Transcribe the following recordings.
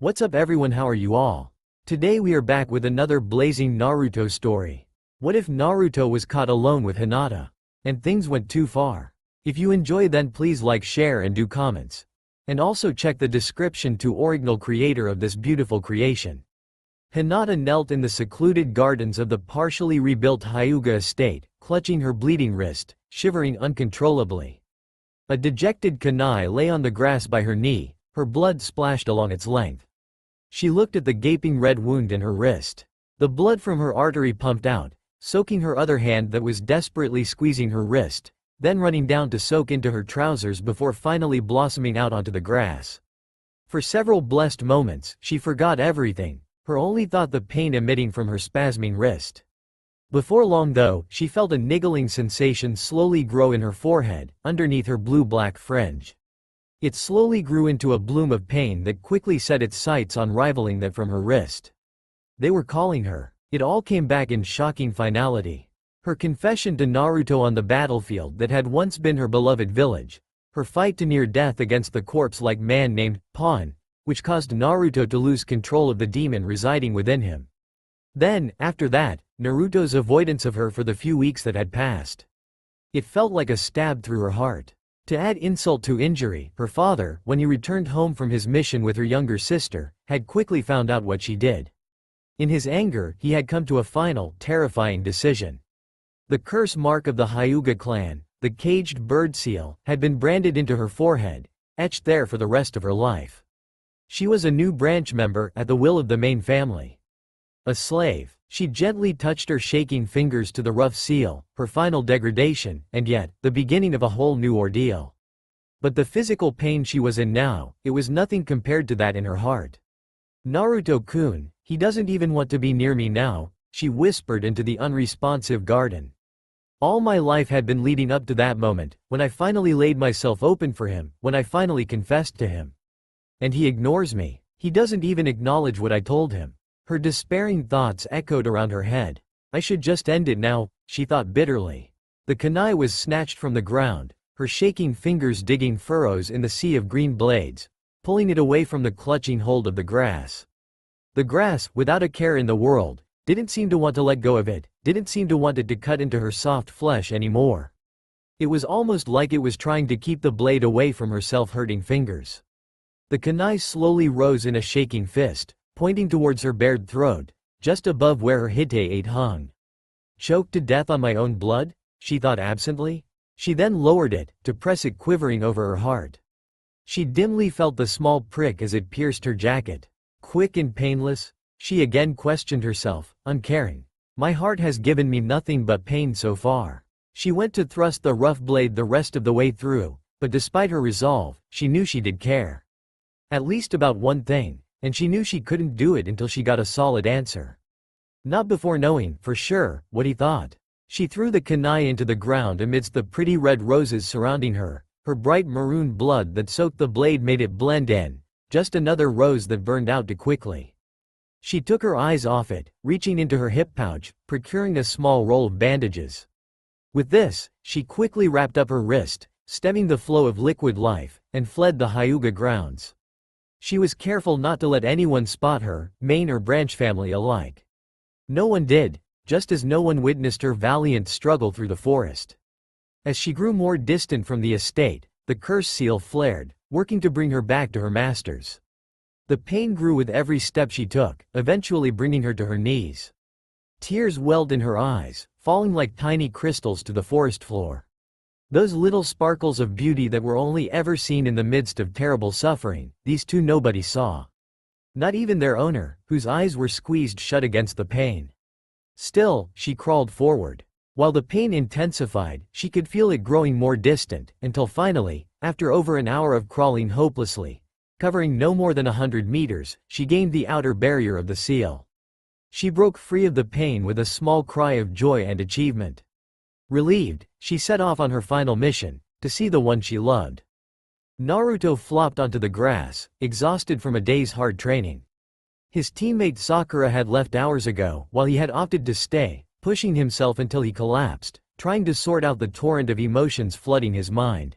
What's up everyone, how are you all? Today we are back with another blazing Naruto story. What if Naruto was caught alone with Hinata? And things went too far. If you enjoy, then please like, share and do comments. And also check the description to original creator of this beautiful creation. Hinata knelt in the secluded gardens of the partially rebuilt Hyuga estate, clutching her bleeding wrist, shivering uncontrollably. A dejected kunai lay on the grass by her knee, her blood splashed along its length. She looked at the gaping red wound in her wrist. The blood from her artery pumped out, soaking her other hand that was desperately squeezing her wrist, then running down to soak into her trousers before finally blossoming out onto the grass. For several blessed moments, she forgot everything, her only thought the pain emitting from her spasming wrist. Before long though, she felt a niggling sensation slowly grow in her forehead, underneath her blue-black fringe. It slowly grew into a bloom of pain that quickly set its sights on rivaling that from her wrist. They were calling her. It all came back in shocking finality. Her confession to Naruto on the battlefield that had once been her beloved village. Her fight to near death against the corpse-like man named Pawn, which caused Naruto to lose control of the demon residing within him. Then, after that, Naruto's avoidance of her for the few weeks that had passed. It felt like a stab through her heart. To add insult to injury, her father, when he returned home from his mission with her younger sister, had quickly found out what she did. In his anger, he had come to a final, terrifying decision. The curse mark of the Hyuga clan, the caged bird seal, had been branded into her forehead, etched there for the rest of her life. She was a new branch member at the will of the main family. A slave, she gently touched her shaking fingers to the rough seal, her final degradation, and yet, the beginning of a whole new ordeal. But the physical pain she was in now, it was nothing compared to that in her heart. Naruto-kun, he doesn't even want to be near me now, she whispered into the unresponsive garden. All my life had been leading up to that moment, when I finally laid myself open for him, when I finally confessed to him. And he ignores me, he doesn't even acknowledge what I told him. Her despairing thoughts echoed around her head. I should just end it now, she thought bitterly. The kunai was snatched from the ground, her shaking fingers digging furrows in the sea of green blades, pulling it away from the clutching hold of the grass. The grass, without a care in the world, didn't seem to want to let go of it, didn't seem to want it to cut into her soft flesh anymore. It was almost like it was trying to keep the blade away from her self-hurting fingers. The kunai slowly rose in a shaking fist, pointing towards her bared throat, just above where her hite hung. Choked to death on my own blood? She thought absently. She then lowered it, to press it quivering over her heart. She dimly felt the small prick as it pierced her jacket. Quick and painless? She again questioned herself, uncaring. My heart has given me nothing but pain so far. She went to thrust the rough blade the rest of the way through, but despite her resolve, she knew she did care. At least about one thing. And she knew she couldn't do it until she got a solid answer. Not before knowing, for sure, what he thought. She threw the kunai into the ground amidst the pretty red roses surrounding her, her bright maroon blood that soaked the blade made it blend in, just another rose that burned out too quickly. She took her eyes off it, reaching into her hip pouch, procuring a small roll of bandages. With this, she quickly wrapped up her wrist, stemming the flow of liquid life, and fled the Hyuga grounds. She was careful not to let anyone spot her, main or branch family alike. No one did, just as no one witnessed her valiant struggle through the forest. As she grew more distant from the estate, the curse seal flared, working to bring her back to her masters. The pain grew with every step she took, eventually bringing her to her knees. Tears welled in her eyes, falling like tiny crystals to the forest floor. Those little sparkles of beauty that were only ever seen in the midst of terrible suffering, these two nobody saw. Not even their owner, whose eyes were squeezed shut against the pain. Still, she crawled forward. While the pain intensified, she could feel it growing more distant, until finally, after over an hour of crawling hopelessly, covering no more than 100 meters, she gained the outer barrier of the seal. She broke free of the pain with a small cry of joy and achievement. Relieved, she set off on her final mission, to see the one she loved. Naruto flopped onto the grass, exhausted from a day's hard training. His teammate Sakura had left hours ago, while he had opted to stay, pushing himself until he collapsed, trying to sort out the torrent of emotions flooding his mind.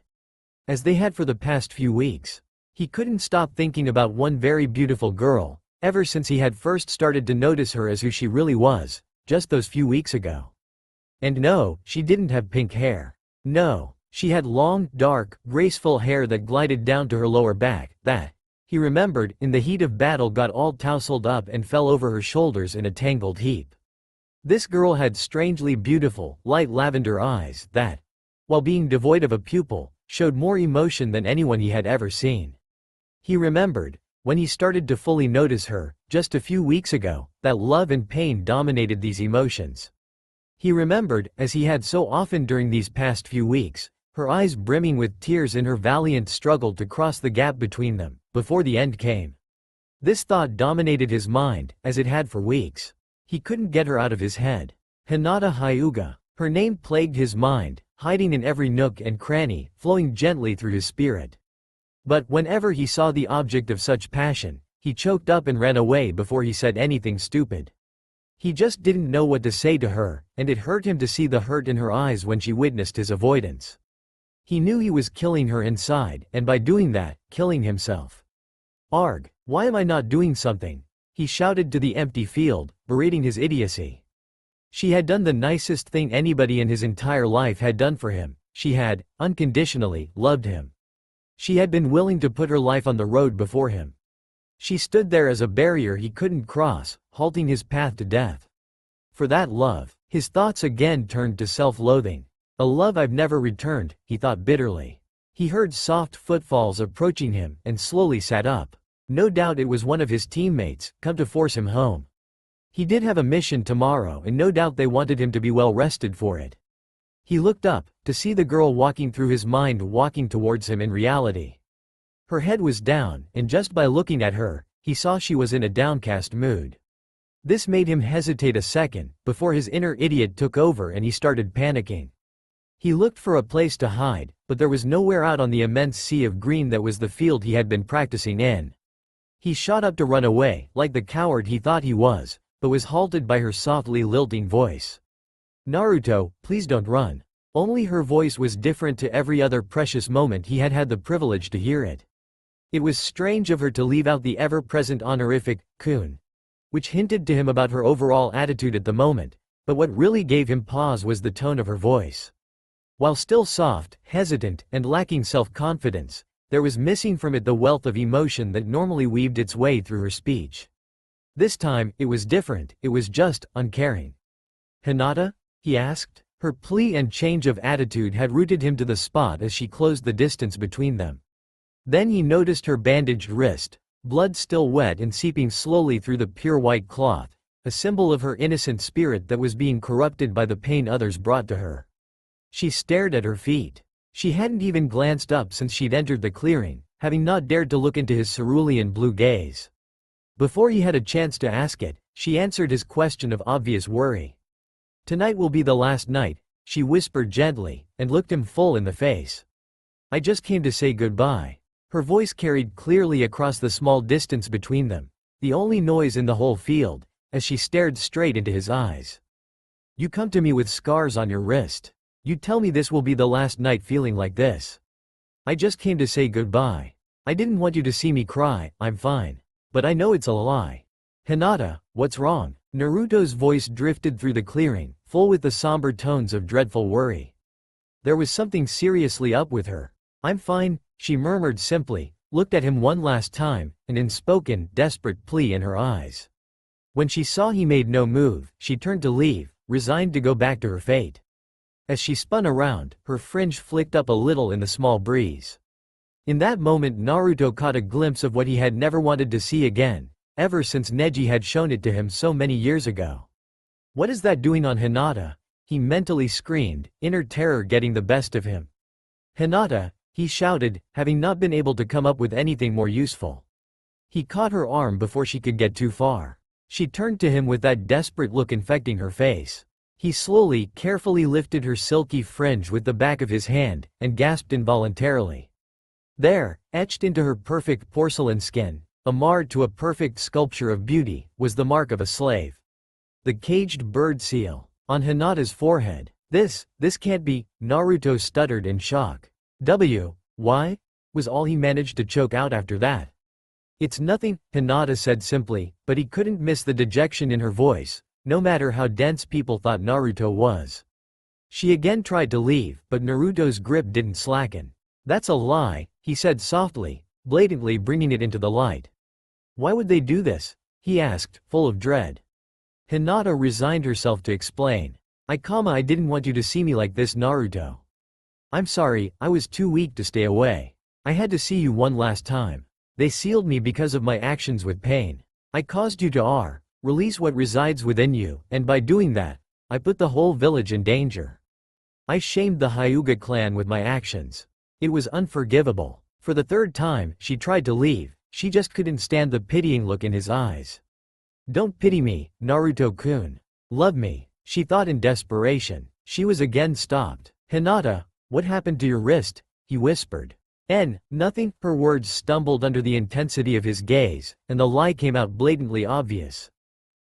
As they had for the past few weeks. He couldn't stop thinking about one very beautiful girl, ever since he had first started to notice her as who she really was, just those few weeks ago. And no, she didn't have pink hair. No, she had long, dark, graceful hair that glided down to her lower back, that, he remembered, in the heat of battle got all tousled up and fell over her shoulders in a tangled heap. This girl had strangely beautiful, light lavender eyes that, while being devoid of a pupil, showed more emotion than anyone he had ever seen. He remembered, when he started to fully notice her, just a few weeks ago, that love and pain dominated these emotions. He remembered, as he had so often during these past few weeks, her eyes brimming with tears in her valiant struggle to cross the gap between them, before the end came. This thought dominated his mind, as it had for weeks. He couldn't get her out of his head. Hinata Hyuga. Her name plagued his mind, hiding in every nook and cranny, flowing gently through his spirit. But whenever he saw the object of such passion, he choked up and ran away before he said anything stupid. He just didn't know what to say to her, and it hurt him to see the hurt in her eyes when she witnessed his avoidance. He knew he was killing her inside, and by doing that, killing himself. Arg, why am I not doing something? He shouted to the empty field, berating his idiocy. She had done the nicest thing anybody in his entire life had done for him. She had, unconditionally, loved him. She had been willing to put her life on the road before him. She stood there as a barrier he couldn't cross, halting his path to death. For that love, his thoughts again turned to self-loathing. A love I've never returned, he thought bitterly. He heard soft footfalls approaching him and slowly sat up. No doubt it was one of his teammates, come to force him home. He did have a mission tomorrow and no doubt they wanted him to be well rested for it. He looked up, to see the girl walking through his mind walking towards him in reality. Her head was down, and just by looking at her, he saw she was in a downcast mood. This made him hesitate a second, before his inner idiot took over and he started panicking. He looked for a place to hide, but there was nowhere out on the immense sea of green that was the field he had been practicing in. He shot up to run away, like the coward he thought he was, but was halted by her softly lilting voice. Naruto, please don't run. Only her voice was different to every other precious moment he had had the privilege to hear it. It was strange of her to leave out the ever-present honorific, kun, which hinted to him about her overall attitude at the moment, but what really gave him pause was the tone of her voice. While still soft, hesitant, and lacking self-confidence, there was missing from it the wealth of emotion that normally weaved its way through her speech. This time, it was different, it was just, uncaring. Hinata? He asked. Her plea and change of attitude had rooted him to the spot as she closed the distance between them. Then he noticed her bandaged wrist, blood still wet and seeping slowly through the pure white cloth, a symbol of her innocent spirit that was being corrupted by the pain others brought to her. She stared at her feet. She hadn't even glanced up since she'd entered the clearing, having not dared to look into his cerulean blue gaze. Before he had a chance to ask it, she answered his question of obvious worry. Tonight will be the last night, she whispered gently, and looked him full in the face. I just came to say goodbye. Her voice carried clearly across the small distance between them, the only noise in the whole field, as she stared straight into his eyes. You come to me with scars on your wrist. You tell me this will be the last night feeling like this. I just came to say goodbye. I didn't want you to see me cry, I'm fine. But I know it's a lie. Hinata, what's wrong? Naruto's voice drifted through the clearing, full with the somber tones of dreadful worry. There was something seriously up with her. I'm fine, she murmured simply, looked at him one last time, an unspoken, desperate plea in her eyes. When she saw he made no move, she turned to leave, resigned to go back to her fate. As she spun around, her fringe flicked up a little in the small breeze. In that moment Naruto caught a glimpse of what he had never wanted to see again, ever since Neji had shown it to him so many years ago. What is that doing on Hinata? He mentally screamed, inner terror getting the best of him. Hinata, he shouted, having not been able to come up with anything more useful. He caught her arm before she could get too far. She turned to him with that desperate look infecting her face. He slowly, carefully lifted her silky fringe with the back of his hand, and gasped involuntarily. There, etched into her perfect porcelain skin, a marred to a perfect sculpture of beauty, was the mark of a slave. The caged bird seal, on Hinata's forehead. This can't be, Naruto stuttered in shock. Why? was all he managed to choke out after that. It's nothing, Hinata said simply, but he couldn't miss the dejection in her voice, no matter how dense people thought Naruto was. She again tried to leave, but Naruto's grip didn't slacken. That's a lie, he said softly, blatantly bringing it into the light. Why would they do this? He asked, full of dread. Hinata resigned herself to explain. I didn't want you to see me like this, Naruto. I'm sorry, I was too weak to stay away. I had to see you one last time. They sealed me because of my actions with pain. I caused you to release what resides within you, and by doing that, I put the whole village in danger. I shamed the Hyuga clan with my actions. It was unforgivable. For the third time, she tried to leave. She just couldn't stand the pitying look in his eyes. Don't pity me, Naruto-kun. Love me, she thought in desperation. She was again stopped. Hinata, what happened to your wrist? He whispered. Nothing. Her words stumbled under the intensity of his gaze, and the lie came out blatantly obvious.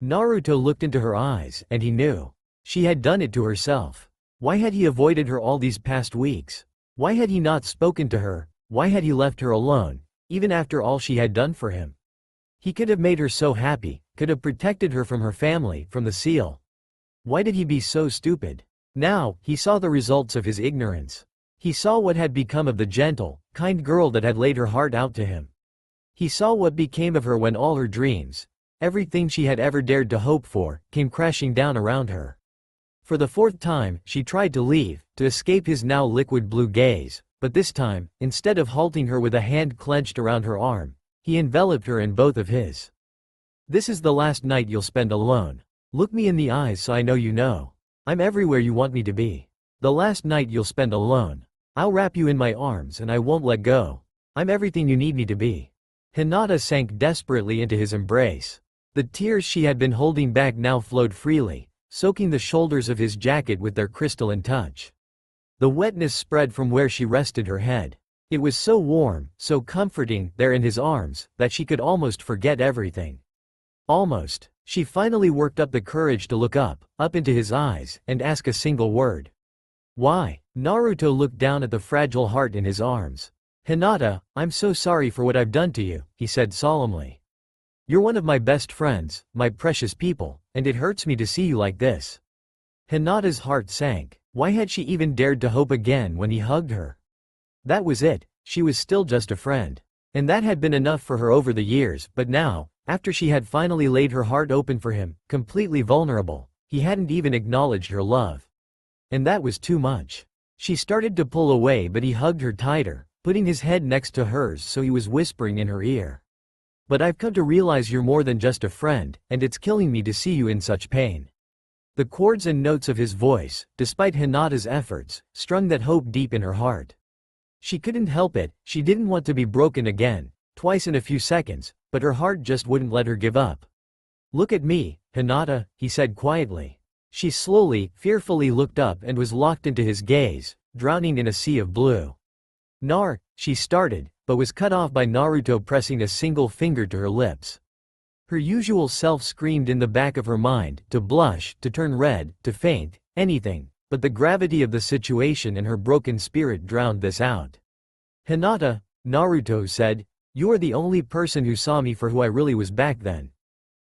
Naruto looked into her eyes, and he knew. She had done it to herself. Why had he avoided her all these past weeks? Why had he not spoken to her? Why had he left her alone, even after all she had done for him? He could have made her so happy, could have protected her from her family, from the seal. Why did he be so stupid? Now, he saw the results of his ignorance. He saw what had become of the gentle, kind girl that had laid her heart out to him. He saw what became of her when all her dreams, everything she had ever dared to hope for, came crashing down around her. For the fourth time, she tried to leave, to escape his now liquid blue gaze, but this time, instead of halting her with a hand clenched around her arm, he enveloped her in both of his. This is the last night you'll spend alone. Look me in the eyes so I know you know. I'm everywhere you want me to be. The last night you'll spend alone. I'll wrap you in my arms and I won't let go. I'm everything you need me to be. Hinata sank desperately into his embrace. The tears she had been holding back now flowed freely, soaking the shoulders of his jacket with their crystalline touch. The wetness spread from where she rested her head. It was so warm, so comforting, there in his arms, that she could almost forget everything. Almost. She finally worked up the courage to look up into his eyes, and ask a single word. Why? Naruto looked down at the fragile heart in his arms. Hinata, I'm so sorry for what I've done to you, he said solemnly. You're one of my best friends, my precious people, and it hurts me to see you like this. Hinata's heart sank. Why had she even dared to hope again when he hugged her? That was it, she was still just a friend. And that had been enough for her over the years, but now, after she had finally laid her heart open for him, completely vulnerable, he hadn't even acknowledged her love. And that was too much. She started to pull away, but he hugged her tighter, putting his head next to hers so he was whispering in her ear. But I've come to realize you're more than just a friend, and it's killing me to see you in such pain. The chords and notes of his voice, despite Hinata's efforts, strung that hope deep in her heart. She couldn't help it, she didn't want to be broken again, twice in a few seconds, but her heart just wouldn't let her give up. Look at me, Hinata, he said quietly. She slowly, fearfully looked up and was locked into his gaze, drowning in a sea of blue. She started, but was cut off by Naruto pressing a single finger to her lips. Her usual self screamed in the back of her mind, to blush, to turn red, to faint, anything, but the gravity of the situation and her broken spirit drowned this out. Hinata, Naruto said, you are the only person who saw me for who I really was back then.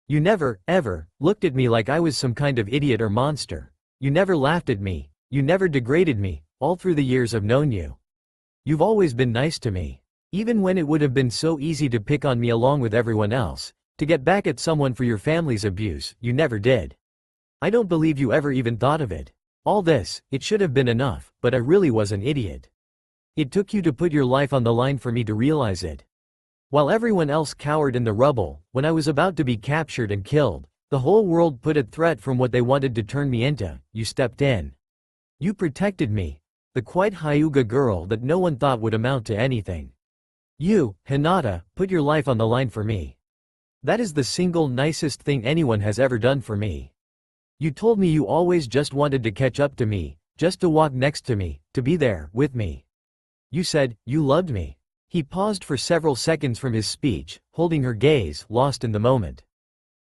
You never, ever, looked at me like I was some kind of idiot or monster. You never laughed at me, you never degraded me, all through the years I've known you. You've always been nice to me. Even when it would have been so easy to pick on me along with everyone else, to get back at someone for your family's abuse, you never did. I don't believe you ever even thought of it. All this, it should have been enough, but I really was an idiot. It took you to put your life on the line for me to realize it. While everyone else cowered in the rubble, when I was about to be captured and killed, the whole world put a threat from what they wanted to turn me into, you stepped in. You protected me. The quiet Hyuga girl that no one thought would amount to anything. You, Hinata, put your life on the line for me. That is the single nicest thing anyone has ever done for me. You told me you always just wanted to catch up to me, just to walk next to me, to be there, with me. You said, you loved me. He paused for several seconds from his speech, holding her gaze, lost in the moment.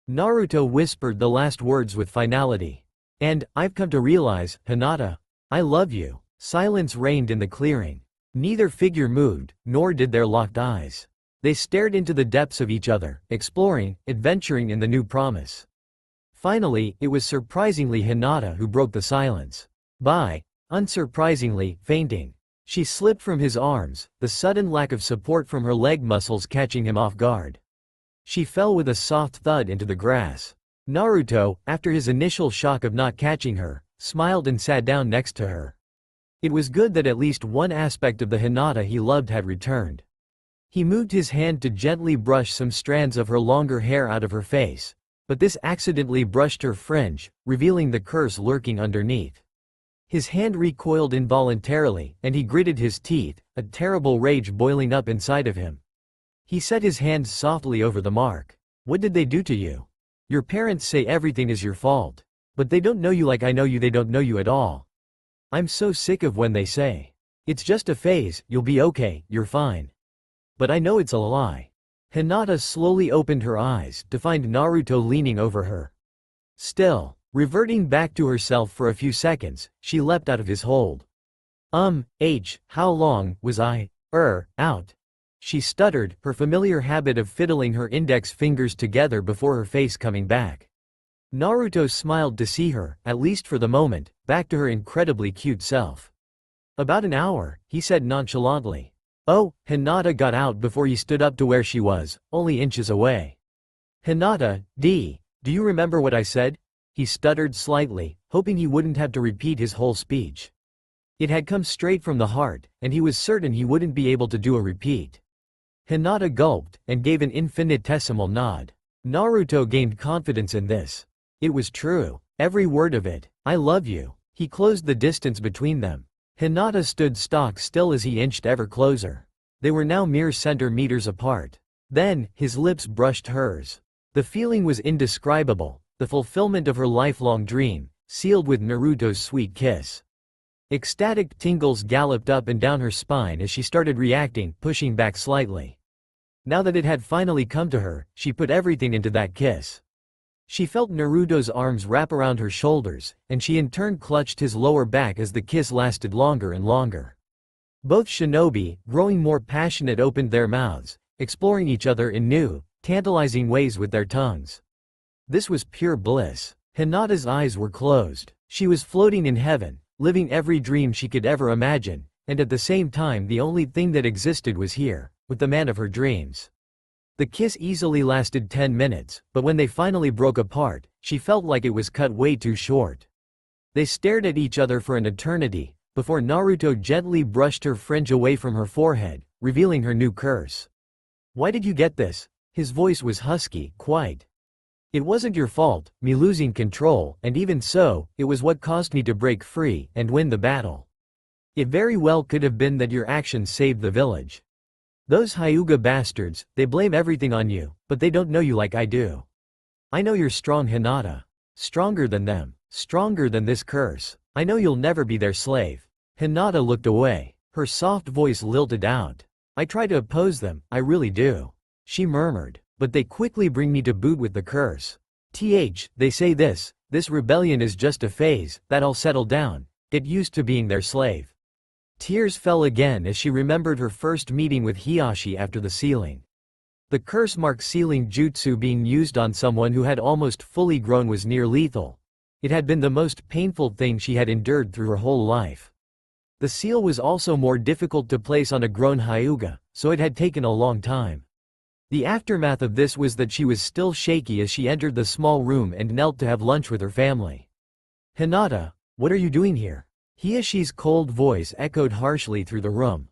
Naruto whispered the last words with finality. And, I've come to realize, Hinata, I love you. Silence reigned in the clearing. Neither figure moved, nor did their locked eyes. They stared into the depths of each other, exploring, adventuring in the new promise. Finally, it was surprisingly Hinata who broke the silence. By, unsurprisingly, fainting. She slipped from his arms, the sudden lack of support from her leg muscles catching him off guard. She fell with a soft thud into the grass. Naruto, after his initial shock of not catching her, smiled and sat down next to her. It was good that at least one aspect of the Hinata he loved had returned. He moved his hand to gently brush some strands of her longer hair out of her face, but this accidentally brushed her fringe, revealing the curse lurking underneath. His hand recoiled involuntarily, and he gritted his teeth, a terrible rage boiling up inside of him. He set his hands softly over the mark. What did they do to you? Your parents say everything is your fault. But they don't know you like I know you, they don't know you at all. I'm so sick of when they say, it's just a phase, you'll be okay, you're fine. But I know it's a lie. Hinata slowly opened her eyes to find Naruto leaning over her. Still, reverting back to herself for a few seconds, she leapt out of his hold. How long was I, out? She stuttered, her familiar habit of fiddling her index fingers together before her face coming back. Naruto smiled to see her, at least for the moment, back to her incredibly cute self. About an hour, he said nonchalantly. Oh, Hinata got out before he stood up to where she was, only inches away. Hinata, do you remember what I said? He stuttered slightly, hoping he wouldn't have to repeat his whole speech. It had come straight from the heart, and he was certain he wouldn't be able to do a repeat. Hinata gulped, and gave an infinitesimal nod. Naruto gained confidence in this. It was true. Every word of it. I love you. He closed the distance between them. Hinata stood stock still as he inched ever closer. They were now mere centimeters apart. Then, his lips brushed hers. The feeling was indescribable, the fulfillment of her lifelong dream, sealed with Naruto's sweet kiss. Ecstatic tingles galloped up and down her spine as she started reacting, pushing back slightly. Now that it had finally come to her, she put everything into that kiss. She felt Naruto's arms wrap around her shoulders, and she in turn clutched his lower back as the kiss lasted longer and longer. Both shinobi, growing more passionate, opened their mouths, exploring each other in new, tantalizing ways with their tongues. This was pure bliss. Hinata's eyes were closed. She was floating in heaven, living every dream she could ever imagine, and at the same time the only thing that existed was here, with the man of her dreams. The kiss easily lasted 10 minutes, but when they finally broke apart, she felt like it was cut way too short. They stared at each other for an eternity, before Naruto gently brushed her fringe away from her forehead, revealing her new curse. Why did you get this? His voice was husky, quiet. It wasn't your fault, me losing control, and even so, it was what caused me to break free and win the battle. It very well could have been that your actions saved the village. Those Hyuga bastards, they blame everything on you, but they don't know you like I do. I know you're strong, Hinata. Stronger than them. Stronger than this curse. I know you'll never be their slave. Hinata looked away. Her soft voice lilted out. I try to oppose them, I really do. She murmured. But they quickly bring me to boot with the curse. They say this rebellion is just a phase, that I'll settle down. Get used to being their slave. Tears fell again as she remembered her first meeting with Hiashi after the sealing. The curse-mark sealing jutsu being used on someone who had almost fully grown was near lethal. It had been the most painful thing she had endured through her whole life. The seal was also more difficult to place on a grown Hyuga, so it had taken a long time. The aftermath of this was that she was still shaky as she entered the small room and knelt to have lunch with her family. Hinata, what are you doing here? Hiashi's cold voice echoed harshly through the room.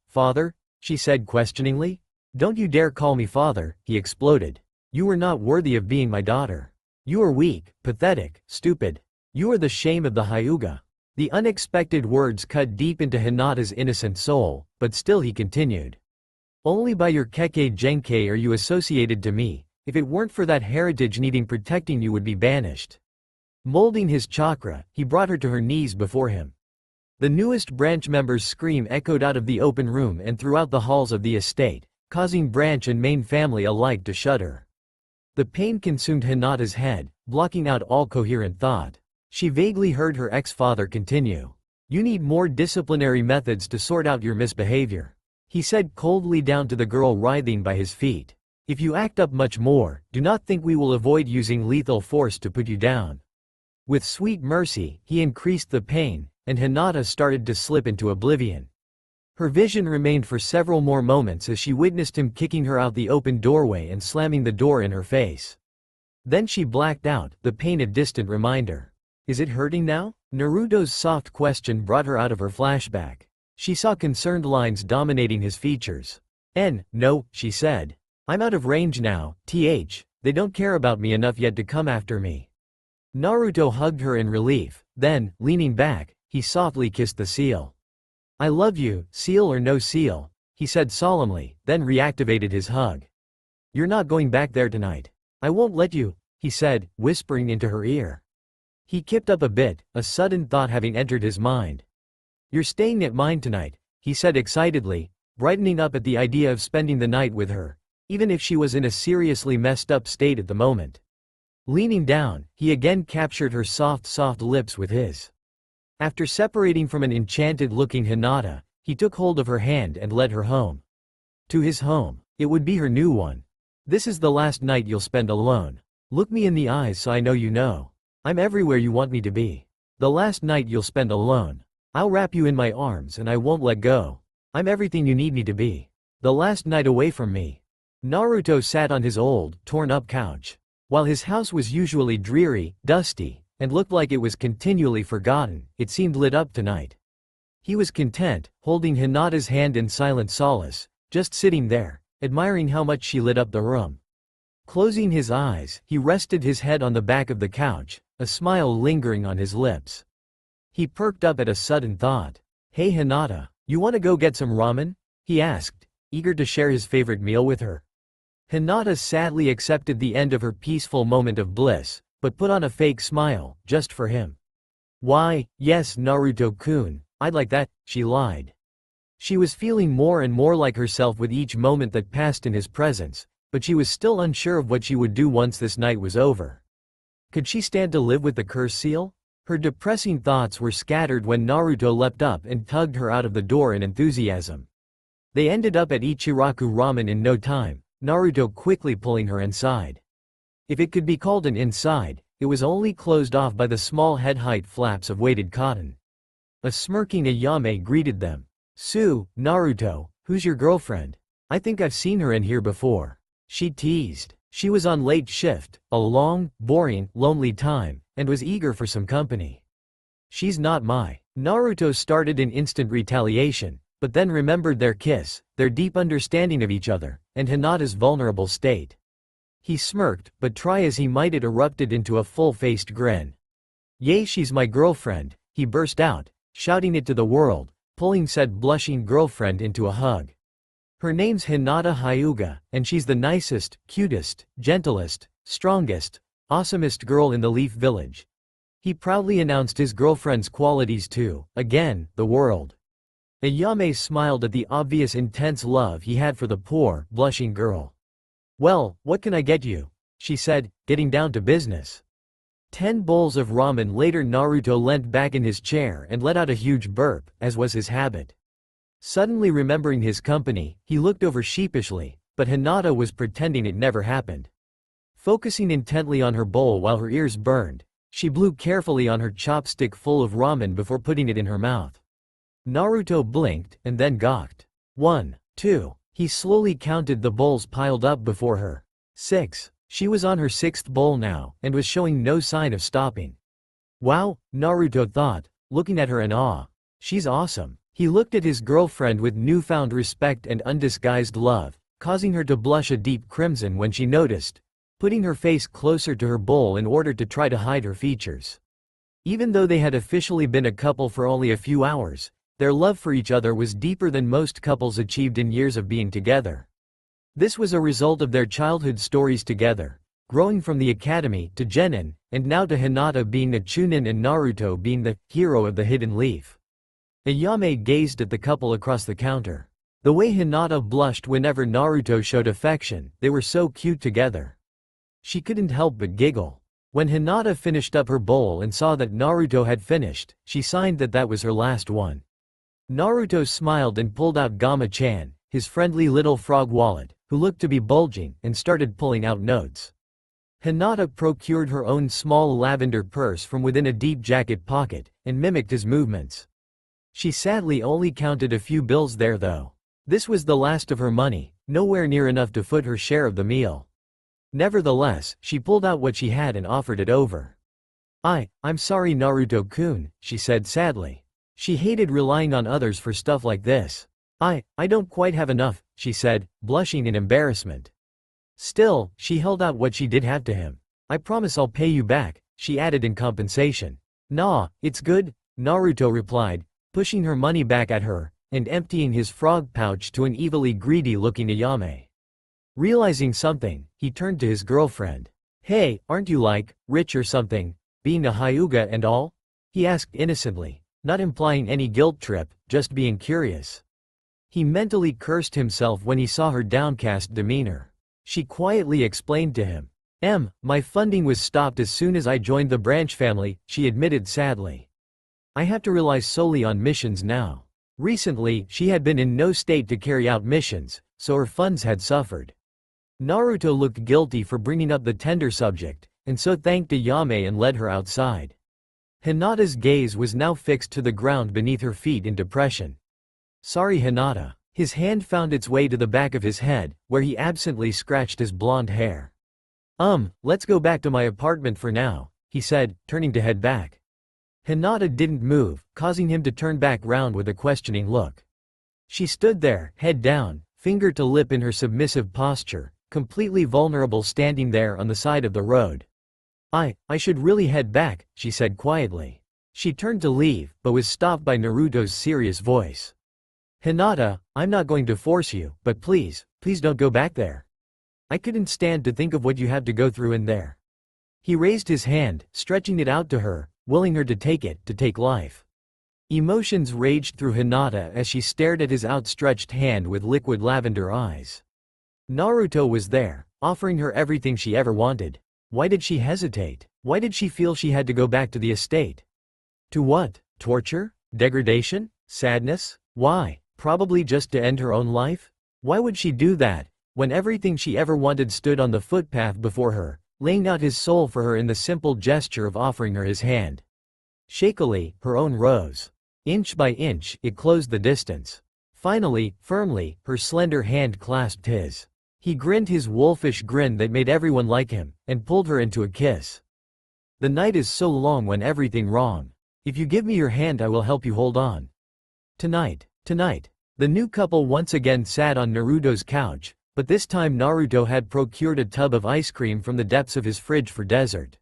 Father? She said questioningly. Don't you dare call me father, he exploded. You are not worthy of being my daughter. You are weak, pathetic, stupid. You are the shame of the Hyuga. The unexpected words cut deep into Hinata's innocent soul, but still he continued. Only by your Kekkei Genkai are you associated to me. If it weren't for that heritage needing protecting you would be banished. Molding his chakra, he brought her to her knees before him. The newest branch member's scream echoed out of the open room and throughout the halls of the estate, causing branch and main family alike to shudder. The pain consumed Hinata's head, blocking out all coherent thought. She vaguely heard her ex-father continue. You need more disciplinary methods to sort out your misbehavior. He said coldly down to the girl writhing by his feet. If you act up much more, do not think we will avoid using lethal force to put you down. With sweet mercy, he increased the pain, and Hinata started to slip into oblivion. Her vision remained for several more moments as she witnessed him kicking her out the open doorway and slamming the door in her face. Then she blacked out, the pain a distant reminder. Is it hurting now? Naruto's soft question brought her out of her flashback. She saw concerned lines dominating his features. No, she said. I'm out of range now, they don't care about me enough yet to come after me. Naruto hugged her in relief, then, leaning back, he softly kissed the seal. I love you, seal or no seal, he said solemnly, then reactivated his hug. You're not going back there tonight. I won't let you, he said, whispering into her ear. He kipped up a bit, a sudden thought having entered his mind. You're staying at mine tonight, he said excitedly, brightening up at the idea of spending the night with her, even if she was in a seriously messed up state at the moment. Leaning down, he again captured her soft lips with his. After separating from an enchanted-looking Hinata, he took hold of her hand and led her home. To his home. It would be her new one. This is the last night you'll spend alone. Look me in the eyes so I know you know. I'm everywhere you want me to be. The last night you'll spend alone. I'll wrap you in my arms and I won't let go. I'm everything you need me to be. The last night away from me. Naruto sat on his old, torn-up couch. While his house was usually dreary, dusty, and looked like it was continually forgotten, it seemed lit up tonight. He was content, holding Hinata's hand in silent solace, just sitting there, admiring how much she lit up the room. Closing his eyes, he rested his head on the back of the couch, a smile lingering on his lips. He perked up at a sudden thought. Hey Hinata, you wanna go get some ramen? He asked, eager to share his favorite meal with her. Hinata sadly accepted the end of her peaceful moment of bliss, but put on a fake smile, just for him. Why, yes Naruto-kun, I'd like that, she lied. She was feeling more and more like herself with each moment that passed in his presence, but she was still unsure of what she would do once this night was over. Could she stand to live with the curse seal? Her depressing thoughts were scattered when Naruto leapt up and tugged her out of the door in enthusiasm. They ended up at Ichiraku Ramen in no time, Naruto quickly pulling her inside. If it could be called an inside, it was only closed off by the small head-height flaps of weighted cotton. A smirking Ayame greeted them. Naruto, who's your girlfriend? I think I've seen her in here before. She teased. She was on late shift, a long, boring, lonely time, and was eager for some company. She's not my. Naruto started in instant retaliation, but then remembered their kiss, their deep understanding of each other, and Hinata's vulnerable state. He smirked, but try as he might it erupted into a full-faced grin. Yay, she's my girlfriend, he burst out, shouting it to the world, pulling said blushing girlfriend into a hug. Her name's Hinata Hyuga, and she's the nicest, cutest, gentlest, strongest, awesomest girl in the Leaf Village. He proudly announced his girlfriend's qualities to, again, the world. Ayame smiled at the obvious intense love he had for the poor, blushing girl. Well, what can I get you? She said, getting down to business. 10 bowls of ramen later. Naruto leant back in his chair and let out a huge burp, as was his habit. Suddenly remembering his company, he looked over sheepishly, but Hinata was pretending it never happened. Focusing intently on her bowl while her ears burned, she blew carefully on her chopstick full of ramen before putting it in her mouth. Naruto blinked, and then gawked. 1, 2. He slowly counted the bowls piled up before her. 6. She was on her 6th bowl now, and was showing no sign of stopping. Wow, Naruto thought, looking at her in awe. She's awesome. He looked at his girlfriend with newfound respect and undisguised love, causing her to blush a deep crimson when she noticed, putting her face closer to her bowl in order to try to hide her features. Even though they had officially been a couple for only a few hours, their love for each other was deeper than most couples achieved in years of being together. This was a result of their childhood stories together, growing from the academy to Genin, and now to Hinata being a Chunin and Naruto being the hero of the Hidden Leaf. Ayame gazed at the couple across the counter. The way Hinata blushed whenever Naruto showed affection, they were so cute together. She couldn't help but giggle. When Hinata finished up her bowl and saw that Naruto had finished, she signed that that was her last one. Naruto smiled and pulled out Gama-chan, his friendly little frog wallet, who looked to be bulging, and started pulling out notes. Hinata procured her own small lavender purse from within a deep jacket pocket, and mimicked his movements. She sadly only counted a few bills there though. This was the last of her money, nowhere near enough to foot her share of the meal. Nevertheless, she pulled out what she had and offered it over. I'm sorry Naruto-kun, she said sadly. She hated relying on others for stuff like this. I don't quite have enough, she said, blushing in embarrassment. Still, she held out what she did have to him. I promise I'll pay you back, she added in compensation. Nah, it's good, Naruto replied, pushing her money back at her, and emptying his frog pouch to an evilly greedy-looking Ayame. Realizing something, he turned to his girlfriend. Hey, aren't you like, rich or something, being a Hyuga and all? He asked innocently, not implying any guilt trip, just being curious. He mentally cursed himself when he saw her downcast demeanor. She quietly explained to him. My funding was stopped as soon as I joined the branch family, she admitted sadly. I have to rely solely on missions now. Recently, she had been in no state to carry out missions, so her funds had suffered. Naruto looked guilty for bringing up the tender subject, and so thanked Ayame and led her outside. Hinata's gaze was now fixed to the ground beneath her feet in depression. Sorry Hinata. His hand found its way to the back of his head, where he absently scratched his blonde hair. Let's go back to my apartment for now, he said, turning to head back. Hinata didn't move, causing him to turn back round with a questioning look. She stood there, head down, finger to lip in her submissive posture, completely vulnerable standing there on the side of the road. I should really head back, she said quietly. She turned to leave, but was stopped by Naruto's serious voice. Hinata, I'm not going to force you, but please don't go back there. I couldn't stand to think of what you have to go through in there. He raised his hand, stretching it out to her, willing her to take life. Emotions raged through Hinata as she stared at his outstretched hand with liquid lavender eyes. Naruto was there, offering her everything she ever wanted. Why did she hesitate? Why did she feel she had to go back to the estate? To what? Torture? Degradation? Sadness? Why? Probably just to end her own life? Why would she do that, when everything she ever wanted stood on the footpath before her, laying out his soul for her in the simple gesture of offering her his hand? Shakily, her own rose. Inch by inch, it closed the distance. Finally, firmly, her slender hand clasped his. He grinned his wolfish grin that made everyone like him, and pulled her into a kiss. The night is so long when everything wrong. If you give me your hand I will help you hold on. Tonight. The new couple once again sat on Naruto's couch, but this time Naruto had procured a tub of ice cream from the depths of his fridge for dessert.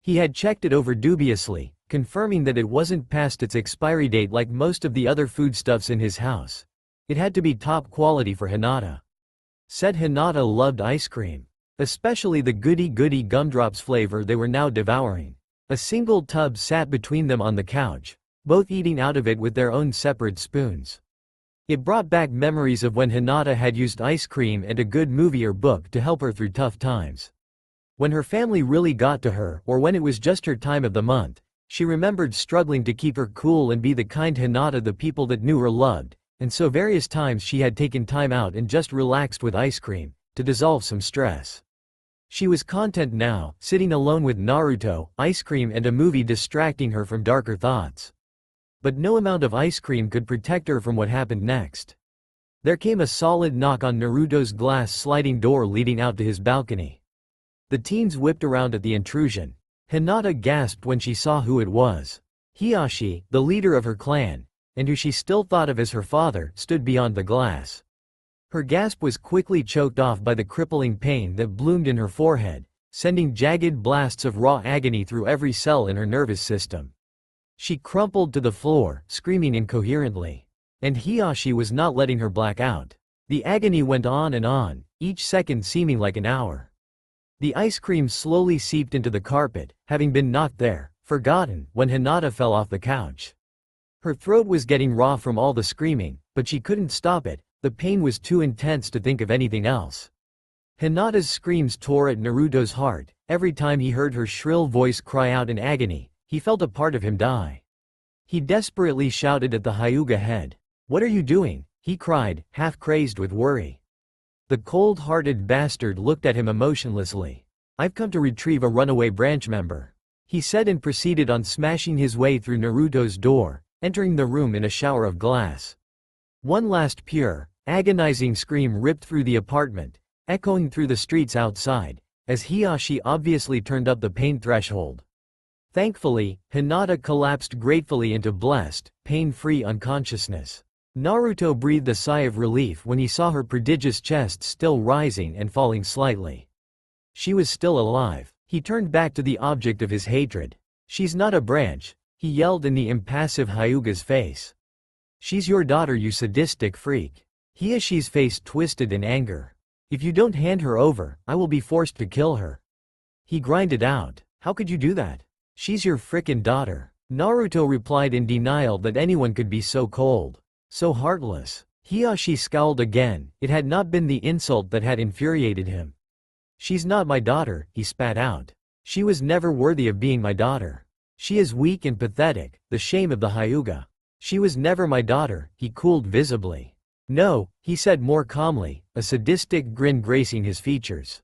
He had checked it over dubiously, confirming that it wasn't past its expiry date like most of the other foodstuffs in his house. It had to be top quality for Hinata. Said Hinata loved ice cream, especially the goody-goody gumdrops flavor they were now devouring. A single tub sat between them on the couch, both eating out of it with their own separate spoons. It brought back memories of when Hinata had used ice cream and a good movie or book to help her through tough times. When her family really got to her or when it was just her time of the month, she remembered struggling to keep her cool and be the kind Hinata the people that knew her loved, and so various times she had taken time out and just relaxed with ice cream, to dissolve some stress. She was content now, sitting alone with Naruto, ice cream and a movie distracting her from darker thoughts. But no amount of ice cream could protect her from what happened next. There came a solid knock on Naruto's glass sliding door leading out to his balcony. The teens whipped around at the intrusion. Hinata gasped when she saw who it was. Hiashi, the leader of her clan, and who she still thought of as her father, stood beyond the glass. Her gasp was quickly choked off by the crippling pain that bloomed in her forehead, sending jagged blasts of raw agony through every cell in her nervous system. She crumpled to the floor, screaming incoherently. And Hiashi was not letting her black out. The agony went on and on, each second seeming like an hour. The ice cream slowly seeped into the carpet, having been knocked there, forgotten, when Hinata fell off the couch. Her throat was getting raw from all the screaming, but she couldn't stop it, the pain was too intense to think of anything else. Hinata's screams tore at Naruto's heart. Every time he heard her shrill voice cry out in agony, he felt a part of him die. He desperately shouted at the Hyuga head. "What are you doing?" he cried, half crazed with worry. The cold-hearted bastard looked at him emotionlessly. "I've come to retrieve a runaway branch member," he said, and proceeded on smashing his way through Naruto's door, entering the room in a shower of glass. One last pure, agonizing scream ripped through the apartment, echoing through the streets outside, as Hiashi obviously turned up the pain threshold. Thankfully, Hinata collapsed gratefully into blessed, pain-free unconsciousness. Naruto breathed a sigh of relief when he saw her prodigious chest still rising and falling slightly. She was still alive. He turned back to the object of his hatred. "She's not a branch," he yelled in the impassive Hyuga's face. "She's your daughter, you sadistic freak." Hiashi's face twisted in anger. "If you don't hand her over, I will be forced to kill her," he grinded out. "How could you do that? She's your frickin' daughter." Naruto replied in denial that anyone could be so cold, so heartless. Hiashi scowled again. It had not been the insult that had infuriated him. "She's not my daughter," he spat out. "She was never worthy of being my daughter. She is weak and pathetic, the shame of the Hyuga. She was never my daughter," he cooled visibly. "No," he said more calmly, a sadistic grin gracing his features.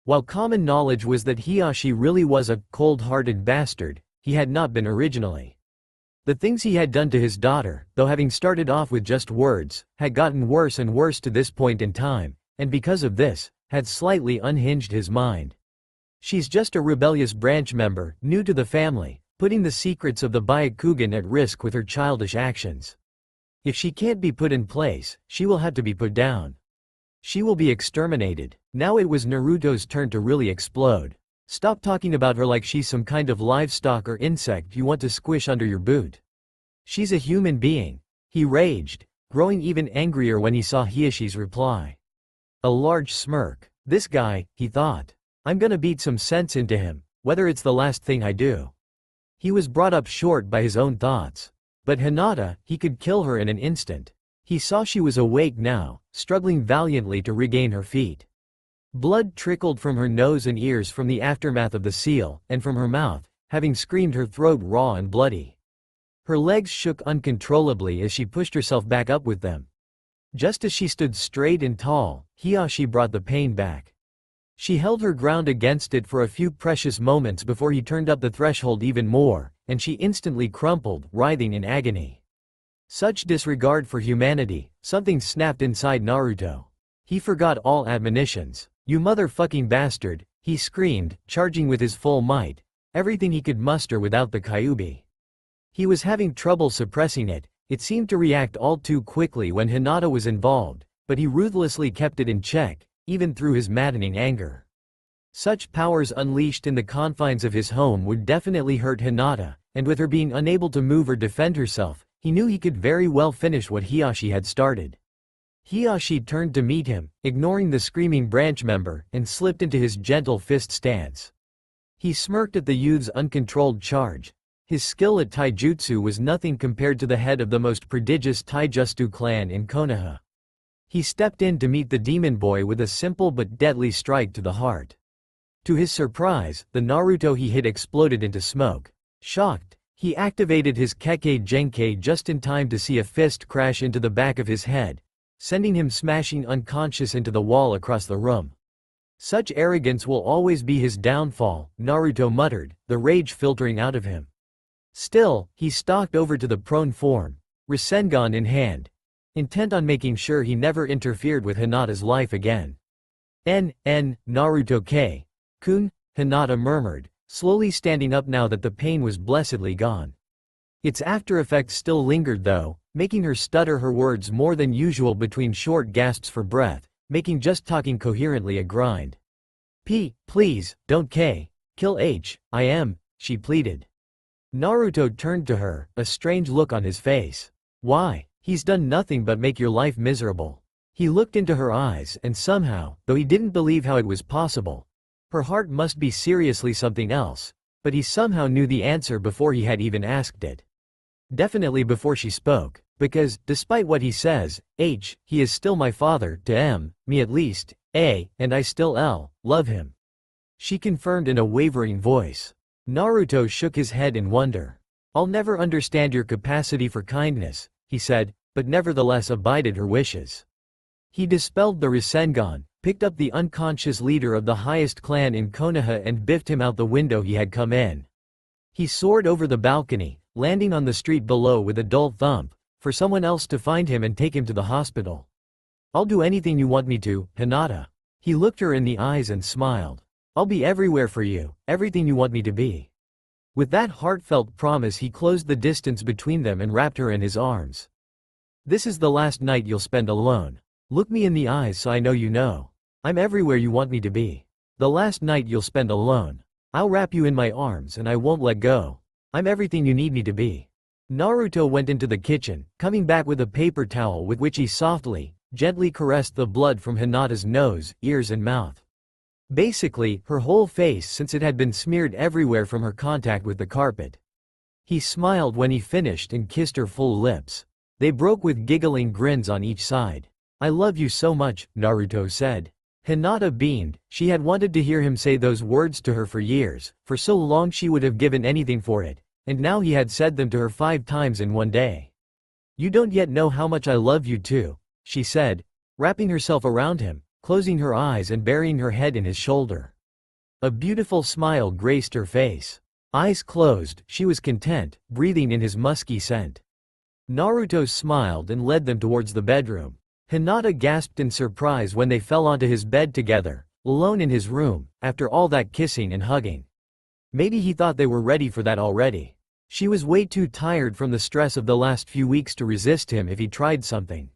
While common knowledge was that Hiashi really was a cold-hearted bastard, he had not been originally. The things he had done to his daughter, though having started off with just words, had gotten worse and worse to this point in time, and because of this, had slightly unhinged his mind. She's just a rebellious branch member, new to the family, putting the secrets of the Byakugan at risk with her childish actions. If she can't be put in place, she will have to be put down. She will be exterminated. Now it was Naruto's turn to really explode. "Stop talking about her like she's some kind of livestock or insect you want to squish under your boot. She's a human being," he raged, growing even angrier when he saw Hiashi's reply. A large smirk. "This guy," he thought. "I'm gonna beat some sense into him, whether it's the last thing I do." He was brought up short by his own thoughts. But Hinata, he could kill her in an instant. He saw she was awake now, struggling valiantly to regain her feet. Blood trickled from her nose and ears from the aftermath of the seal, and from her mouth, having screamed her throat raw and bloody. Her legs shook uncontrollably as she pushed herself back up with them. Just as she stood straight and tall, Hiashi brought the pain back. She held her ground against it for a few precious moments before he turned up the threshold even more, and she instantly crumpled, writhing in agony. Such disregard for humanity, something snapped inside Naruto. He forgot all admonitions. "You motherfucking bastard," he screamed, charging with his full might, everything he could muster without the Kyuubi. He was having trouble suppressing it. It seemed to react all too quickly when Hinata was involved, but he ruthlessly kept it in check, even through his maddening anger. Such powers unleashed in the confines of his home would definitely hurt Hinata, and with her being unable to move or defend herself, he knew he could very well finish what Hiashi had started. Hiashi turned to meet him, ignoring the screaming branch member, and slipped into his gentle fist stance. He smirked at the youth's uncontrolled charge. His skill at taijutsu was nothing compared to the head of the most prodigious taijutsu clan in Konoha. He stepped in to meet the demon boy with a simple but deadly strike to the heart. To his surprise, the Naruto he hit exploded into smoke. Shocked, he activated his Kekkei Genkei just in time to see a fist crash into the back of his head, sending him smashing unconscious into the wall across the room. "Such arrogance will always be his downfall," Naruto muttered, the rage filtering out of him. Still, he stalked over to the prone form, Rasengan in hand, intent on making sure he never interfered with Hinata's life again. Naruto Kun," Hinata murmured, slowly standing up now that the pain was blessedly gone. Its after-effects still lingered though, making her stutter her words more than usual between short gasps for breath, making just talking coherently a grind. Please, don't kill I am," she pleaded. Naruto turned to her, a strange look on his face. "Why? He's done nothing but make your life miserable." He looked into her eyes and somehow, though he didn't believe how it was possible, her heart must be seriously something else, but he somehow knew the answer before he had even asked it. Definitely before she spoke, because, despite what he says, he is still my father, to me at least, And I still love him. She confirmed in a wavering voice. Naruto shook his head in wonder. I'll never understand your capacity for kindness, he said, but nevertheless abided her wishes. He dispelled the Rasengan, picked up the unconscious leader of the highest clan in Konoha and biffed him out the window he had come in. He soared over the balcony, landing on the street below with a dull thump, for someone else to find him and take him to the hospital. I'll do anything you want me to, Hinata. He looked her in the eyes and smiled. I'll be everywhere for you, everything you want me to be. With that heartfelt promise he closed the distance between them and wrapped her in his arms. This is the last night you'll spend alone. Look me in the eyes so I know you know. I'm everywhere you want me to be. The last night you'll spend alone. I'll wrap you in my arms and I won't let go. I'm everything you need me to be. Naruto went into the kitchen, coming back with a paper towel with which he softly, gently caressed the blood from Hinata's nose, ears and mouth. Basically, her whole face since it had been smeared everywhere from her contact with the carpet. He smiled when he finished and kissed her full lips. They broke with giggling grins on each side. I love you so much, Naruto said. Hinata beamed. She had wanted to hear him say those words to her for years, for so long she would have given anything for it, and now he had said them to her 5 times in one day. You don't yet know how much I love you too, she said, wrapping herself around him, closing her eyes and burying her head in his shoulder. A beautiful smile graced her face. Eyes closed, she was content, breathing in his musky scent. Naruto smiled and led them towards the bedroom. Hinata gasped in surprise when they fell onto his bed together, alone in his room, after all that kissing and hugging. Maybe he thought they were ready for that already. She was way too tired from the stress of the last few weeks to resist him if he tried something.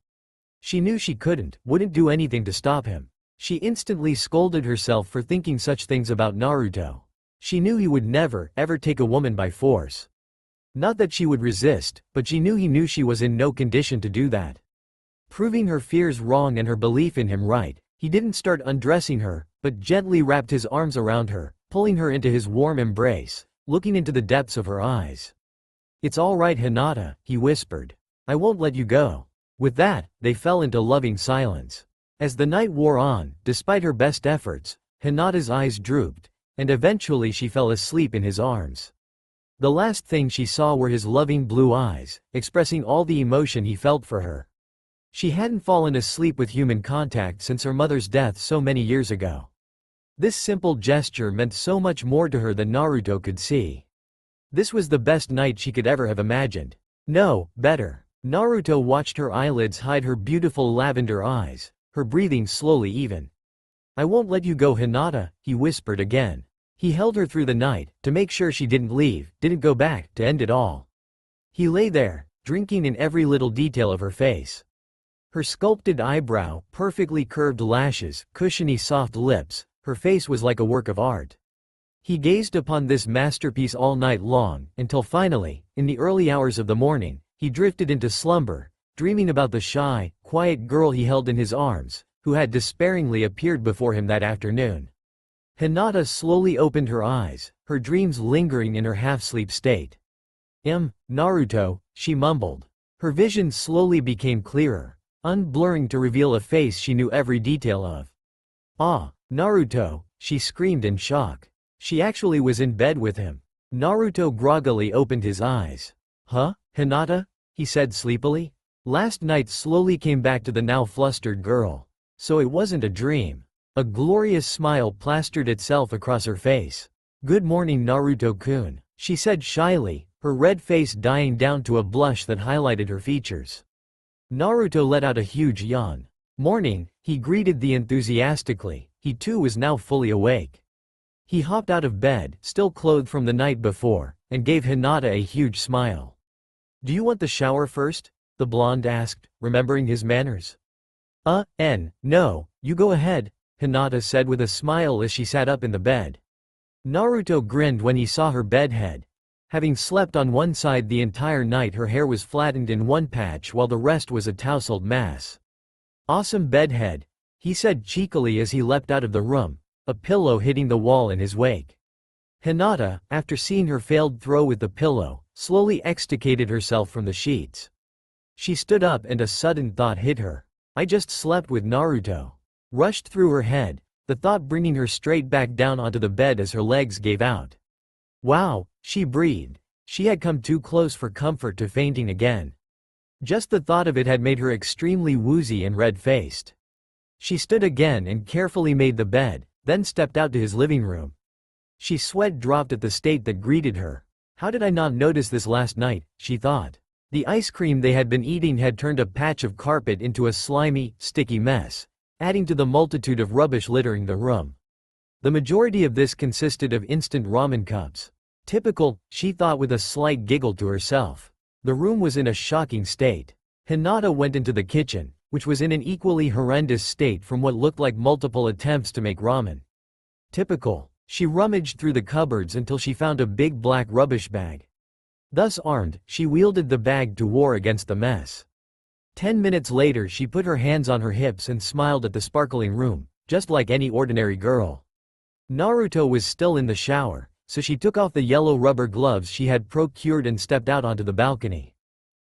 She knew she wouldn't do anything to stop him. She instantly scolded herself for thinking such things about Naruto. She knew he would never, ever take a woman by force. Not that she would resist, but she knew he knew she was in no condition to do that. Proving her fears wrong and her belief in him right, he didn't start undressing her, but gently wrapped his arms around her, pulling her into his warm embrace, looking into the depths of her eyes. It's all right, Hinata, he whispered. I won't let you go. With that, they fell into loving silence. As the night wore on, despite her best efforts, Hinata's eyes drooped, and eventually she fell asleep in his arms. The last thing she saw were his loving blue eyes, expressing all the emotion he felt for her. She hadn't fallen asleep with human contact since her mother's death so many years ago. This simple gesture meant so much more to her than Naruto could see. This was the best night she could ever have imagined. No, better. Naruto watched her eyelids hide her beautiful lavender eyes, her breathing slowly even. I won't let you go, Hinata, he whispered again. He held her through the night, to make sure she didn't leave, didn't go back, to end it all. He lay there, drinking in every little detail of her face. Her sculpted eyebrow, perfectly curved lashes, cushiony soft lips, her face was like a work of art. He gazed upon this masterpiece all night long, until finally, in the early hours of the morning, he drifted into slumber, dreaming about the shy, quiet girl he held in his arms, who had despairingly appeared before him that afternoon. Hinata slowly opened her eyes, her dreams lingering in her half-sleep state. Naruto, she mumbled. Her vision slowly became clearer, unblurring to reveal a face she knew every detail of. Ah, Naruto, she screamed in shock. She actually was in bed with him. Naruto groggily opened his eyes. Huh, Hinata? He said sleepily. Last night slowly came back to the now flustered girl. So it wasn't a dream. A glorious smile plastered itself across her face. Good morning, Naruto-kun, she said shyly, her red face dying down to a blush that highlighted her features. Naruto let out a huge yawn. Morning, he greeted the enthusiastically, he too was now fully awake. He hopped out of bed, still clothed from the night before, and gave Hinata a huge smile. Do you want the shower first? The blonde asked, remembering his manners. No, you go ahead, Hinata said with a smile as she sat up in the bed. Naruto grinned when he saw her bed head. Having slept on one side the entire night, her hair was flattened in one patch while the rest was a tousled mass. Awesome bedhead, he said cheekily as he leapt out of the room, a pillow hitting the wall in his wake. Hinata, after seeing her failed throw with the pillow, slowly extricated herself from the sheets. She stood up and a sudden thought hit her. I just slept with Naruto. rushed through her head, the thought bringing her straight back down onto the bed as her legs gave out. Wow, she breathed. She had come too close for comfort to fainting again. Just the thought of it had made her extremely woozy and red-faced. She stood again and carefully made the bed, then stepped out to his living room. She sweat dropped at the state that greeted her. How did I not notice this last night, she thought. The ice cream they had been eating had turned a patch of carpet into a slimy, sticky mess, adding to the multitude of rubbish littering the room. The majority of this consisted of instant ramen cups. Typical, she thought with a slight giggle to herself. The room was in a shocking state. Hinata went into the kitchen, which was in an equally horrendous state from what looked like multiple attempts to make ramen. Typical. She rummaged through the cupboards until she found a big black rubbish bag. Thus armed, she wielded the bag to war against the mess. 10 minutes later she put her hands on her hips and smiled at the sparkling room, just like any ordinary girl. Naruto was still in the shower, so she took off the yellow rubber gloves she had procured and stepped out onto the balcony.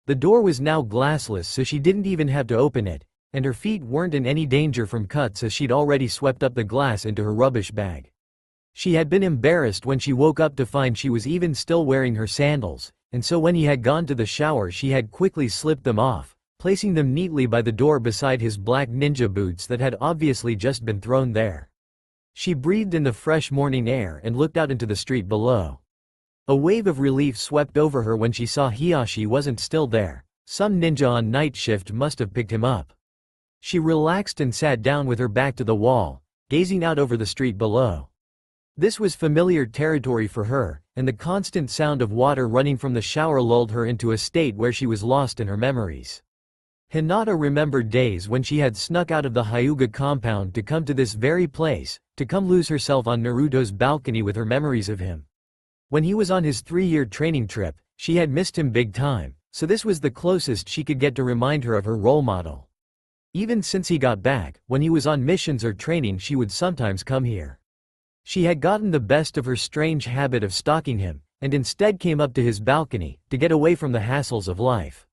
The door was now glassless, so she didn't even have to open it, and her feet weren't in any danger from cuts as she'd already swept up the glass into her rubbish bag. She had been embarrassed when she woke up to find she was even still wearing her sandals, and so when he had gone to the shower she had quickly slipped them off, placing them neatly by the door beside his black ninja boots that had obviously just been thrown there. She breathed in the fresh morning air and looked out into the street below. A wave of relief swept over her when she saw Hiyashi wasn't still there. Some ninja on night shift must have picked him up. She relaxed and sat down with her back to the wall, gazing out over the street below. This was familiar territory for her, and the constant sound of water running from the shower lulled her into a state where she was lost in her memories. Hinata remembered days when she had snuck out of the Hyuga compound to come to this very place, to come lose herself on Naruto's balcony with her memories of him. When he was on his 3-year training trip, she had missed him big time, so this was the closest she could get to remind her of her role model. Even since he got back, when he was on missions or training she would sometimes come here. She had gotten the best of her strange habit of stalking him, and instead came up to his balcony, to get away from the hassles of life.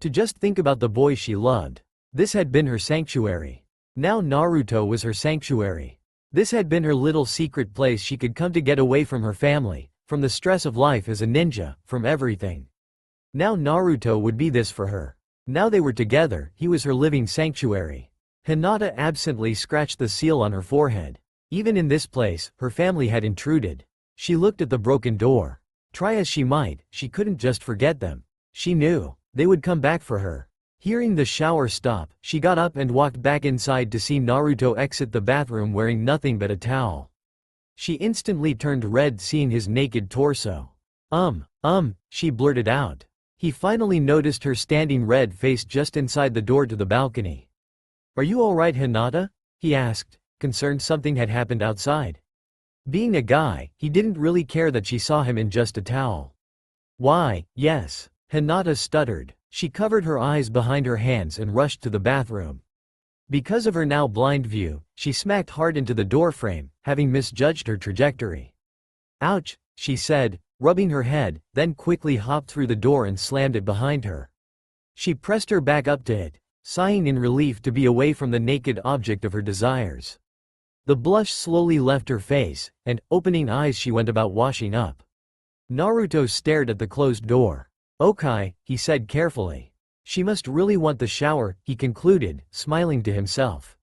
To just think about the boy she loved. This had been her sanctuary. Now Naruto was her sanctuary. This had been her little secret place she could come to get away from her family, from the stress of life as a ninja, from everything. Now Naruto would be this for her. Now they were together, he was her living sanctuary. Hinata absently scratched the seal on her forehead. Even in this place, her family had intruded. She looked at the broken door. Try as she might, she couldn't just forget them. She knew. They would come back for her. Hearing the shower stop, she got up and walked back inside to see Naruto exit the bathroom wearing nothing but a towel. She instantly turned red seeing his naked torso. She blurted out. He finally noticed her standing red-faced just inside the door to the balcony. "Are you alright, Hinata?" he asked, concerned something had happened outside. Being a guy, he didn't really care that she saw him in just a towel. "Why, yes," Hinata stuttered. She covered her eyes behind her hands and rushed to the bathroom. Because of her now blind view, she smacked hard into the doorframe, having misjudged her trajectory. "Ouch," she said, rubbing her head, then quickly hopped through the door and slammed it behind her. She pressed her back up to it, sighing in relief to be away from the naked object of her desires. The blush slowly left her face, and, opening eyes she went about washing up. Naruto stared at the closed door. "Okay," he said carefully. "She must really want the shower," he concluded, smiling to himself.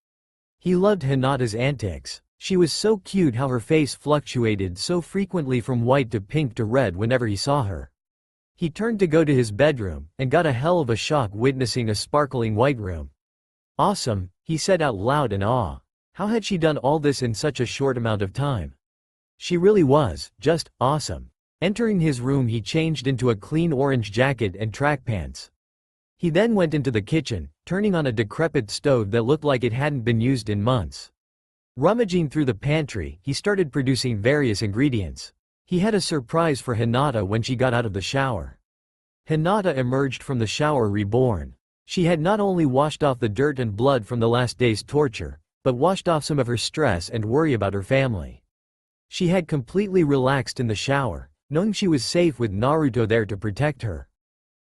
He loved Hinata's antics. She was so cute how her face fluctuated so frequently from white to pink to red whenever he saw her. He turned to go to his bedroom, and got a hell of a shock witnessing a sparkling white room. "Awesome," he said out loud in awe. How had she done all this in such a short amount of time? She really was, just, awesome. Entering his room he changed into a clean orange jacket and track pants. He then went into the kitchen, turning on a decrepit stove that looked like it hadn't been used in months. Rummaging through the pantry, he started producing various ingredients. He had a surprise for Hinata when she got out of the shower. Hinata emerged from the shower reborn. She had not only washed off the dirt and blood from the last day's torture, but washed off some of her stress and worry about her family. She had completely relaxed in the shower, knowing she was safe with Naruto there to protect her.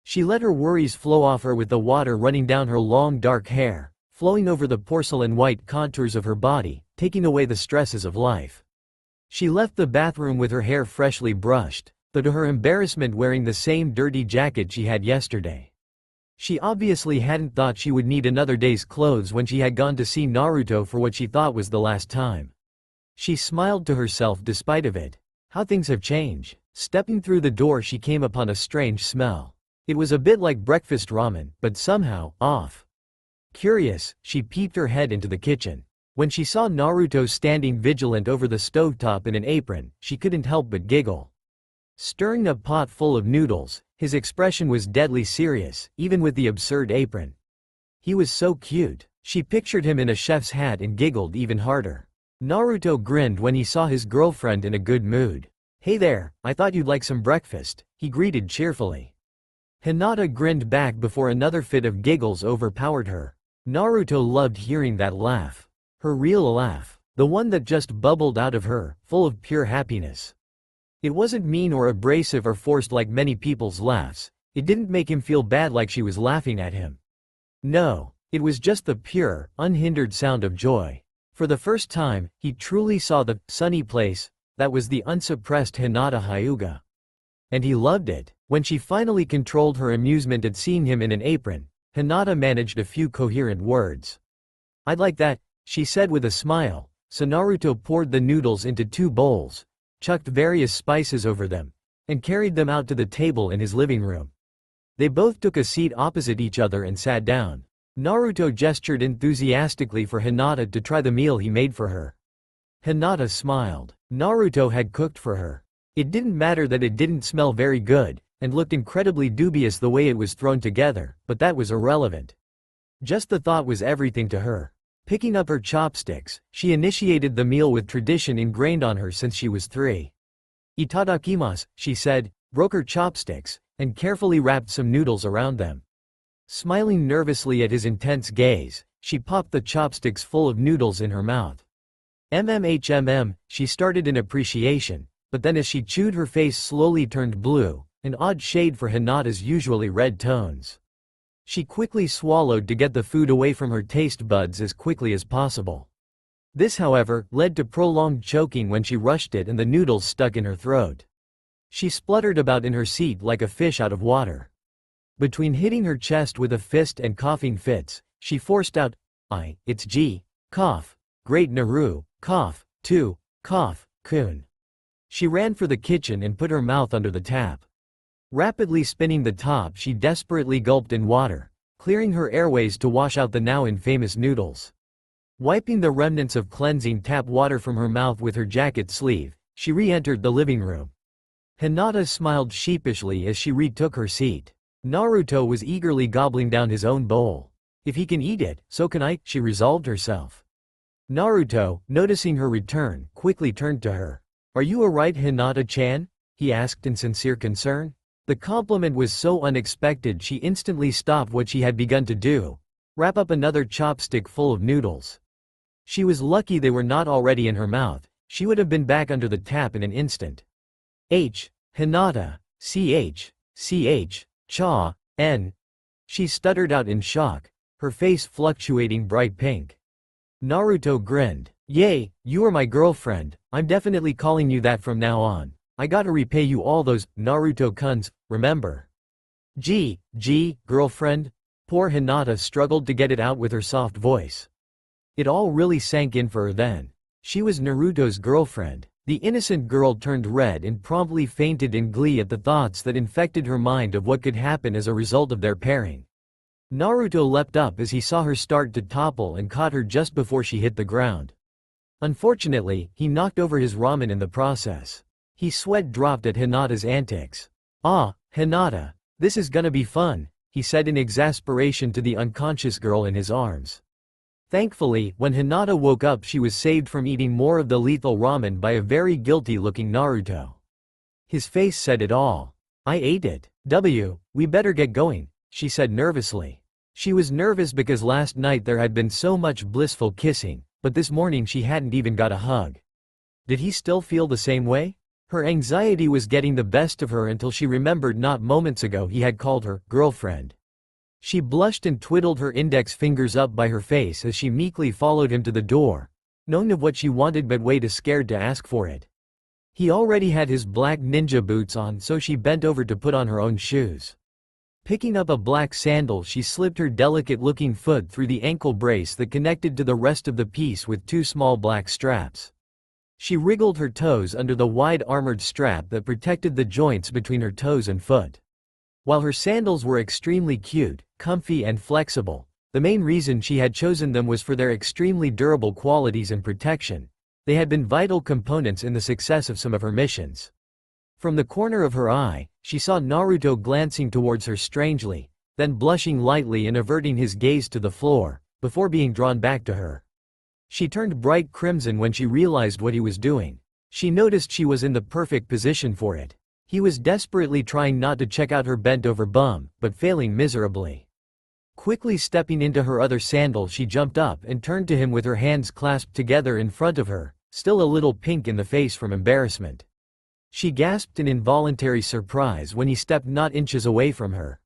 She let her worries flow off her with the water running down her long dark hair, flowing over the porcelain white contours of her body, taking away the stresses of life. She left the bathroom with her hair freshly brushed, though to her embarrassment wearing the same dirty jacket she had yesterday. She obviously hadn't thought she would need another day's clothes when she had gone to see Naruto for what she thought was the last time. She smiled to herself despite of it. How things have changed. Stepping through the door she came upon a strange smell. It was a bit like breakfast ramen, but somehow, off. Curious, she peeped her head into the kitchen. When she saw Naruto standing vigilant over the stovetop in an apron, she couldn't help but giggle. Stirring a pot full of noodles, his expression was deadly serious, even with the absurd apron. He was so cute. She pictured him in a chef's hat and giggled even harder. Naruto grinned when he saw his girlfriend in a good mood. "Hey there, I thought you'd like some breakfast," he greeted cheerfully. Hinata grinned back before another fit of giggles overpowered her. Naruto loved hearing that laugh. Her real laugh. The one that just bubbled out of her, full of pure happiness. It wasn't mean or abrasive or forced like many people's laughs. It didn't make him feel bad like she was laughing at him. No, it was just the pure, unhindered sound of joy. For the first time, he truly saw the sunny place that was the unsuppressed Hinata Hyuga. And he loved it. When she finally controlled her amusement at seeing him in an apron, Hinata managed a few coherent words. "I'd like that," she said with a smile. So Naruto poured the noodles into 2 bowls, chucked various spices over them, and carried them out to the table in his living room. They both took a seat opposite each other and sat down. Naruto gestured enthusiastically for Hinata to try the meal he made for her. Hinata smiled. Naruto had cooked for her. It didn't matter that it didn't smell very good, and looked incredibly dubious the way it was thrown together, but that was irrelevant. Just the thought was everything to her. Picking up her chopsticks, she initiated the meal with tradition ingrained on her since she was 3. "Itadakimasu," she said, broke her chopsticks, and carefully wrapped some noodles around them. Smiling nervously at his intense gaze, she popped the chopsticks full of noodles in her mouth. She started in appreciation, but then as she chewed her face slowly turned blue, an odd shade for Hinata's usually red tones. She quickly swallowed to get the food away from her taste buds as quickly as possible. This however, led to prolonged choking when she rushed it and the noodles stuck in her throat. She spluttered about in her seat like a fish out of water. Between hitting her chest with a fist and coughing fits, she forced out, "It's G, cough, great Naru, cough, 2, cough, kun." She ran for the kitchen and put her mouth under the tap. Rapidly spinning the top she desperately gulped in water, clearing her airways to wash out the now infamous noodles. Wiping the remnants of cleansing tap water from her mouth with her jacket sleeve, she re-entered the living room. Hinata smiled sheepishly as she retook her seat. Naruto was eagerly gobbling down his own bowl. "If he can eat it, so can I," she resolved herself. Naruto, noticing her return, quickly turned to her. "Are you alright, Hinata-chan?" he asked in sincere concern. The compliment was so unexpected she instantly stopped what she had begun to do. Wrap up another chopstick full of noodles. She was lucky they were not already in her mouth. She would have been back under the tap in an instant. Hinata, cha, n. She stuttered out in shock, her face fluctuating bright pink. Naruto grinned. "Yay, you are my girlfriend, I'm definitely calling you that from now on. I gotta repay you all those Naruto-kuns, remember?" Girlfriend? Poor Hinata struggled to get it out with her soft voice. It all really sank in for her then. She was Naruto's girlfriend. The innocent girl turned red and promptly fainted in glee at the thoughts that infected her mind of what could happen as a result of their pairing. Naruto leapt up as he saw her start to topple and caught her just before she hit the ground. Unfortunately, he knocked over his ramen in the process. His sweat dropped at Hinata's antics. "Ah, Hinata, this is gonna be fun," he said in exasperation to the unconscious girl in his arms. Thankfully, when Hinata woke up she was saved from eating more of the lethal ramen by a very guilty-looking Naruto. His face said it all. "I ate it. We better get going," she said nervously. She was nervous because last night there had been so much blissful kissing, but this morning she hadn't even got a hug. Did he still feel the same way? Her anxiety was getting the best of her until she remembered not moments ago he had called her girlfriend. She blushed and twiddled her index fingers up by her face as she meekly followed him to the door, knowing of what she wanted but way too scared to ask for it. He already had his black ninja boots on, so she bent over to put on her own shoes. Picking up a black sandal, she slipped her delicate-looking foot through the ankle brace that connected to the rest of the piece with two small black straps. She wriggled her toes under the wide armored strap that protected the joints between her toes and foot. While her sandals were extremely cute, comfy and flexible, the main reason she had chosen them was for their extremely durable qualities and protection. They had been vital components in the success of some of her missions. From the corner of her eye, she saw Naruto glancing towards her strangely, then blushing lightly and averting his gaze to the floor, before being drawn back to her. She turned bright crimson when she realized what he was doing. She noticed she was in the perfect position for it. He was desperately trying not to check out her bent-over bum, but failing miserably. Quickly stepping into her other sandal, she jumped up and turned to him with her hands clasped together in front of her, still a little pink in the face from embarrassment. She gasped in involuntary surprise when he stepped not inches away from her.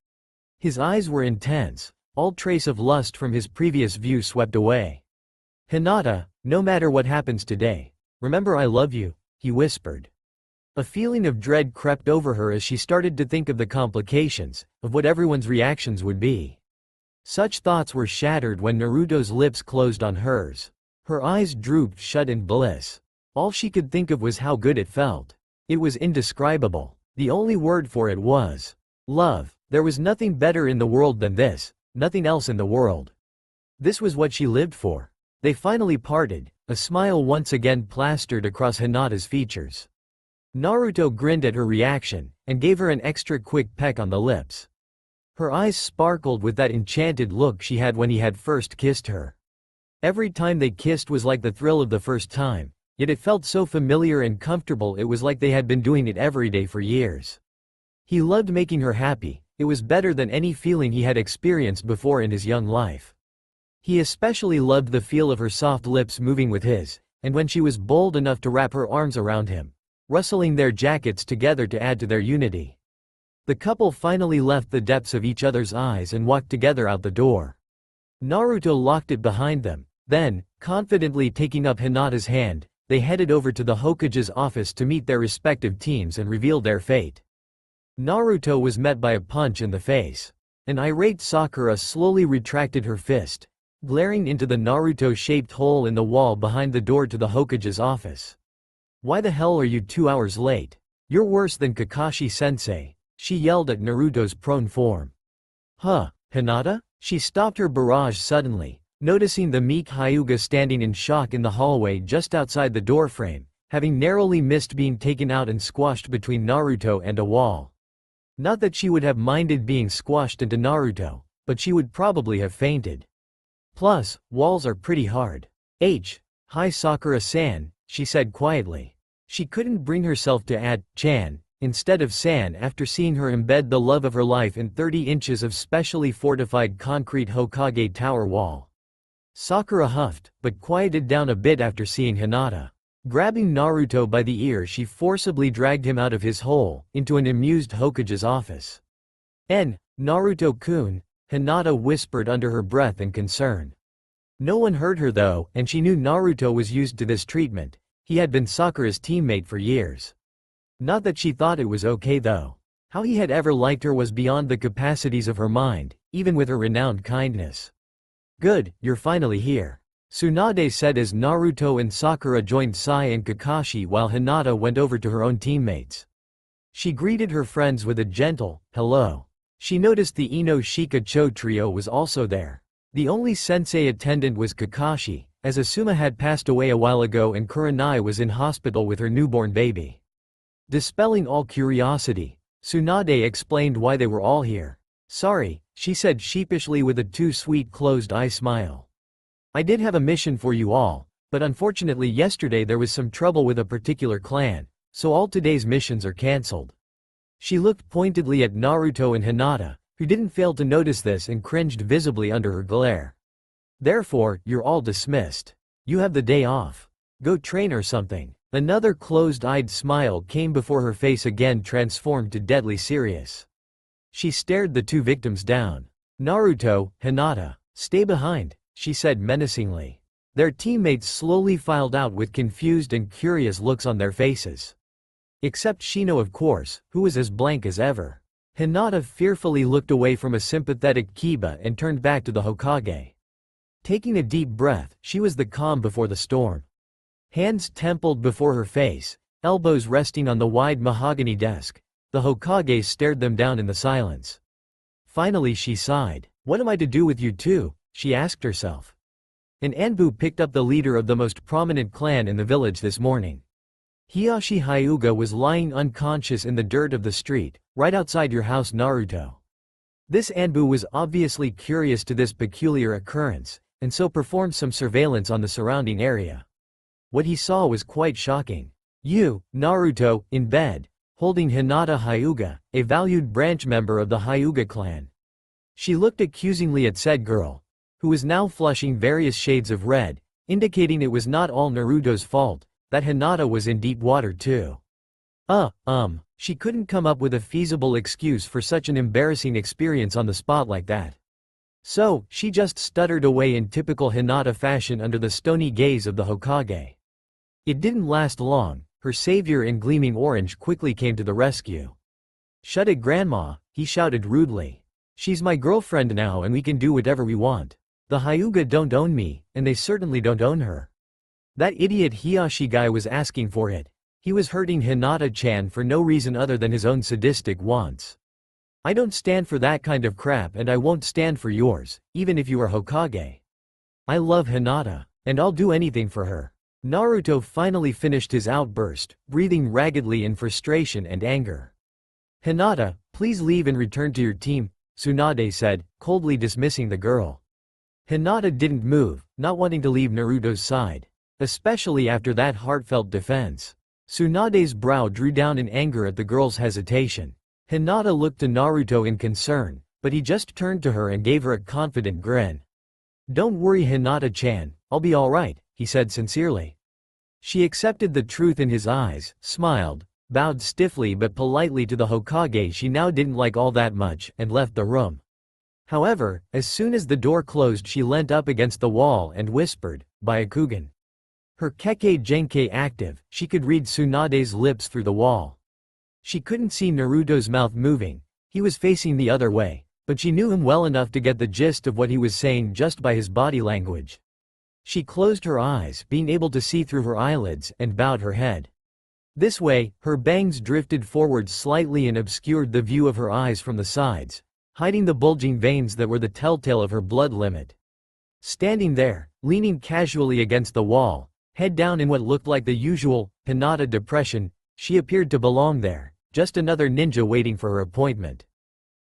His eyes were intense, all trace of lust from his previous view swept away. "Hinata, no matter what happens today, remember I love you," he whispered. A feeling of dread crept over her as she started to think of the complications, of what everyone's reactions would be. Such thoughts were shattered when Naruto's lips closed on hers. Her eyes drooped shut in bliss. All she could think of was how good it felt. It was indescribable. The only word for it was love. There was nothing better in the world than this, nothing else in the world. This was what she lived for. They finally parted, a smile once again plastered across Hinata's features. Naruto grinned at her reaction, and gave her an extra quick peck on the lips. Her eyes sparkled with that enchanted look she had when he had first kissed her. Every time they kissed was like the thrill of the first time, yet it felt so familiar and comfortable. It was like they had been doing it every day for years. He loved making her happy. It was better than any feeling he had experienced before in his young life. He especially loved the feel of her soft lips moving with his, and when she was bold enough to wrap her arms around him, rustling their jackets together to add to their unity. The couple finally left the depths of each other's eyes and walked together out the door. Naruto locked it behind them, then, confidently taking up Hinata's hand, they headed over to the Hokage's office to meet their respective teams and reveal their fate. Naruto was met by a punch in the face. An irate Sakura slowly retracted her fist, glaring into the Naruto-shaped hole in the wall behind the door to the Hokage's office. "Why the hell are you 2 hours late? You're worse than Kakashi-sensei," she yelled at Naruto's prone form. "Huh, Hinata?" She stopped her barrage suddenly, noticing the meek Hyuga standing in shock in the hallway just outside the doorframe, having narrowly missed being taken out and squashed between Naruto and a wall. Not that she would have minded being squashed into Naruto, but she would probably have fainted. Plus, walls are pretty hard. Hi Sakura-san, she said quietly. She couldn't bring herself to add "chan" instead of "san" after seeing her embed the love of her life in 30 inches of specially fortified concrete Hokage tower wall. Sakura huffed, but quieted down a bit after seeing Hinata. Grabbing Naruto by the ear, she forcibly dragged him out of his hole, into an amused Hokage's office. Naruto-kun," Hinata whispered under her breath in concern. No one heard her though, and she knew Naruto was used to this treatment. He had been Sakura's teammate for years. Not that she thought it was okay though. How he had ever liked her was beyond the capacities of her mind, even with her renowned kindness. "Good, you're finally here," Tsunade said as Naruto and Sakura joined Sai and Kakashi while Hinata went over to her own teammates. She greeted her friends with a gentle, "hello." She noticed the Ino Shika Cho trio was also there. The only sensei attendant was Kakashi, as Asuma had passed away a while ago and Kurenai was in hospital with her newborn baby. Dispelling all curiosity, Tsunade explained why they were all here. "Sorry," she said sheepishly with a too sweet closed-eye smile. "I did have a mission for you all, but unfortunately yesterday there was some trouble with a particular clan, so all today's missions are cancelled." She looked pointedly at Naruto and Hinata, who didn't fail to notice this and cringed visibly under her glare. "Therefore, you're all dismissed. You have the day off. Go train or something." Another closed-eyed smile came before her face again transformed to deadly serious. She stared the two victims down. Naruto, Hinata, stay behind, she said menacingly. Their teammates slowly filed out with confused and curious looks on their faces. Except Shino, of course, who was as blank as ever. Hinata fearfully looked away from a sympathetic Kiba and turned back to the Hokage. Taking a deep breath, she was the calm before the storm. Hands templed before her face, elbows resting on the wide mahogany desk, the Hokage stared them down in the silence. Finally she sighed. What am I to do with you two? She asked herself. An Anbu picked up the leader of the most prominent clan in the village this morning. Hiyashi Hyuga was lying unconscious in the dirt of the street, right outside your house, Naruto. This Anbu was obviously curious to this peculiar occurrence, and so performed some surveillance on the surrounding area. What he saw was quite shocking. You, Naruto, in bed, holding Hinata Hyuga, a valued branch member of the Hyuga clan. She looked accusingly at said girl, who was now flushing various shades of red, indicating it was not all Naruto's fault, that Hinata was in deep water too. She couldn't come up with a feasible excuse for such an embarrassing experience on the spot like that. So, she just stuttered away in typical Hinata fashion under the stony gaze of the Hokage. It didn't last long, her savior in gleaming orange quickly came to the rescue. Shut it, Grandma, he shouted rudely. She's my girlfriend now and we can do whatever we want. The Hyuga don't own me, and they certainly don't own her. That idiot Hiyashi guy was asking for it. He was hurting Hinata-chan for no reason other than his own sadistic wants. I don't stand for that kind of crap and I won't stand for yours, even if you are Hokage. I love Hinata, and I'll do anything for her. Naruto finally finished his outburst, breathing raggedly in frustration and anger. Hinata, please leave and return to your team, Tsunade said, coldly dismissing the girl. Hinata didn't move, not wanting to leave Naruto's side, especially after that heartfelt defense. Tsunade's brow drew down in anger at the girl's hesitation. Hinata looked to Naruto in concern, but he just turned to her and gave her a confident grin. Don't worry, Hinata-chan, I'll be alright, he said sincerely. She accepted the truth in his eyes, smiled, bowed stiffly but politely to the Hokage she now didn't like all that much, and left the room. However, as soon as the door closed she leant up against the wall and whispered, Byakugan. Her Kekkei Genkei active, she could read Tsunade's lips through the wall. She couldn't see Naruto's mouth moving, he was facing the other way, but she knew him well enough to get the gist of what he was saying just by his body language. She closed her eyes, being able to see through her eyelids, and bowed her head. This way, her bangs drifted forward slightly and obscured the view of her eyes from the sides, hiding the bulging veins that were the telltale of her blood limit. Standing there, leaning casually against the wall, head down in what looked like the usual Hinata depression, she appeared to belong there, just another ninja waiting for her appointment.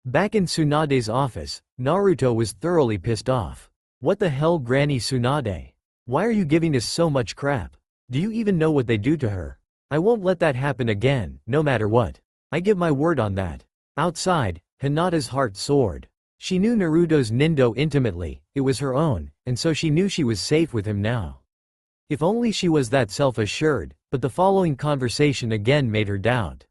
Back in Tsunade's office, Naruto was thoroughly pissed off. What the hell, Granny Tsunade? Why are you giving us so much crap? Do you even know what they do to her? I won't let that happen again, no matter what. I give my word on that. Outside, Hinata's heart soared. She knew Naruto's Nindo intimately, it was her own, and so she knew she was safe with him now. If only she was that self-assured, but the following conversation again made her doubt.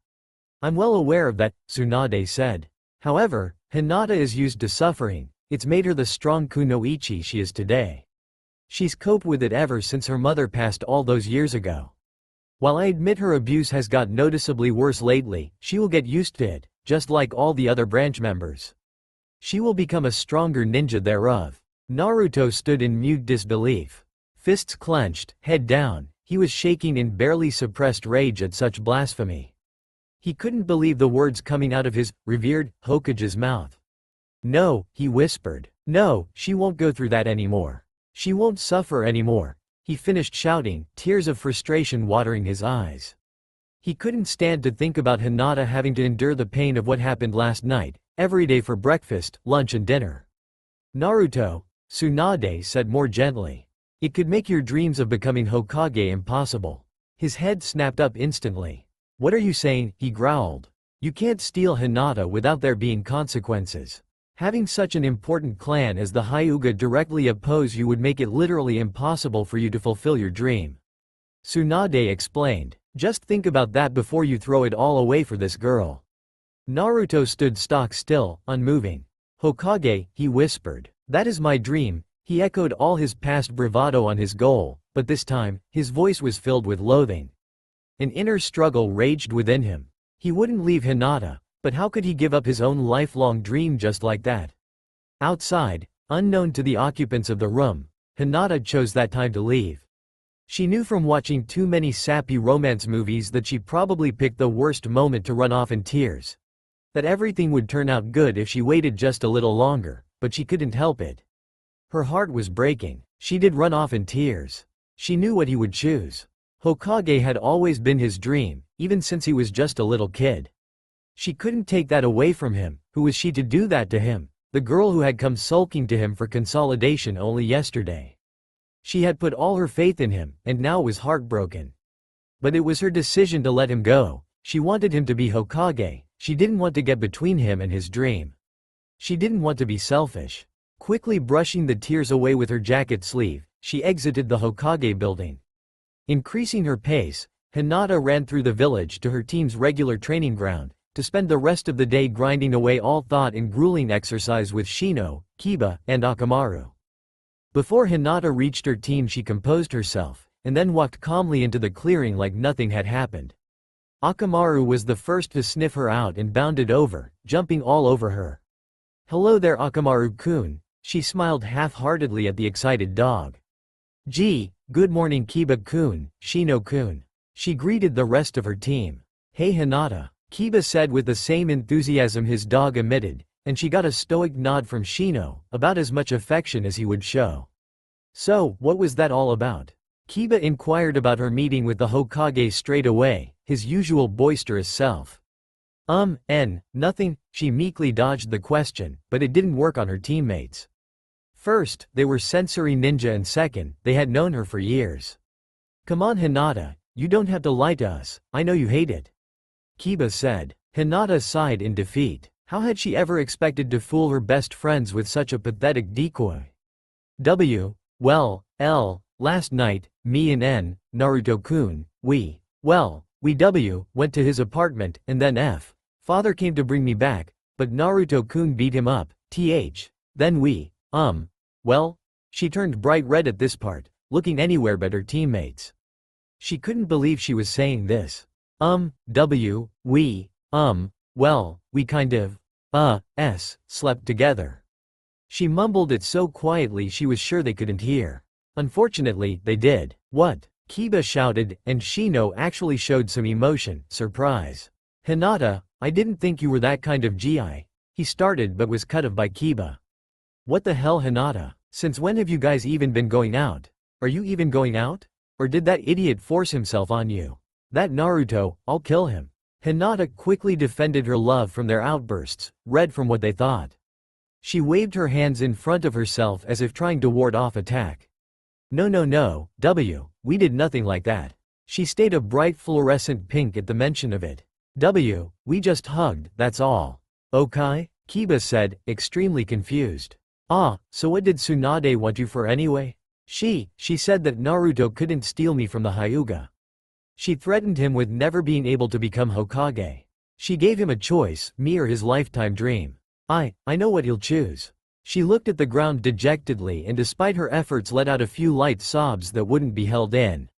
I'm well aware of that, Tsunade said. However, Hinata is used to suffering, it's made her the strong kunoichi she is today. She's coped with it ever since her mother passed all those years ago. While I admit her abuse has got noticeably worse lately, she will get used to it, just like all the other branch members. She will become a stronger ninja thereof. Naruto stood in mute disbelief. Fists clenched, head down, he was shaking in barely suppressed rage at such blasphemy. He couldn't believe the words coming out of his revered Hokage's mouth. No, he whispered. No, she won't go through that anymore. She won't suffer anymore. He finished shouting, tears of frustration watering his eyes. He couldn't stand to think about Hinata having to endure the pain of what happened last night, every day for breakfast, lunch and dinner. Naruto, Tsunade said more gently. It could make your dreams of becoming Hokage impossible. His head snapped up instantly. What are you saying? He growled. You can't steal Hinata without there being consequences. Having such an important clan as the Hyuga directly oppose you would make it literally impossible for you to fulfill your dream. Tsunade explained. Just think about that before you throw it all away for this girl. Naruto stood stock still, unmoving. Hokage, he whispered. That is my dream. He echoed all his past bravado on his goal, but this time, his voice was filled with loathing. An inner struggle raged within him. He wouldn't leave Hinata, but how could he give up his own lifelong dream just like that? Outside, unknown to the occupants of the room, Hinata chose that time to leave. She knew from watching too many sappy romance movies that she probably picked the worst moment to run off in tears. That everything would turn out good if she waited just a little longer, but she couldn't help it. Her heart was breaking. She did run off in tears. She knew what he would choose. Hokage had always been his dream, even since he was just a little kid. She couldn't take that away from him. Who was she to do that to him? The girl who had come sulking to him for consolidation only yesterday. She had put all her faith in him, and now was heartbroken. But it was her decision to let him go. She wanted him to be Hokage. She didn't want to get between him and his dream. She didn't want to be selfish. Quickly brushing the tears away with her jacket sleeve, she exited the Hokage building. Increasing her pace, Hinata ran through the village to her team's regular training ground, to spend the rest of the day grinding away all thought in grueling exercise with Shino, Kiba, and Akamaru. Before Hinata reached her team, she composed herself, and then walked calmly into the clearing like nothing had happened. Akamaru was the first to sniff her out and bounded over, jumping all over her. "Hello there, Akamaru-kun," she smiled half-heartedly at the excited dog. "Gee, good morning, Kiba-kun, Shino-kun." She greeted the rest of her team. "Hey Hinata," Kiba said with the same enthusiasm his dog emitted, and she got a stoic nod from Shino, about as much affection as he would show. "So, what was that all about?" Kiba inquired about her meeting with the Hokage straight away, his usual boisterous self. Nothing," she meekly dodged the question, but it didn't work on her teammates. First, they were sensory ninja, and second, they had known her for years. "Come on Hinata, you don't have to lie to us, I know you hate it," Kiba said. Hinata sighed in defeat. How had she ever expected to fool her best friends with such a pathetic decoy? Last night, me and Naruto-kun, we went to his apartment, and then father came to bring me back, but Naruto-kun beat him up, then she turned bright red at this part, looking anywhere but her teammates. She couldn't believe she was saying this. We kind of, slept together. She mumbled it so quietly she was sure they couldn't hear. Unfortunately, they did. "What?" Kiba shouted, and Shino actually showed some emotion, surprise. "Hinata, I didn't think you were that kind of GI," he started but was cut off by Kiba. "What the hell Hinata? Since when have you guys even been going out? Are you even going out? Or did that idiot force himself on you? That Naruto, I'll kill him." Hinata quickly defended her love from their outbursts, red from what they thought. She waved her hands in front of herself as if trying to ward off attack. No, we did nothing like that." She stayed a bright fluorescent pink at the mention of it. We just hugged, that's all." "Okay?" Kiba said, extremely confused. So what did Tsunade want you for anyway?" She said that Naruto couldn't steal me from the Hyuga. She threatened him with never being able to become Hokage. She gave him a choice, me or his lifetime dream. I know what he'll choose." She looked at the ground dejectedly and despite her efforts let out a few light sobs that wouldn't be held in.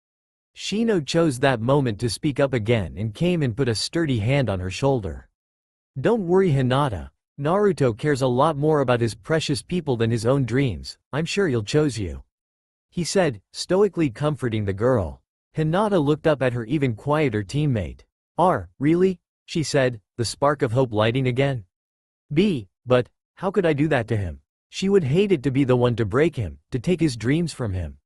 Shino chose that moment to speak up again and came and put a sturdy hand on her shoulder. "Don't worry Hinata. Naruto cares a lot more about his precious people than his own dreams, I'm sure he'll choose you," he said, stoically comforting the girl. Hinata looked up at her even quieter teammate. Really?" she said, the spark of hope lighting again. But, how could I do that to him? She would hate it to be the one to break him, to take his dreams from him.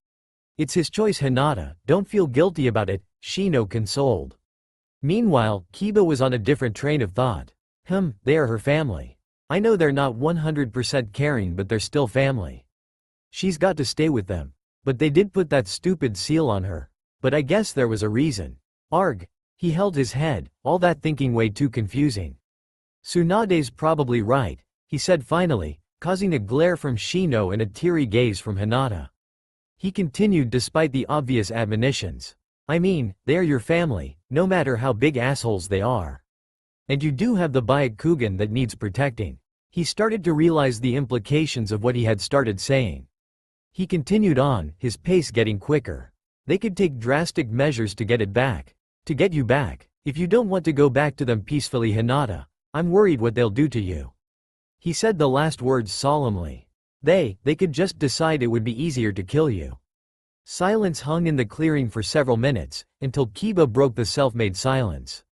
"It's his choice Hinata, don't feel guilty about it," Shino consoled. Meanwhile, Kiba was on a different train of thought. They are her family. I know they're not 100% caring but they're still family. She's got to stay with them. But they did put that stupid seal on her. But I guess there was a reason. He held his head, all that thinking way too confusing. "Tsunade's probably right," he said finally, causing a glare from Shino and a teary gaze from Hinata. He continued despite the obvious admonitions. "I mean, they are your family, no matter how big assholes they are. And you do have the Byakugan that needs protecting. He started to realize the implications of what he had started saying. He continued on, his pace getting quicker. They could take drastic measures to get it back. To get you back. If you don't want to go back to them peacefully, Hinata, I'm worried what they'll do to you. He said the last words solemnly. They could just decide it would be easier to kill you. Silence hung in the clearing for several minutes, until Kiba broke the self-made silence.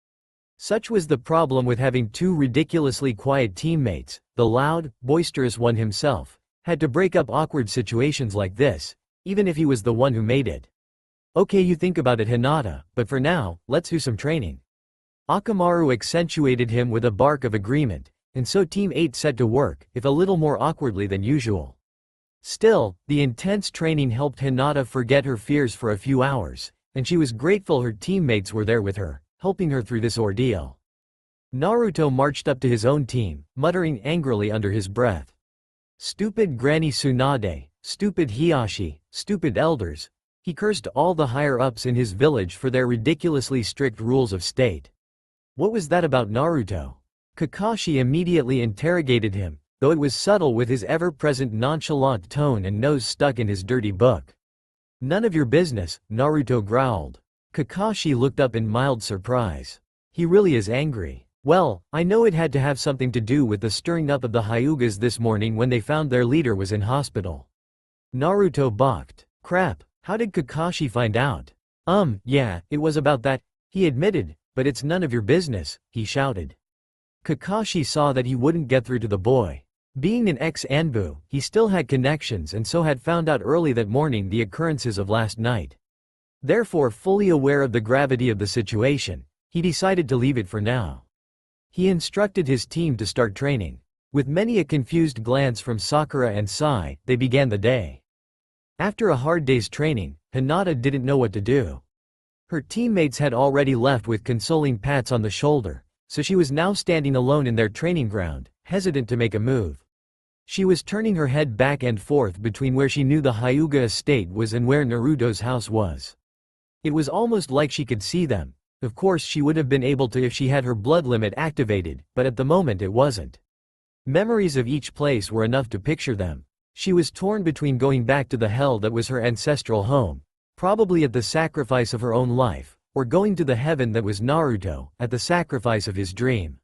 Such was the problem with having two ridiculously quiet teammates. The loud, boisterous one himself had to break up awkward situations like this, even if he was the one who made it. Okay, you think about it, Hinata, but for now, let's do some training. Akamaru accentuated him with a bark of agreement, and so Team 8 set to work, if a little more awkwardly than usual. Still, the intense training helped Hinata forget her fears for a few hours, and she was grateful her teammates were there with her, helping her through this ordeal. Naruto marched up to his own team, muttering angrily under his breath. Stupid Granny Tsunade, stupid Hiashi, stupid elders. He cursed all the higher-ups in his village for their ridiculously strict rules of state. What was that about Naruto? Kakashi immediately interrogated him, though it was subtle with his ever-present nonchalant tone and nose stuck in his dirty book. None of your business, Naruto growled. Kakashi looked up in mild surprise. He really is angry. Well, I know it had to have something to do with the stirring up of the Hyugas this morning when they found their leader was in hospital. Naruto balked. Crap, how did Kakashi find out? Yeah, it was about that, he admitted, but it's none of your business, he shouted. Kakashi saw that he wouldn't get through to the boy. Being an ex-Anbu, he still had connections and so had found out early that morning the occurrences of last night. Therefore, fully aware of the gravity of the situation, he decided to leave it for now. He instructed his team to start training. With many a confused glance from Sakura and Sai, they began the day. After a hard day's training, Hinata didn't know what to do. Her teammates had already left with consoling pats on the shoulder, so she was now standing alone in their training ground, hesitant to make a move. She was turning her head back and forth between where she knew the Hyuga estate was and where Naruto's house was. It was almost like she could see them. Of course she would have been able to if she had her blood limit activated, but at the moment it wasn't. Memories of each place were enough to picture them. She was torn between going back to the hell that was her ancestral home, probably at the sacrifice of her own life, or going to the heaven that was Naruto, at the sacrifice of his dream.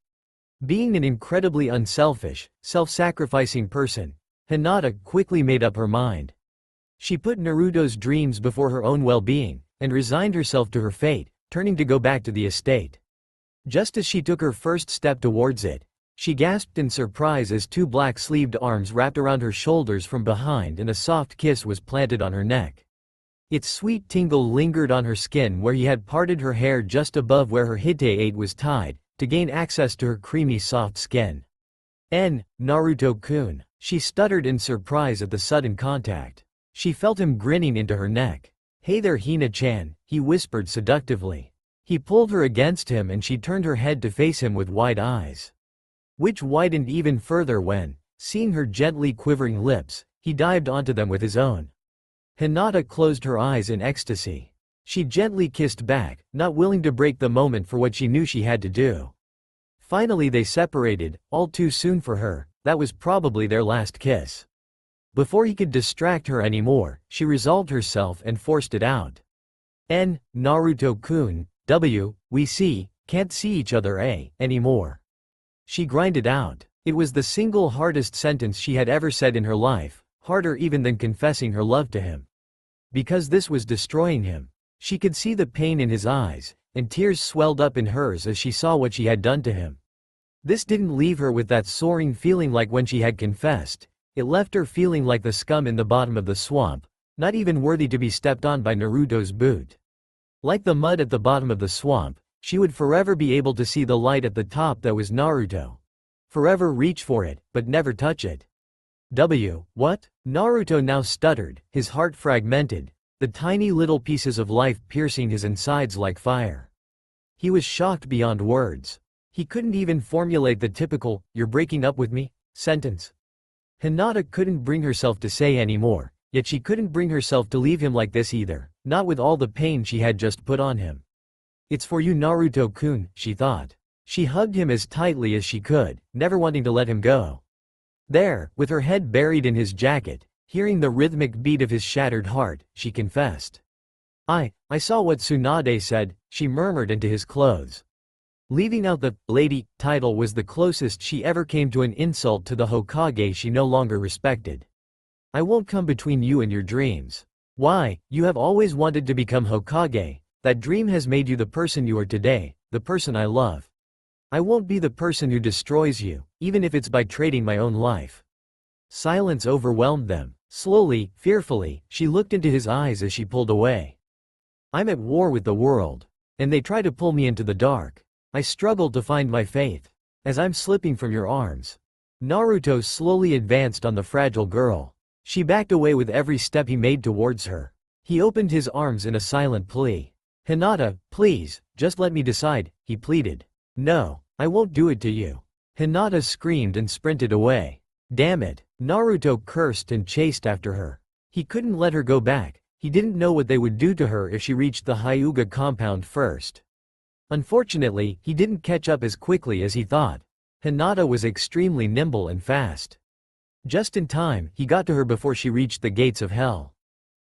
Being an incredibly unselfish, self-sacrificing person, Hinata quickly made up her mind. She put Naruto's dreams before her own well-being, and resigned herself to her fate, turning to go back to the estate. Just as she took her first step towards it, she gasped in surprise as two black-sleeved arms wrapped around her shoulders from behind and a soft kiss was planted on her neck. Its sweet tingle lingered on her skin where he had parted her hair just above where her hite was tied, to gain access to her creamy soft skin. Naruto-kun, she stuttered in surprise at the sudden contact. She felt him grinning into her neck. Hey there Hina-chan, he whispered seductively. He pulled her against him and she turned her head to face him with wide eyes, which widened even further when, seeing her gently quivering lips, he dived onto them with his own. Hinata closed her eyes in ecstasy. She gently kissed back, not willing to break the moment for what she knew she had to do. Finally they separated, all too soon for her. That was probably their last kiss. Before he could distract her anymore, she resolved herself and forced it out. Naruto-kun, we can't see each other anymore. She grinded out. It was the single hardest sentence she had ever said in her life, harder even than confessing her love to him. Because this was destroying him. She could see the pain in his eyes, and tears swelled up in hers as she saw what she had done to him. This didn't leave her with that soaring feeling like when she had confessed. It left her feeling like the scum in the bottom of the swamp, not even worthy to be stepped on by Naruto's boot. Like the mud at the bottom of the swamp, she would forever be able to see the light at the top that was Naruto. Forever reach for it, but never touch it. What? Naruto now stuttered, his heart fragmented, the tiny little pieces of life piercing his insides like fire. He was shocked beyond words. He couldn't even formulate the typical, "You're breaking up with me?" sentence. Hinata couldn't bring herself to say anymore, yet she couldn't bring herself to leave him like this either, not with all the pain she had just put on him. It's for you Naruto-kun, she thought. She hugged him as tightly as she could, never wanting to let him go. There, with her head buried in his jacket, hearing the rhythmic beat of his shattered heart, she confessed. I saw what Tsunade said, she murmured into his clothes. Leaving out the lady title was the closest she ever came to an insult to the Hokage she no longer respected. I won't come between you and your dreams. Why, you have always wanted to become Hokage. That dream has made you the person you are today, the person I love. I won't be the person who destroys you, even if it's by trading my own life. Silence overwhelmed them. Slowly, fearfully, she looked into his eyes as she pulled away. I'm at war with the world. And they try to pull me into the dark. I struggle to find my faith. As I'm slipping from your arms. Naruto slowly advanced on the fragile girl. She backed away with every step he made towards her. He opened his arms in a silent plea. Hinata, please, just let me decide, he pleaded. No, I won't do it to you. Hinata screamed and sprinted away. Damn it, Naruto cursed and chased after her. He couldn't let her go back. He didn't know what they would do to her if she reached the Hyuga compound first. Unfortunately, he didn't catch up as quickly as he thought. Hinata was extremely nimble and fast. Just in time, he got to her before she reached the gates of hell.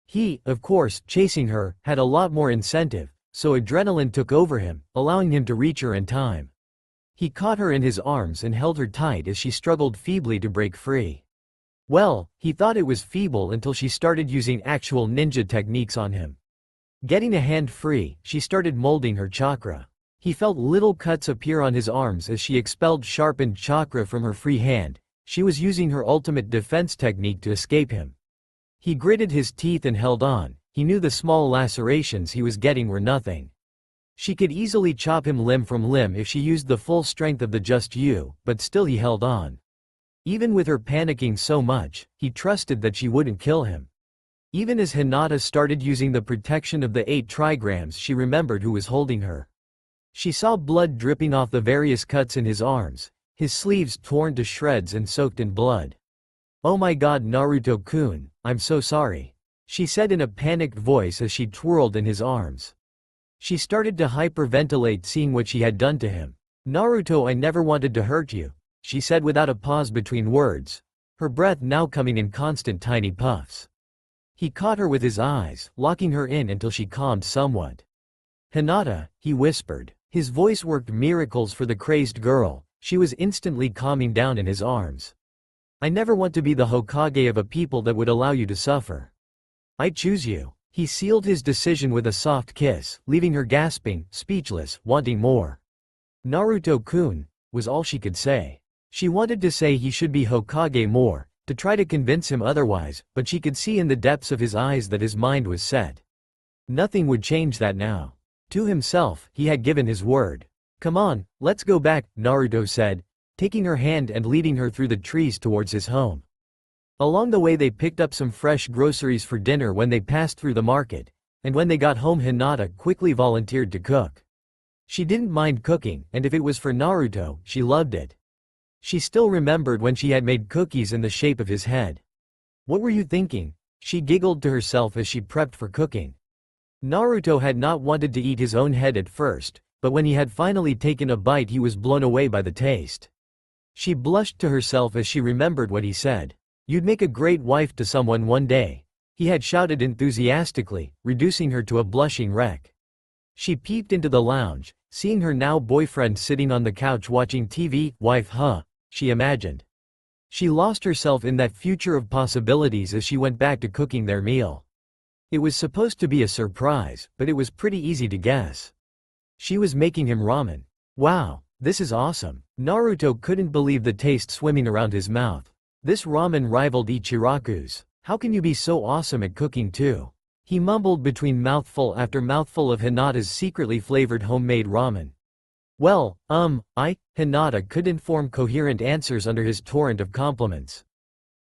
He, of course, chasing her, had a lot more incentive, so adrenaline took over him, allowing him to reach her in time. He caught her in his arms and held her tight as she struggled feebly to break free. Well, he thought it was feeble until she started using actual ninja techniques on him. Getting a hand free, she started molding her chakra. He felt little cuts appear on his arms as she expelled sharpened chakra from her free hand. She was using her ultimate defense technique to escape him. He gritted his teeth and held on. He knew the small lacerations he was getting were nothing. She could easily chop him limb from limb if she used the full strength of the Just You, but still he held on. Even with her panicking so much, he trusted that she wouldn't kill him. Even as Hinata started using the protection of the 8 trigrams, she remembered who was holding her. She saw blood dripping off the various cuts in his arms, his sleeves torn to shreds and soaked in blood. Oh my god, Naruto-kun, I'm so sorry, she said in a panicked voice as she twirled in his arms. She started to hyperventilate seeing what she had done to him. Naruto, I never wanted to hurt you, she said without a pause between words, her breath now coming in constant tiny puffs. He caught her with his eyes, locking her in until she calmed somewhat. Hinata, he whispered. His voice worked miracles for the crazed girl. She was instantly calming down in his arms. I never want to be the Hokage of a people that would allow you to suffer. I choose you. He sealed his decision with a soft kiss, leaving her gasping, speechless, wanting more. Naruto-kun, was all she could say. She wanted to say he should be Hokage more, to try to convince him otherwise, but she could see in the depths of his eyes that his mind was set. Nothing would change that now. To himself, he had given his word. Come on, let's go back, Naruto said, taking her hand and leading her through the trees towards his home. Along the way they picked up some fresh groceries for dinner when they passed through the market, and when they got home Hinata quickly volunteered to cook. She didn't mind cooking, and if it was for Naruto, she loved it. She still remembered when she had made cookies in the shape of his head. What were you thinking? She giggled to herself as she prepped for cooking. Naruto had not wanted to eat his own head at first, but when he had finally taken a bite he was blown away by the taste. She blushed to herself as she remembered what he said. You'd make a great wife to someone one day, he had shouted enthusiastically, reducing her to a blushing wreck. She peeped into the lounge, seeing her now boyfriend sitting on the couch watching TV. Wife, huh? She imagined. She lost herself in that future of possibilities as she went back to cooking their meal. It was supposed to be a surprise, but it was pretty easy to guess. She was making him ramen. Wow, this is awesome. Naruto couldn't believe the taste swimming around his mouth. This ramen rivaled Ichiraku's. How can you be so awesome at cooking too? He mumbled between mouthful after mouthful of Hinata's secretly flavored homemade ramen. Well, Hinata couldn't form coherent answers under his torrent of compliments.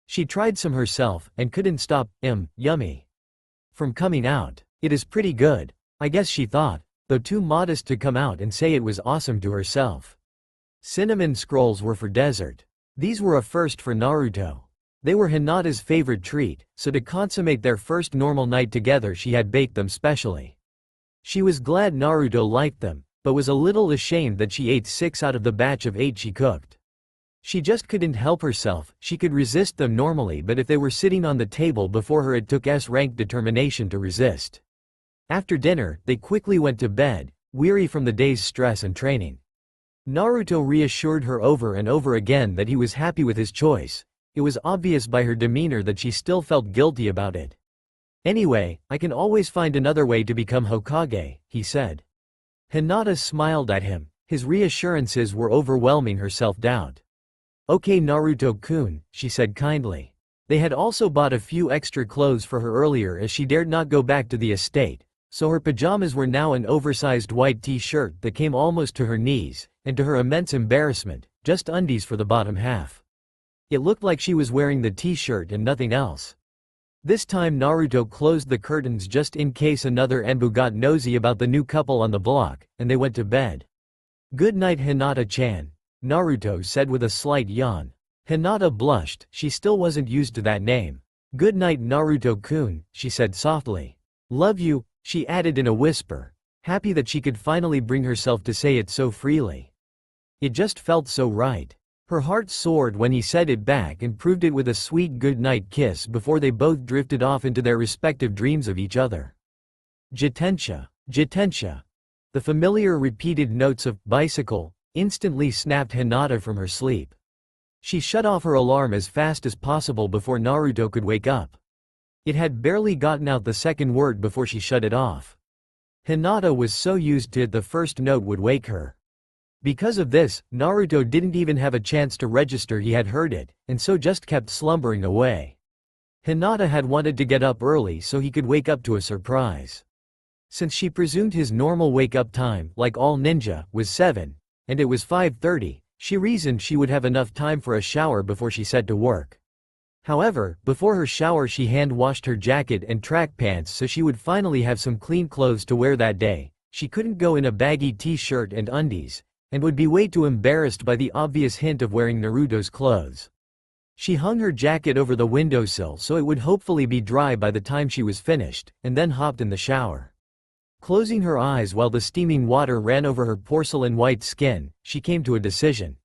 She tried some herself, and couldn't stop, yummy, from coming out. It is pretty good, I guess she thought, though too modest to come out and say it was awesome to herself. Cinnamon scrolls were for dessert. These were a first for Naruto. They were Hinata's favorite treat, so to consummate their first normal night together she had baked them specially. She was glad Naruto liked them, but was a little ashamed that she ate 6 out of the batch of 8 she cooked. She just couldn't help herself. She could resist them normally, but if they were sitting on the table before her, it took S-rank determination to resist. After dinner, they quickly went to bed, weary from the day's stress and training. Naruto reassured her over and over again that he was happy with his choice. It was obvious by her demeanor that she still felt guilty about it. "Anyway, I can always find another way to become Hokage," he said. Hinata smiled at him. His reassurances were overwhelming her self-doubt. "Okay Naruto-kun," she said kindly. They had also bought a few extra clothes for her earlier as she dared not go back to the estate, so her pajamas were now an oversized white t-shirt that came almost to her knees, and to her immense embarrassment, just undies for the bottom half. It looked like she was wearing the t-shirt and nothing else. This time Naruto closed the curtains just in case another Enbu got nosy about the new couple on the block, and they went to bed. "Good night Hinata-chan," Naruto said with a slight yawn. Hinata blushed, she still wasn't used to that name. "Good night Naruto-kun," she said softly. "Love you," she added in a whisper, happy that she could finally bring herself to say it so freely. It just felt so right. Her heart soared when he said it back and proved it with a sweet goodnight kiss before they both drifted off into their respective dreams of each other. Jitensha, Jitensha. The familiar repeated notes of bicycle instantly snapped Hinata from her sleep. She shut off her alarm as fast as possible before Naruto could wake up. It had barely gotten out the second word before she shut it off. Hinata was so used to it the first note would wake her. Because of this, Naruto didn't even have a chance to register he had heard it, and so just kept slumbering away. Hinata had wanted to get up early so he could wake up to a surprise. Since she presumed his normal wake-up time, like all ninja, was 7, and it was 5:30, she reasoned she would have enough time for a shower before she set to work. However, before her shower she hand-washed her jacket and track pants so she would finally have some clean clothes to wear that day. She couldn't go in a baggy t-shirt and undies, and would be way too embarrassed by the obvious hint of wearing Naruto's clothes. She hung her jacket over the windowsill so it would hopefully be dry by the time she was finished, and then hopped in the shower. Closing her eyes while the steaming water ran over her porcelain white skin, she came to a decision.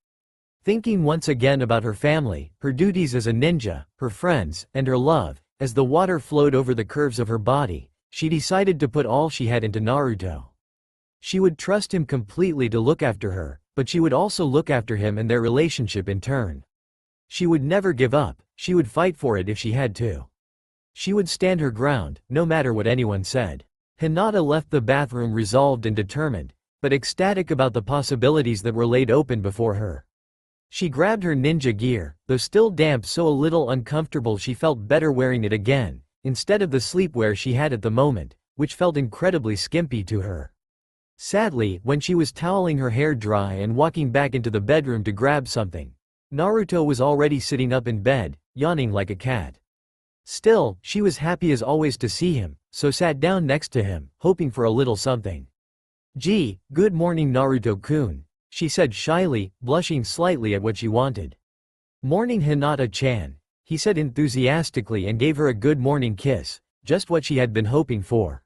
Thinking once again about her family, her duties as a ninja, her friends, and her love, as the water flowed over the curves of her body, she decided to put all she had into Naruto. She would trust him completely to look after her, but she would also look after him and their relationship in turn. She would never give up, she would fight for it if she had to. She would stand her ground, no matter what anyone said. Hinata left the bathroom resolved and determined, but ecstatic about the possibilities that were laid open before her. She grabbed her ninja gear, though still damp so a little uncomfortable she felt better wearing it again, instead of the sleepwear she had at the moment, which felt incredibly skimpy to her. Sadly, when she was toweling her hair dry and walking back into the bedroom to grab something, Naruto was already sitting up in bed, yawning like a cat. Still, she was happy as always to see him, so sat down next to him, hoping for a little something. "Gee, good morning Naruto-kun," she said shyly, blushing slightly at what she wanted. "Morning Hinata-chan," he said enthusiastically and gave her a good morning kiss, just what she had been hoping for.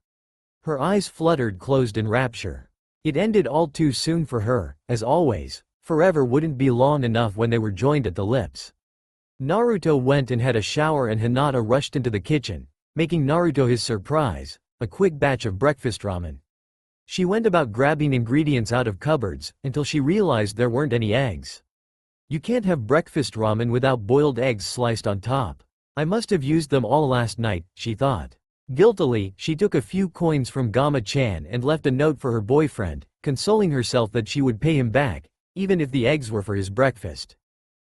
Her eyes fluttered closed in rapture. It ended all too soon for her, as always. Forever wouldn't be long enough when they were joined at the lips. Naruto went and had a shower and Hinata rushed into the kitchen, making Naruto his surprise, a quick batch of breakfast ramen. She went about grabbing ingredients out of cupboards, until she realized there weren't any eggs. You can't have breakfast ramen without boiled eggs sliced on top. I must have used them all last night, she thought. Guiltily, she took a few coins from Gama-chan and left a note for her boyfriend, consoling herself that she would pay him back, even if the eggs were for his breakfast.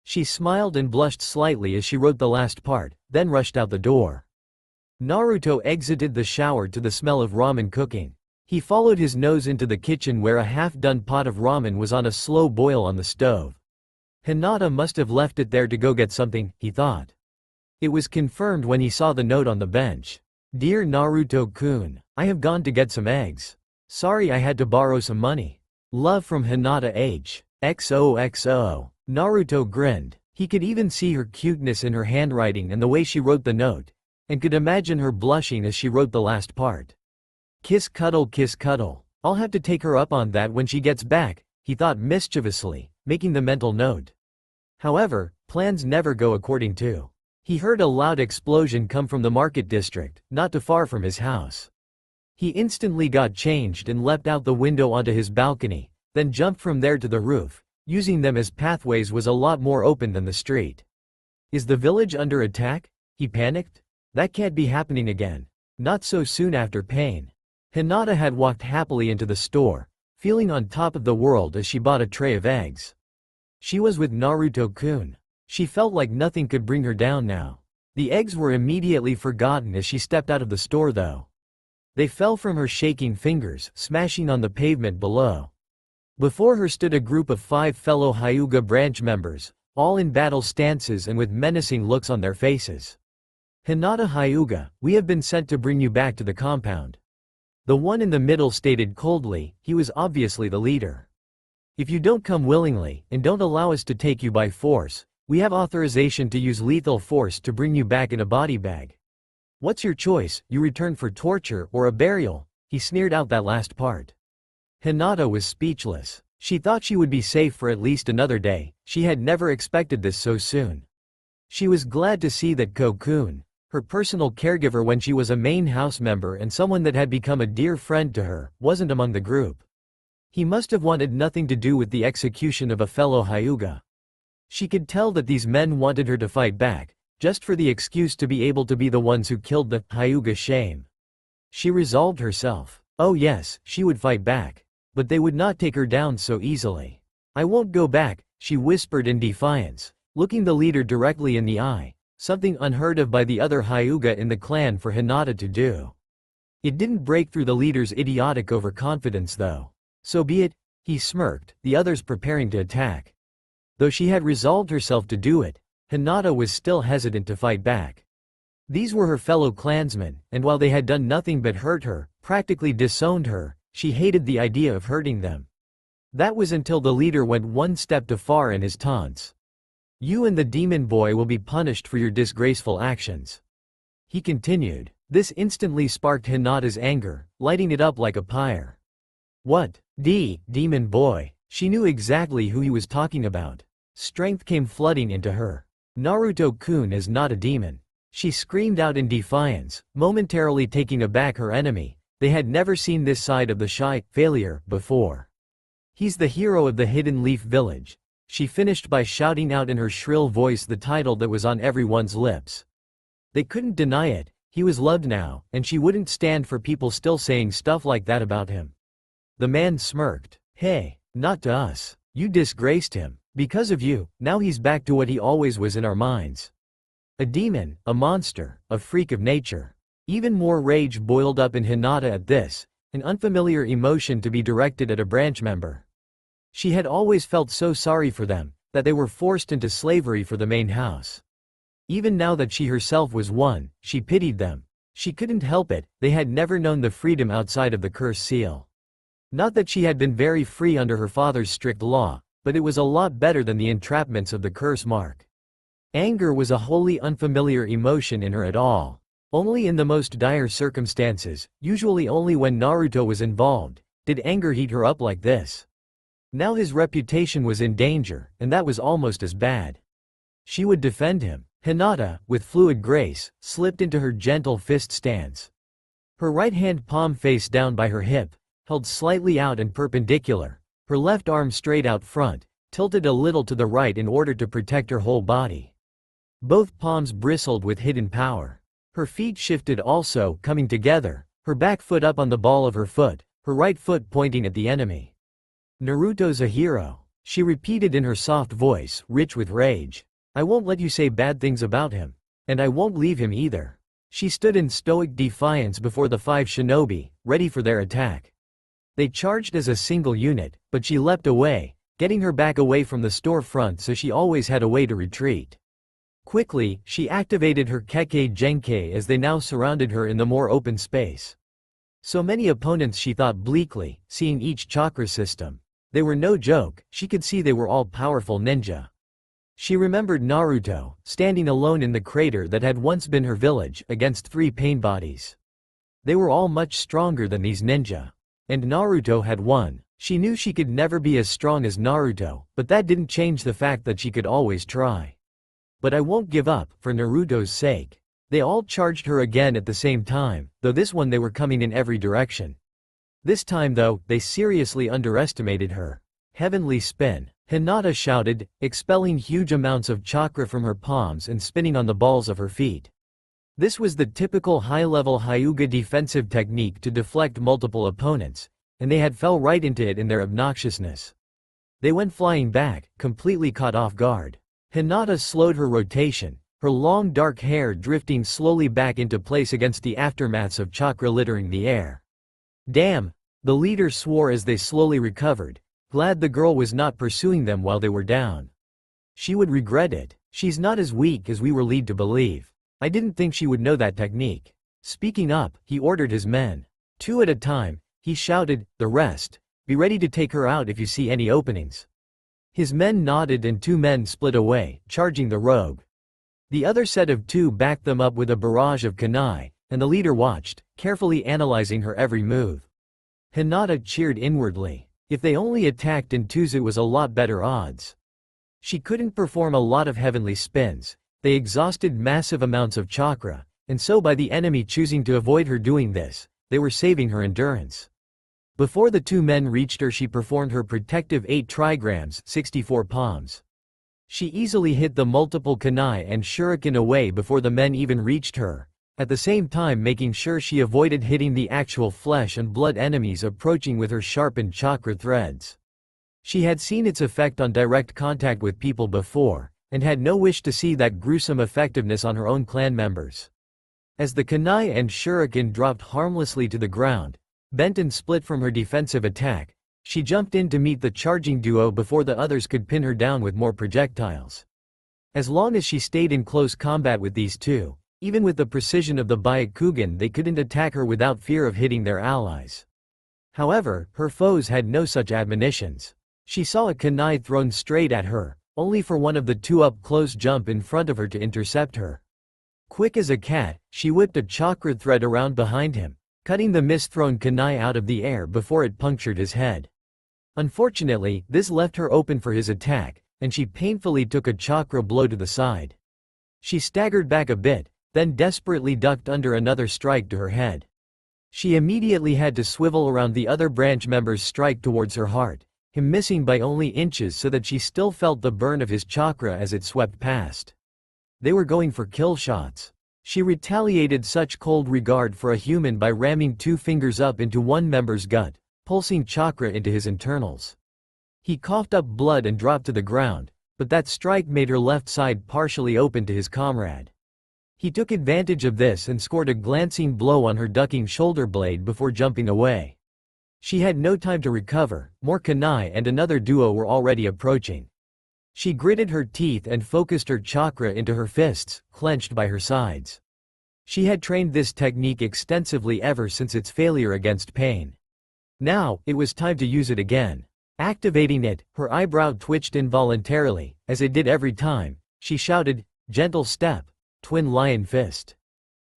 She smiled and blushed slightly as she wrote the last part, then rushed out the door. Naruto exited the shower to the smell of ramen cooking. He followed his nose into the kitchen where a half-done pot of ramen was on a slow boil on the stove. Hinata must have left it there to go get something, he thought. It was confirmed when he saw the note on the bench. "Dear Naruto-kun, I have gone to get some eggs. Sorry I had to borrow some money. Love from Hinata H. XOXO. Naruto grinned. He could even see her cuteness in her handwriting and the way she wrote the note, and could imagine her blushing as she wrote the last part. Kiss cuddle. I'll have to take her up on that when she gets back, he thought mischievously, making the mental note. However, plans never go according to. He heard a loud explosion come from the market district, not too far from his house. He instantly got changed and leapt out the window onto his balcony, then jumped from there to the roof. Using them as pathways was a lot more open than the street. Is the village under attack? He panicked. That can't be happening again. Not so soon after pain. Hinata had walked happily into the store, feeling on top of the world as she bought a tray of eggs. She was with Naruto-kun. She felt like nothing could bring her down now. The eggs were immediately forgotten as she stepped out of the store though. They fell from her shaking fingers, smashing on the pavement below. Before her stood a group of 5 fellow Hyuga branch members, all in battle stances and with menacing looks on their faces. Hinata Hyuga, we have been sent to bring you back to the compound. The one in the middle stated coldly. He was obviously the leader. If you don't come willingly, and don't allow us to take you by force, we have authorization to use lethal force to bring you back in a body bag. What's your choice, you return for torture or a burial? He sneered out that last part. Hinata was speechless. She thought she would be safe for at least another day. She had never expected this so soon. She was glad to see that Ko-kun, her personal caregiver when she was a main house member and someone that had become a dear friend to her, wasn't among the group. He must have wanted nothing to do with the execution of a fellow Hyuga. She could tell that these men wanted her to fight back, just for the excuse to be able to be the ones who killed the Hyuga shame. She resolved herself. Oh yes, she would fight back. But they would not take her down so easily. I won't go back, she whispered in defiance, looking the leader directly in the eye, something unheard of by the other Hyuga in the clan for Hinata to do. It didn't break through the leader's idiotic overconfidence though. So be it, he smirked, the others preparing to attack. Though she had resolved herself to do it, Hinata was still hesitant to fight back. These were her fellow clansmen, and while they had done nothing but hurt her, practically disowned her, she hated the idea of hurting them. That was until the leader went one step too far in his taunts. You and the demon boy will be punished for your disgraceful actions. He continued. This instantly sparked Hinata's anger, lighting it up like a pyre. What? Demon boy. She knew exactly who he was talking about. Strength came flooding into her. Naruto-kun is not a demon. She screamed out in defiance, momentarily taking aback her enemy. They had never seen this side of the shy failure before. He's the hero of the Hidden Leaf Village. She finished by shouting out in her shrill voice the title that was on everyone's lips. They couldn't deny it. He was loved now, and she wouldn't stand for people still saying stuff like that about him. The man smirked. Hey, not to us. You disgraced him. Because of you, now he's back to what he always was in our minds. A demon, a monster, a freak of nature. Even more rage boiled up in Hinata at this, an unfamiliar emotion to be directed at a branch member. She had always felt so sorry for them, that they were forced into slavery for the main house. Even now that she herself was one, she pitied them. She couldn't help it, they had never known the freedom outside of the curse seal. Not that she had been very free under her father's strict law, but it was a lot better than the entrapments of the curse mark. Anger was a wholly unfamiliar emotion in her at all. Only in the most dire circumstances, usually only when Naruto was involved, did anger heat her up like this. Now his reputation was in danger, and that was almost as bad. She would defend him. Hinata, with fluid grace, slipped into her gentle fist stance. Her right hand palm face down by her hip, held slightly out and perpendicular, her left arm straight out front, tilted a little to the right in order to protect her whole body. Both palms bristled with hidden power. Her feet shifted also, coming together, her back foot up on the ball of her foot, her right foot pointing at the enemy. Naruto's a hero, she repeated in her soft voice, rich with rage. I won't let you say bad things about him. And I won't leave him either. She stood in stoic defiance before the 5 shinobi, ready for their attack. They charged as a single unit, but she leapt away, getting her back away from the storefront so she always had a way to retreat. Quickly, she activated her Kekkei Genkei as they now surrounded her in the more open space. So many opponents she thought bleakly, seeing each chakra system. They were no joke, she could see they were all powerful ninja. She remembered Naruto, standing alone in the crater that had once been her village, against 3 pain bodies. They were all much stronger than these ninja. And Naruto had won. She knew she could never be as strong as Naruto, but that didn't change the fact that she could always try. But I won't give up, for Naruto's sake. They all charged her again at the same time, though this one they were coming in every direction. This time though, they seriously underestimated her. Heavenly spin. Hinata shouted, expelling huge amounts of chakra from her palms and spinning on the balls of her feet. This was the typical high-level Hyuga defensive technique to deflect multiple opponents, and they had fell right into it in their obnoxiousness. They went flying back, completely caught off guard. Hinata slowed her rotation, her long dark hair drifting slowly back into place against the aftermaths of chakra littering the air. Damn! The leader swore as they slowly recovered, glad the girl was not pursuing them while they were down. She would regret it. She's not as weak as we were led to believe. I didn't think she would know that technique. Speaking up, he ordered his men. 2 at a time, he shouted, the rest, be ready to take her out if you see any openings. His men nodded and 2 men split away, charging the rogue. The other set of 2 backed them up with a barrage of kunai, and the leader watched, carefully analyzing her every move. Hinata cheered inwardly. If they only attacked in twos it was a lot better odds. She couldn't perform a lot of heavenly spins, they exhausted massive amounts of chakra, and so by the enemy choosing to avoid her doing this, they were saving her endurance. Before the 2 men reached her she performed her protective 8 trigrams 64 palms. She easily hit the multiple kunai and shuriken away before the men even reached her, at the same time making sure she avoided hitting the actual flesh and blood enemies approaching with her sharpened chakra threads. She had seen its effect on direct contact with people before, and had no wish to see that gruesome effectiveness on her own clan members. As the kunai and shuriken dropped harmlessly to the ground, bent and split from her defensive attack, she jumped in to meet the charging duo before the others could pin her down with more projectiles. As long as she stayed in close combat with these 2, even with the precision of the Byakugan they couldn't attack her without fear of hitting their allies. However, her foes had no such admonitions. She saw a kunai thrown straight at her, only for one of the 2 up close jump in front of her to intercept her. Quick as a cat, she whipped a chakra thread around behind him, cutting the mis-thrown kunai out of the air before it punctured his head. Unfortunately, this left her open for his attack, and she painfully took a chakra blow to the side. She staggered back a bit, then desperately ducked under another strike to her head. She immediately had to swivel around the other branch member's strike towards her heart, him missing by only inches so that she still felt the burn of his chakra as it swept past. They were going for kill shots. She retaliated such cold regard for a human by ramming 2 fingers up into one member's gut, pulsing chakra into his internals. He coughed up blood and dropped to the ground, but that strike made her left side partially open to his comrade. He took advantage of this and scored a glancing blow on her ducking shoulder blade before jumping away. She had no time to recover, more kunai and another duo were already approaching. She gritted her teeth and focused her chakra into her fists, clenched by her sides. She had trained this technique extensively ever since its failure against pain. Now, it was time to use it again. Activating it, her eyebrow twitched involuntarily, as it did every time. She shouted, gentle step. Twin lion fist.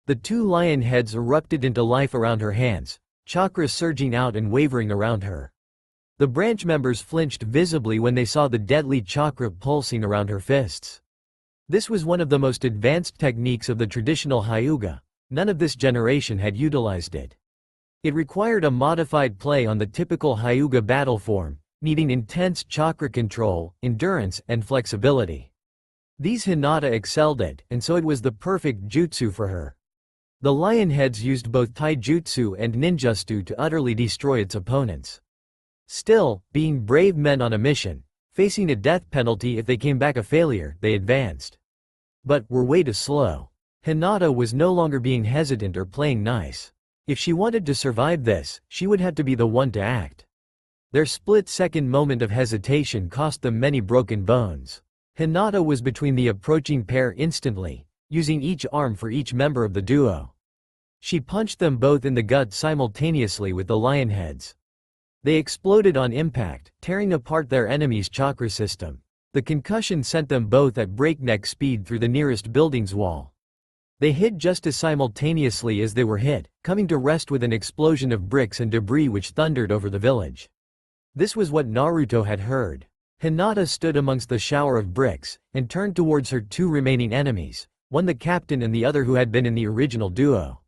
The 2 lion heads erupted into life around her hands, chakra surging out and wavering around her. The branch members flinched visibly when they saw the deadly chakra pulsing around her fists. This was one of the most advanced techniques of the traditional Hyuga. None of this generation had utilized it. It required a modified play on the typical Hyuga battle form, needing intense chakra control, endurance, and flexibility. These Hinata excelled at, and so it was the perfect jutsu for her. The lion heads used both taijutsu and ninjutsu to utterly destroy its opponents. Still, being brave men on a mission, facing a death penalty if they came back a failure, they advanced. But were way too slow. Hinata was no longer being hesitant or playing nice. If she wanted to survive this, she would have to be the one to act. Their split-second moment of hesitation cost them many broken bones. Hinata was between the approaching pair instantly, using each arm for each member of the duo. She punched them both in the gut simultaneously with the lion heads. They exploded on impact, tearing apart their enemy's chakra system. The concussion sent them both at breakneck speed through the nearest building's wall. They hit just as simultaneously as they were hit, coming to rest with an explosion of bricks and debris which thundered over the village. This was what Naruto had heard. Hinata stood amongst the shower of bricks, and turned towards her two remaining enemies, one the captain and the other who had been in the original duo.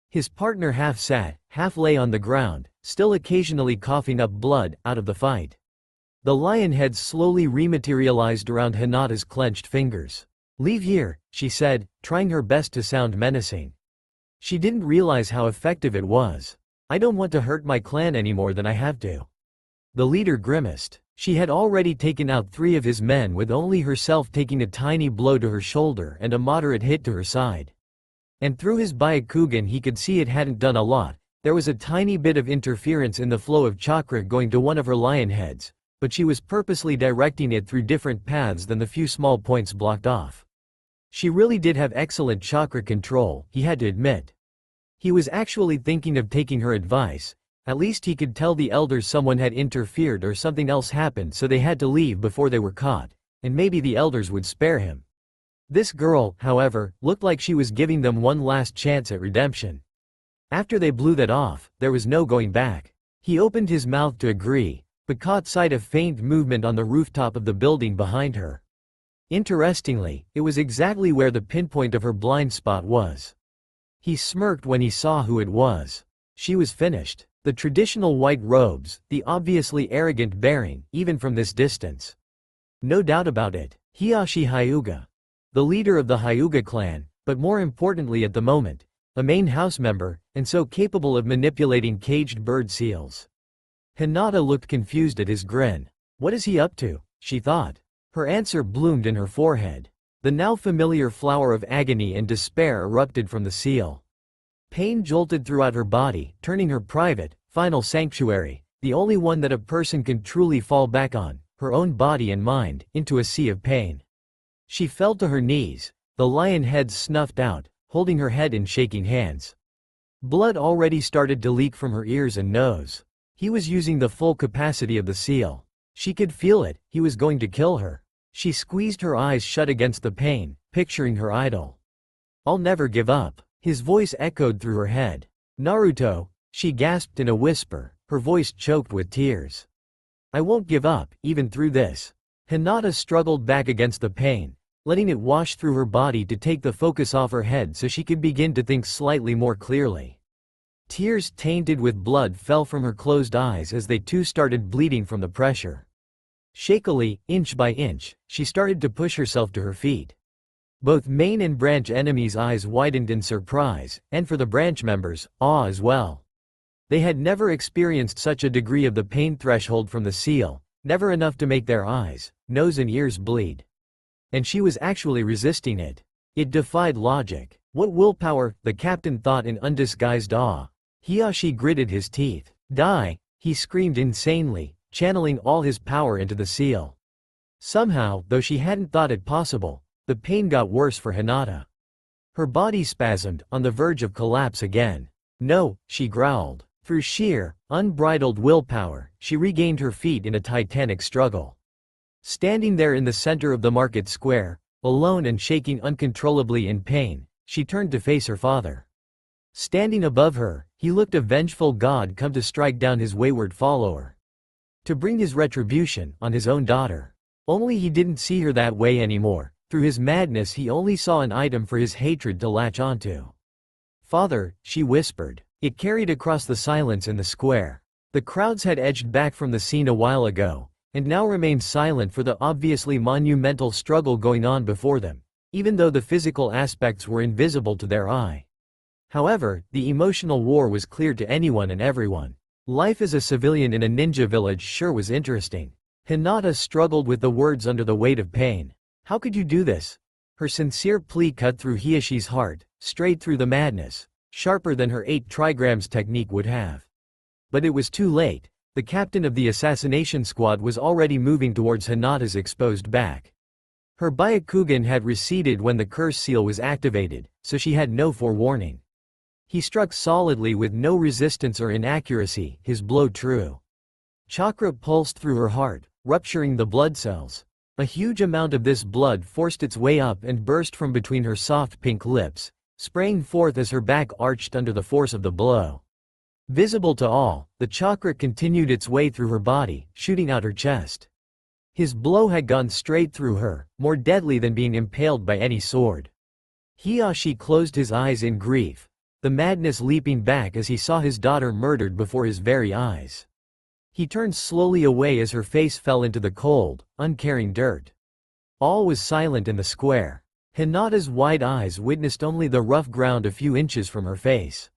His partner half sat, half lay on the ground, still occasionally coughing up blood out of the fight. The lion head slowly rematerialized around Hinata's clenched fingers. "Leave here," she said, trying her best to sound menacing. She didn't realize how effective it was. "I don't want to hurt my clan any more than I have to." The leader grimaced. She had already taken out 3 of his men with only herself taking a tiny blow to her shoulder and a moderate hit to her side. And through his Byakugan he could see it hadn't done a lot. There was a tiny bit of interference in the flow of chakra going to one of her lion heads, but she was purposely directing it through different paths than the few small points blocked off. She really did have excellent chakra control, he had to admit. He was actually thinking of taking her advice. At least he could tell the elders someone had interfered or something else happened, so they had to leave before they were caught, and maybe the elders would spare him. This girl, however, looked like she was giving them one last chance at redemption. After they blew that off, there was no going back. He opened his mouth to agree, but caught sight of faint movement on the rooftop of the building behind her. Interestingly, it was exactly where the pinpoint of her blind spot was. He smirked when he saw who it was. She was finished. The traditional white robes, the obviously arrogant bearing, even from this distance. No doubt about it, Hiyashi Hyuga. The leader of the Hyuga clan, but more importantly at the moment, a main house member, and so capable of manipulating caged bird seals. Hinata looked confused at his grin. What is he up to, she thought. Her answer bloomed in her forehead. The now familiar flower of agony and despair erupted from the seal. Pain jolted throughout her body, turning her private, final sanctuary, the only one that a person can truly fall back on, her own body and mind, into a sea of pain. She fell to her knees, the lion head snuffed out, holding her head in shaking hands. Blood already started to leak from her ears and nose. He was using the full capacity of the seal. She could feel it, he was going to kill her. She squeezed her eyes shut against the pain, picturing her idol. "I'll never give up." His voice echoed through her head. "Naruto," she gasped in a whisper, her voice choked with tears. "I won't give up, even through this." Hinata struggled back against the pain, letting it wash through her body to take the focus off her head so she could begin to think slightly more clearly. Tears tainted with blood fell from her closed eyes as they too started bleeding from the pressure. Shakily, inch by inch, she started to push herself to her feet. Both main and branch enemies' eyes widened in surprise, and for the branch members, awe as well. They had never experienced such a degree of the pain threshold from the seal, never enough to make their eyes, nose and ears bleed. And she was actually resisting it. It defied logic. What willpower, the captain thought in undisguised awe. Hiyashi gritted his teeth. "Die!" he screamed insanely, channeling all his power into the seal. Somehow, though she hadn't thought it possible, the pain got worse for Hinata. Her body spasmed, on the verge of collapse again. "No," she growled. Through sheer, unbridled willpower, she regained her feet in a titanic struggle. Standing there in the center of the market square, alone and shaking uncontrollably in pain, she turned to face her father. Standing above her, he looked a vengeful god come to strike down his wayward follower. To bring his retribution on his own daughter. Only he didn't see her that way anymore. Through his madness he only saw an item for his hatred to latch onto. "Father," she whispered. It carried across the silence in the square. The crowds had edged back from the scene a while ago, and now remained silent for the obviously monumental struggle going on before them, even though the physical aspects were invisible to their eye. However, the emotional war was clear to anyone and everyone. Life as a civilian in a ninja village sure was interesting. Hinata struggled with the words under the weight of pain. "How could you do this?" Her sincere plea cut through Hiyashi's heart, straight through the madness, sharper than her 8 trigrams technique would have. But it was too late. The captain of the assassination squad was already moving towards Hinata's exposed back. Her Byakugan had receded when the curse seal was activated, so she had no forewarning. He struck solidly with no resistance or inaccuracy, his blow true. Chakra pulsed through her heart, rupturing the blood cells. A huge amount of this blood forced its way up and burst from between her soft pink lips, spraying forth as her back arched under the force of the blow. Visible to all, the chakra continued its way through her body, shooting out her chest. His blow had gone straight through her, more deadly than being impaled by any sword. Hiyashi closed his eyes in grief, the madness leaping back as he saw his daughter murdered before his very eyes. He turned slowly away as her face fell into the cold, uncaring dirt. All was silent in the square. Hinata's wide eyes witnessed only the rough ground a few inches from her face.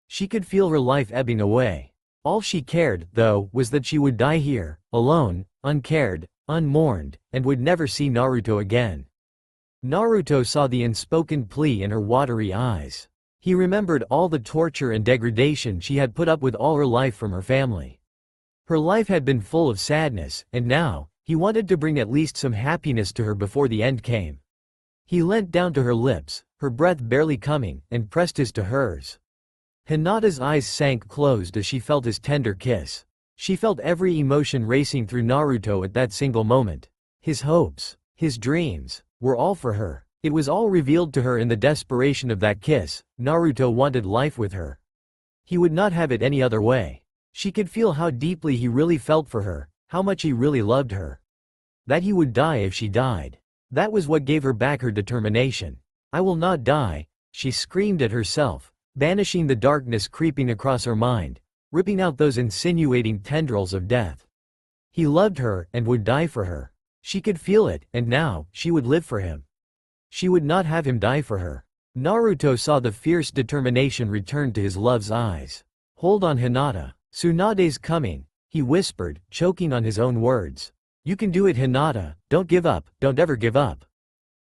She could feel her life ebbing away. All she cared, though, was that she would die here, alone, uncared, unmourned, and would never see Naruto again. Naruto saw the unspoken plea in her watery eyes. He remembered all the torture and degradation she had put up with all her life from her family. Her life had been full of sadness, and now, he wanted to bring at least some happiness to her before the end came. He leant down to her lips, her breath barely coming, and pressed his to hers. Hinata's eyes sank closed as she felt his tender kiss. She felt every emotion racing through Naruto at that single moment. His hopes, his dreams, were all for her. It was all revealed to her in the desperation of that kiss. Naruto wanted life with her. He would not have it any other way. She could feel how deeply he really felt for her, how much he really loved her. That he would die if she died. That was what gave her back her determination. "I will not die," she screamed at herself, banishing the darkness creeping across her mind, ripping out those insinuating tendrils of death. He loved her, and would die for her. She could feel it, and now, she would live for him. She would not have him die for her. Naruto saw the fierce determination return to his love's eyes. "Hold on, Hinata. Tsunade's coming," he whispered, choking on his own words. "You can do it, Hinata. Don't give up, don't ever give up."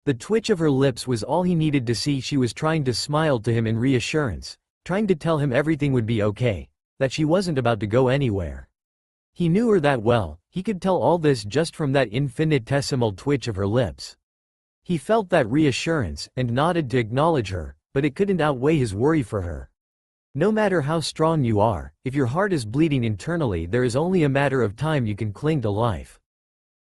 The twitch of her lips was all he needed to see. She was trying to smile to him in reassurance, trying to tell him everything would be okay, that she wasn't about to go anywhere. He knew her that well, he could tell all this just from that infinitesimal twitch of her lips. He felt that reassurance, and nodded to acknowledge her, but it couldn't outweigh his worry for her. No matter how strong you are, if your heart is bleeding internally, there is only a matter of time you can cling to life.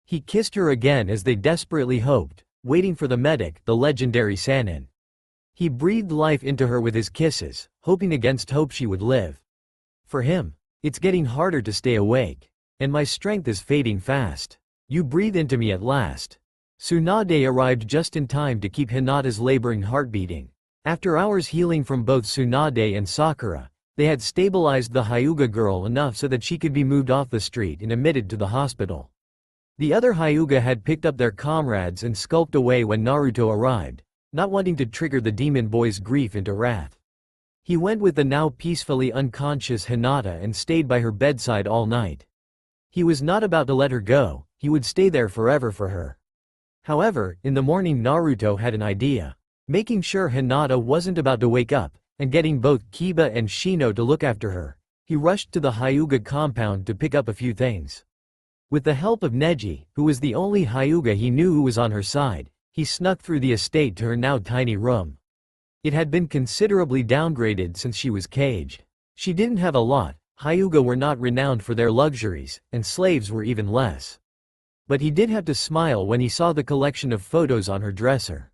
He kissed her again as they desperately hoped, waiting for the medic, the legendary Sannin. He breathed life into her with his kisses, hoping against hope she would live. For him, "It's getting harder to stay awake. And my strength is fading fast. You breathe into me at last." Tsunade arrived just in time to keep Hinata's laboring heart beating. After hours healing from both Tsunade and Sakura, they had stabilized the Hyuga girl enough so that she could be moved off the street and admitted to the hospital. The other Hyuga had picked up their comrades and skulked away when Naruto arrived, not wanting to trigger the demon boy's grief into wrath. He went with the now peacefully unconscious Hinata and stayed by her bedside all night. He was not about to let her go, he would stay there forever for her. However, in the morning Naruto had an idea. Making sure Hinata wasn't about to wake up, and getting both Kiba and Shino to look after her, he rushed to the Hyuga compound to pick up a few things. With the help of Neji, who was the only Hyuga he knew who was on her side, he snuck through the estate to her now tiny room. It had been considerably downgraded since she was caged. She didn't have a lot, Hyuga were not renowned for their luxuries, and slaves were even less. But he did have to smile when he saw the collection of photos on her dresser.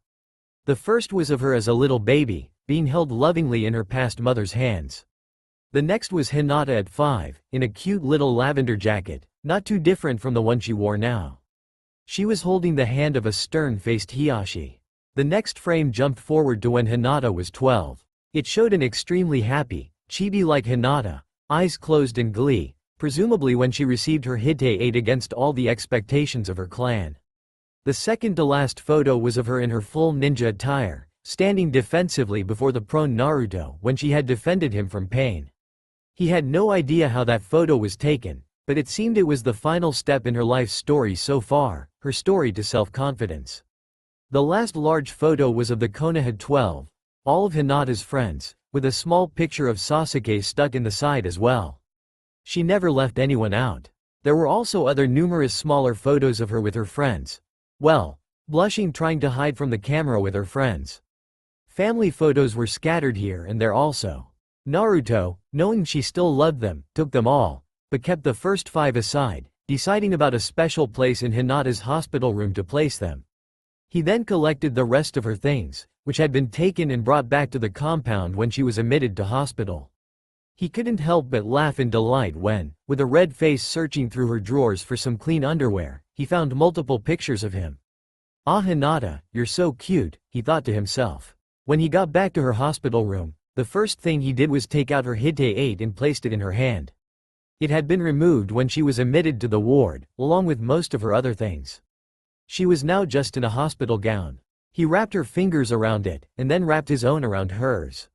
The first was of her as a little baby, being held lovingly in her past mother's hands. The next was Hinata at 5, in a cute little lavender jacket, not too different from the one she wore now. She was holding the hand of a stern-faced Hiyashi. The next frame jumped forward to when Hinata was 12. It showed an extremely happy, chibi-like Hinata, eyes closed in glee, presumably when she received her Hite 8 against all the expectations of her clan. The second-to-last photo was of her in her full ninja attire, standing defensively before the prone Naruto when she had defended him from pain. He had no idea how that photo was taken, but it seemed it was the final step in her life's story so far, her story to self-confidence. The last large photo was of the Konoha 12, all of Hinata's friends, with a small picture of Sasuke stuck in the side as well. She never left anyone out. There were also other numerous smaller photos of her with her friends. Well, blushing trying to hide from the camera with her friends. Family photos were scattered here and there also. Naruto, knowing she still loved them, took them all, but kept the first 5 aside, deciding about a special place in Hinata's hospital room to place them. He then collected the rest of her things, which had been taken and brought back to the compound when she was admitted to hospital. He couldn't help but laugh in delight when, with a red face searching through her drawers for some clean underwear, he found multiple pictures of him. "Ah, Hinata, you're so cute," he thought to himself. When he got back to her hospital room, the first thing he did was take out her Hite 8 and placed it in her hand. It had been removed when she was admitted to the ward, along with most of her other things. She was now just in a hospital gown. He wrapped her fingers around it, and then wrapped his own around hers.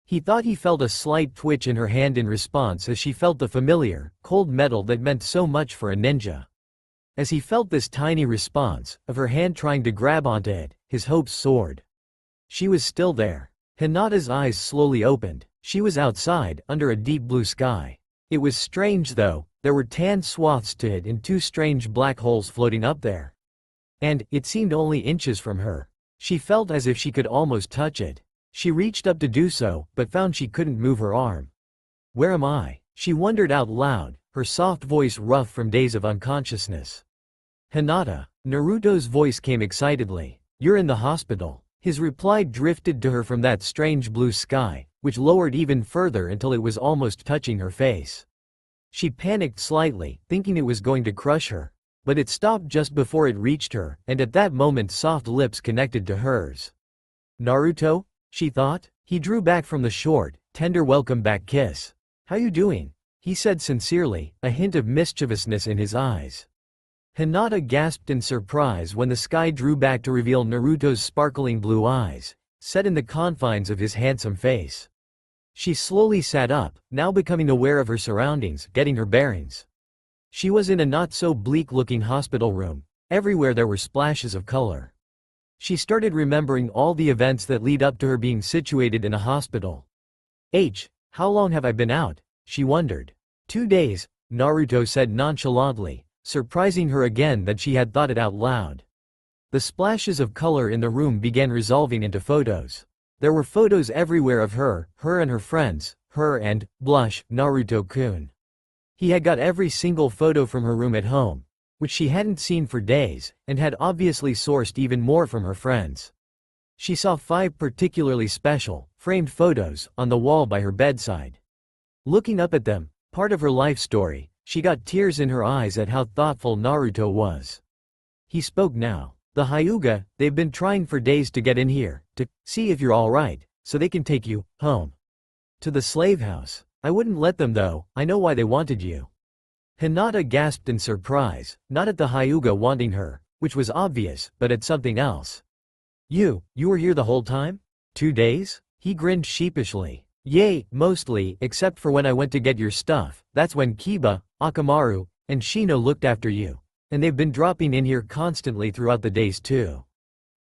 He thought he felt a slight twitch in her hand in response as she felt the familiar, cold metal that meant so much for a ninja. As he felt this tiny response, of her hand trying to grab onto it, his hopes soared. She was still there. Hinata's eyes slowly opened. She was outside, under a deep blue sky. It was strange though, there were tan swaths to it and two strange black holes floating up there. And, it seemed only inches from her. She felt as if she could almost touch it. She reached up to do so, but found she couldn't move her arm. "Where am I?" she wondered out loud, her soft voice rough from days of unconsciousness. "Hinata." Naruto's voice came excitedly. "You're in the hospital." His reply drifted to her from that strange blue sky, which lowered even further until it was almost touching her face. She panicked slightly, thinking it was going to crush her. But it stopped just before it reached her, and at that moment soft lips connected to hers. "Naruto?" she thought. He drew back from the short, tender welcome back kiss. "How you doing?" he said sincerely, a hint of mischievousness in his eyes. Hinata gasped in surprise when the sky drew back to reveal Naruto's sparkling blue eyes, set in the confines of his handsome face. She slowly sat up, now becoming aware of her surroundings, getting her bearings. She was in a not-so-bleak-looking hospital room. Everywhere there were splashes of color. She started remembering all the events that lead up to her being situated in a hospital. How long have I been out?" she wondered. 2 days, Naruto said nonchalantly, surprising her again that she had thought it out loud. The splashes of color in the room began resolving into photos. There were photos everywhere of her and her friends, her and, blush, Naruto-kun. He had got every single photo from her room at home, which she hadn't seen for days, and had obviously sourced even more from her friends. She saw 5 particularly special, framed photos, on the wall by her bedside. Looking up at them, part of her life story, she got tears in her eyes at how thoughtful Naruto was. He spoke now. "The Hyuga, they've been trying for days to get in here, to see if you're alright, so they can take you home. To the slave house. I wouldn't let them though, I know why they wanted you." Hinata gasped in surprise, not at the Hyuga wanting her, which was obvious, but at something else. You were here the whole time? 2 days? He grinned sheepishly. "Yay, mostly, except for when I went to get your stuff, that's when Kiba, Akamaru, and Shino looked after you. And they've been dropping in here constantly throughout the days too."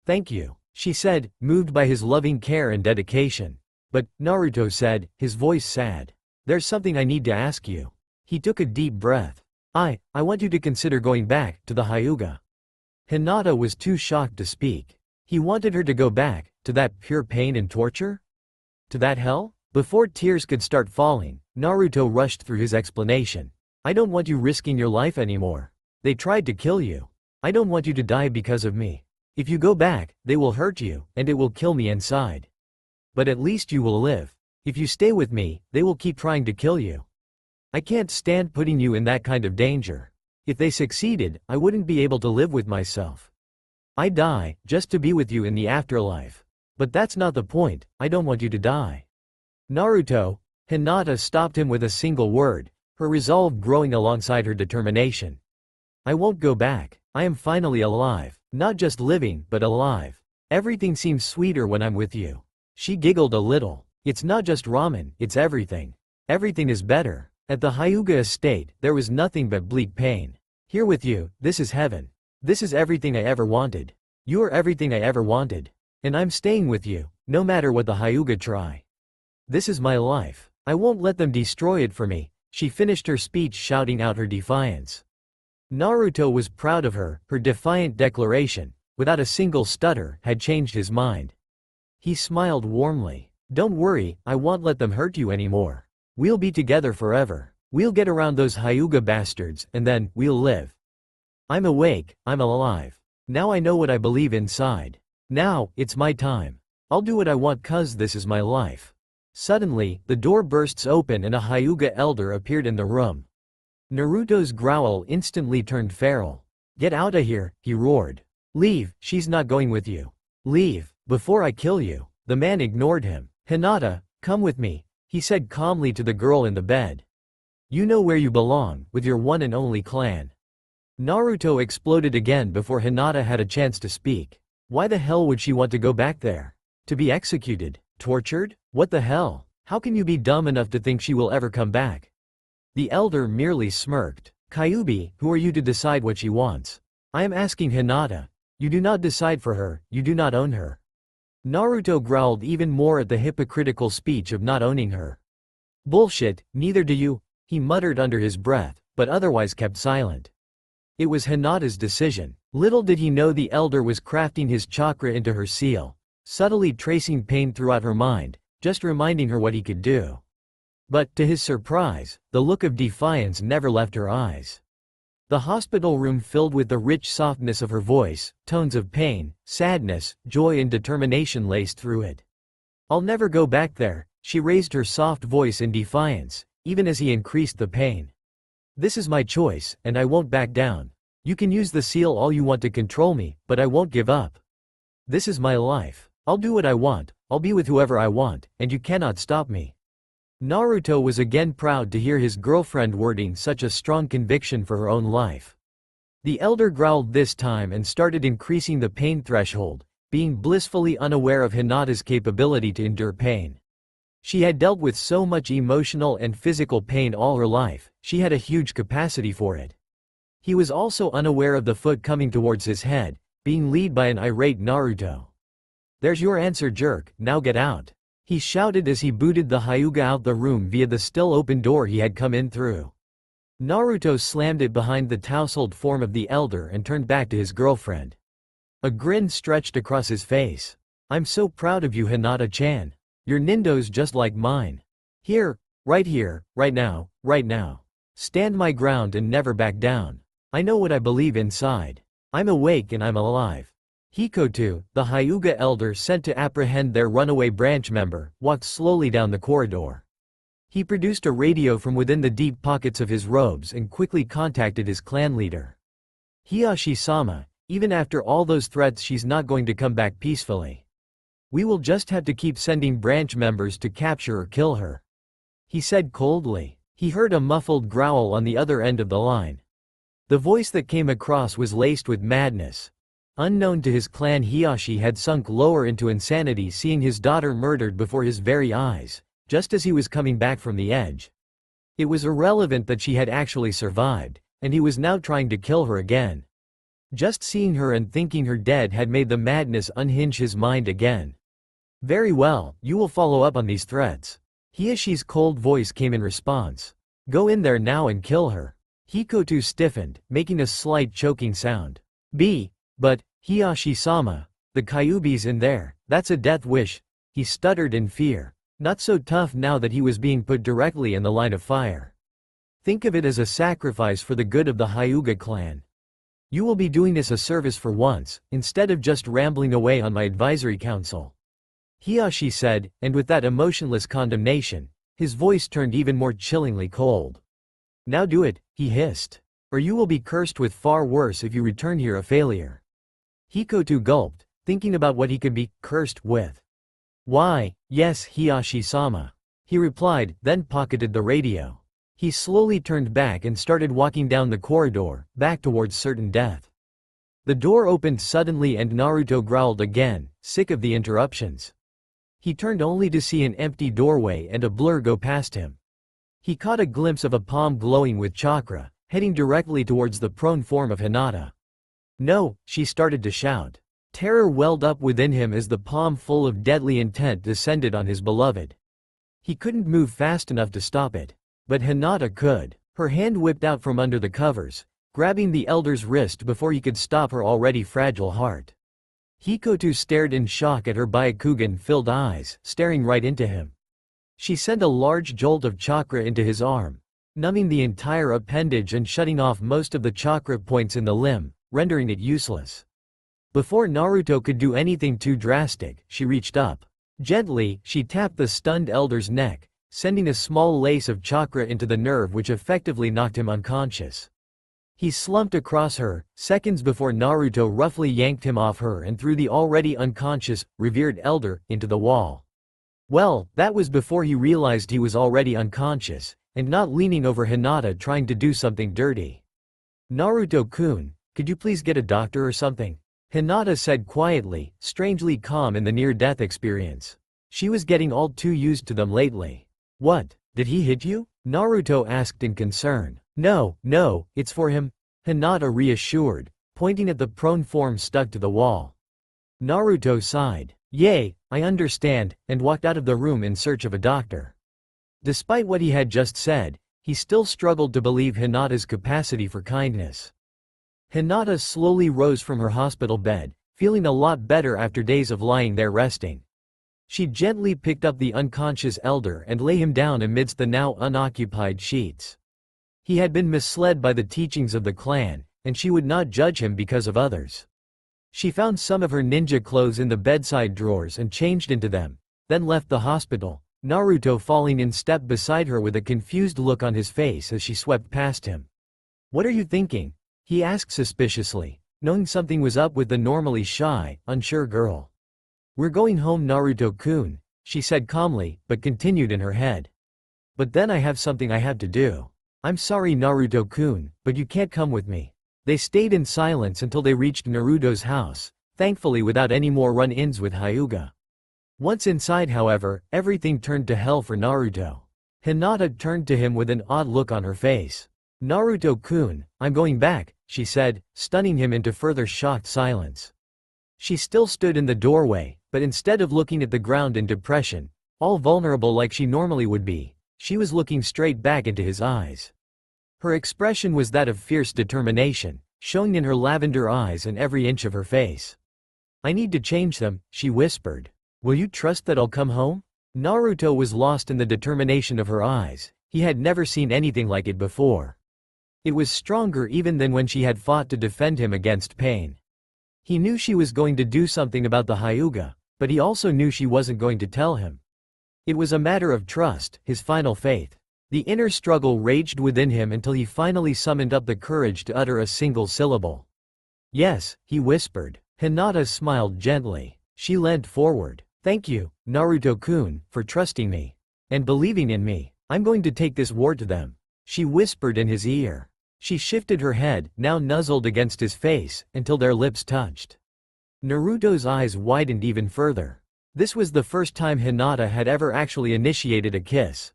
"Thank you," she said, moved by his loving care and dedication. "But," Naruto said, his voice sad, "there's something I need to ask you." He took a deep breath. I want you to consider going back to the Hyuga." Hinata was too shocked to speak. He wanted her to go back, to that pure pain and torture? To that hell? Before tears could start falling, Naruto rushed through his explanation. "I don't want you risking your life anymore. They tried to kill you. I don't want you to die because of me. If you go back, they will hurt you, and it will kill me inside. But at least you will live. If you stay with me, they will keep trying to kill you. I can't stand putting you in that kind of danger. If they succeeded, I wouldn't be able to live with myself. I die, just to be with you in the afterlife. But that's not the point, I don't want you to die." "Naruto." Hinata stopped him with a single word, her resolve growing alongside her determination. "I won't go back. I am finally alive. Not just living, but alive. Everything seems sweeter when I'm with you." She giggled a little. "It's not just ramen, it's everything. Everything is better. At the Hyuga estate, there was nothing but bleak pain. Here with you, this is heaven. This is everything I ever wanted. You're everything I ever wanted. And I'm staying with you, no matter what the Hyuga try. This is my life. I won't let them destroy it for me." She finished her speech shouting out her defiance. Naruto was proud of her. Her defiant declaration, without a single stutter, had changed his mind. He smiled warmly. "Don't worry, I won't let them hurt you anymore. We'll be together forever. We'll get around those Hyuga bastards, and then, we'll live. I'm awake, I'm alive. Now I know what I believe inside. Now, it's my time. I'll do what I want 'cause this is my life." Suddenly, the door bursts open and a Hyuga elder appeared in the room. Naruto's growl instantly turned feral. "Get outta here," he roared. "Leave, she's not going with you. Leave, before I kill you." The man ignored him. "Hinata, come with me," he said calmly to the girl in the bed. "You know where you belong, with your one and only clan." Naruto exploded again before Hinata had a chance to speak. Why the hell would she want to go back there? To be executed? Tortured? What the hell? How can you be dumb enough to think she will ever come back? The elder merely smirked. "Kyuubi, who are you to decide what she wants? I am asking Hinata. You do not decide for her, you do not own her." Naruto growled even more at the hypocritical speech of not owning her. "Bullshit, neither do you," he muttered under his breath, but otherwise kept silent. It was Hinata's decision. Little did he know the elder was crafting his chakra into her seal, subtly tracing pain throughout her mind, just reminding her what he could do. But, to his surprise, the look of defiance never left her eyes. The hospital room filled with the rich softness of her voice, tones of pain, sadness, joy and determination laced through it. "I'll never go back there," she raised her soft voice in defiance, even as he increased the pain. "This is my choice, and I won't back down. You can use the seal all you want to control me, but I won't give up. This is my life. I'll do what I want, I'll be with whoever I want, and you cannot stop me." Naruto was again proud to hear his girlfriend wording such a strong conviction for her own life. The elder growled this time and started increasing the pain threshold, being blissfully unaware of Hinata's capability to endure pain. She had dealt with so much emotional and physical pain all her life, she had a huge capacity for it. He was also unaware of the foot coming towards his head, being led by an irate Naruto. "There's your answer, jerk, now get out," he shouted as he booted the Hyuga out the room via the still open door he had come in through. Naruto slammed it behind the tousled form of the elder and turned back to his girlfriend. A grin stretched across his face. "I'm so proud of you, Hinata-chan. Your nindo's just like mine. Here, right now, right now. Stand my ground and never back down. I know what I believe inside. I'm awake and I'm alive." Hikoto, the Hyuga elder sent to apprehend their runaway branch member, walked slowly down the corridor. He produced a radio from within the deep pockets of his robes and quickly contacted his clan leader. "Hiashi-sama, even after all those threats, she's not going to come back peacefully. We will just have to keep sending branch members to capture or kill her," he said coldly. He heard a muffled growl on the other end of the line. The voice that came across was laced with madness. Unknown to his clan, Hiashi had sunk lower into insanity seeing his daughter murdered before his very eyes, just as he was coming back from the edge. It was irrelevant that she had actually survived, and he was now trying to kill her again. Just seeing her and thinking her dead had made the madness unhinge his mind again. "Very well, you will follow up on these threats." Hiashi's cold voice came in response. "Go in there now and kill her." Hikoto stiffened, making a slight choking sound. But, Hiashi-sama, the Kyuubi's in there, that's a death wish," he stuttered in fear. Not so tough now that he was being put directly in the line of fire. "Think of it as a sacrifice for the good of the Hyuga clan. You will be doing us a service for once, instead of just rambling away on my advisory council," Hiashi said, and with that emotionless condemnation, his voice turned even more chillingly cold. "Now do it," he hissed. "Or you will be cursed with far worse if you return here a failure." Hikoto gulped, thinking about what he could be cursed with. "Why, yes, Hiashi-sama," he replied, then pocketed the radio. He slowly turned back and started walking down the corridor, back towards certain death. The door opened suddenly and Naruto growled again, sick of the interruptions. He turned only to see an empty doorway and a blur go past him. He caught a glimpse of a palm glowing with chakra, heading directly towards the prone form of Hinata. "No," she started to shout. Terror welled up within him as the palm full of deadly intent descended on his beloved. He couldn't move fast enough to stop it. But Hinata could. Her hand whipped out from under the covers, grabbing the elder's wrist before he could stop her already fragile heart. Hikoto stared in shock at her Byakugan-filled eyes, staring right into him. She sent a large jolt of chakra into his arm, numbing the entire appendage and shutting off most of the chakra points in the limb, rendering it useless. Before Naruto could do anything too drastic, she reached up. Gently, she tapped the stunned elder's neck, sending a small lace of chakra into the nerve which effectively knocked him unconscious. He slumped across her, seconds before Naruto roughly yanked him off her and threw the already unconscious, revered elder, into the wall. Well, that was before he realized he was already unconscious, and not leaning over Hinata trying to do something dirty. Naruto-kun, could you please get a doctor or something? Hinata said quietly, strangely calm in the near-death experience. She was getting all too used to them lately. What, did he hit you? Naruto asked in concern. No, it's for him, Hinata reassured, pointing at the prone form stuck to the wall. Naruto sighed. Yay, I understand, and walked out of the room in search of a doctor. Despite what he had just said, he still struggled to believe Hinata's capacity for kindness. Hinata slowly rose from her hospital bed, feeling a lot better after days of lying there resting. She gently picked up the unconscious elder and lay him down amidst the now unoccupied sheets. He had been misled by the teachings of the clan, and she would not judge him because of others. She found some of her ninja clothes in the bedside drawers and changed into them, then left the hospital, Naruto falling in step beside her with a confused look on his face as she swept past him. What are you thinking? He asked suspiciously, knowing something was up with the normally shy, unsure girl. We're going home, Naruto-kun, she said calmly, but continued in her head. But then I have something I have to do. I'm sorry, Naruto-kun, but you can't come with me. They stayed in silence until they reached Naruto's house, thankfully without any more run-ins with Hyuga. Once inside, however, everything turned to hell for Naruto. Hinata turned to him with an odd look on her face. Naruto-kun, I'm going back, she said, stunning him into further shocked silence. She still stood in the doorway, but instead of looking at the ground in depression, all vulnerable like she normally would be, she was looking straight back into his eyes. Her expression was that of fierce determination, showing in her lavender eyes and every inch of her face. I need to change them, she whispered. Will you trust that I'll come home? Naruto was lost in the determination of her eyes. He had never seen anything like it before. It was stronger even than when she had fought to defend him against pain. He knew she was going to do something about the Hyuga, but he also knew she wasn't going to tell him. It was a matter of trust, his final faith. The inner struggle raged within him until he finally summoned up the courage to utter a single syllable. Yes, he whispered. Hinata smiled gently. She leant forward. Thank you, Naruto-kun, for trusting me. And believing in me. I'm going to take this war to them. She whispered in his ear. She shifted her head, now nuzzled against his face, until their lips touched. Naruto's eyes widened even further. This was the first time Hinata had ever actually initiated a kiss.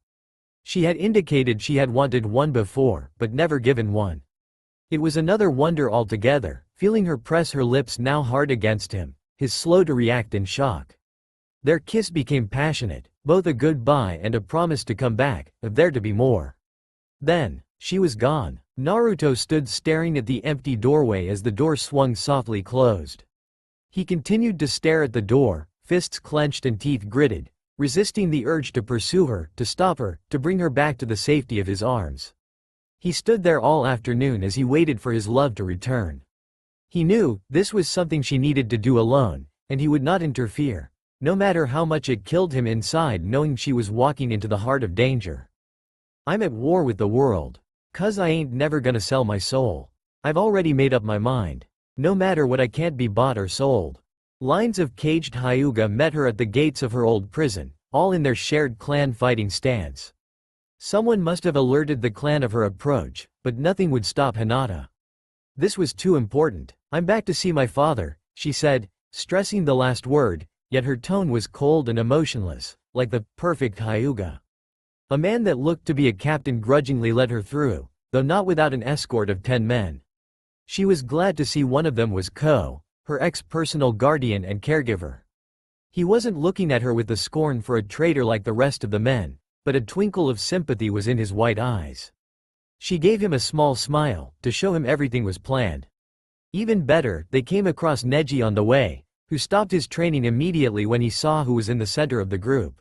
She had indicated she had wanted one before, but never given one. It was another wonder altogether, feeling her press her lips now hard against him, his slow to react in shock. Their kiss became passionate, both a goodbye and a promise to come back, of there to be more. Then, she was gone. Naruto stood staring at the empty doorway as the door swung softly closed. He continued to stare at the door, fists clenched and teeth gritted, resisting the urge to pursue her, to stop her, to bring her back to the safety of his arms. He stood there all afternoon as he waited for his love to return. He knew this was something she needed to do alone, and he would not interfere, no matter how much it killed him inside knowing she was walking into the heart of danger. I'm at war with the world. 'Cause I ain't never gonna sell my soul. I've already made up my mind. No matter what, I can't be bought or sold. Lines of caged Hyuga met her at the gates of her old prison, all in their shared clan fighting stance. Someone must have alerted the clan of her approach, but nothing would stop Hinata. This was too important. I'm back to see my father, she said, stressing the last word, yet her tone was cold and emotionless, like the perfect Hyuga. A man that looked to be a captain grudgingly let her through, though not without an escort of 10 men. She was glad to see one of them was Ko, her ex-personal guardian and caregiver. He wasn't looking at her with the scorn for a traitor like the rest of the men, but a twinkle of sympathy was in his white eyes. She gave him a small smile, to show him everything was planned. Even better, they came across Neji on the way, who stopped his training immediately when he saw who was in the center of the group.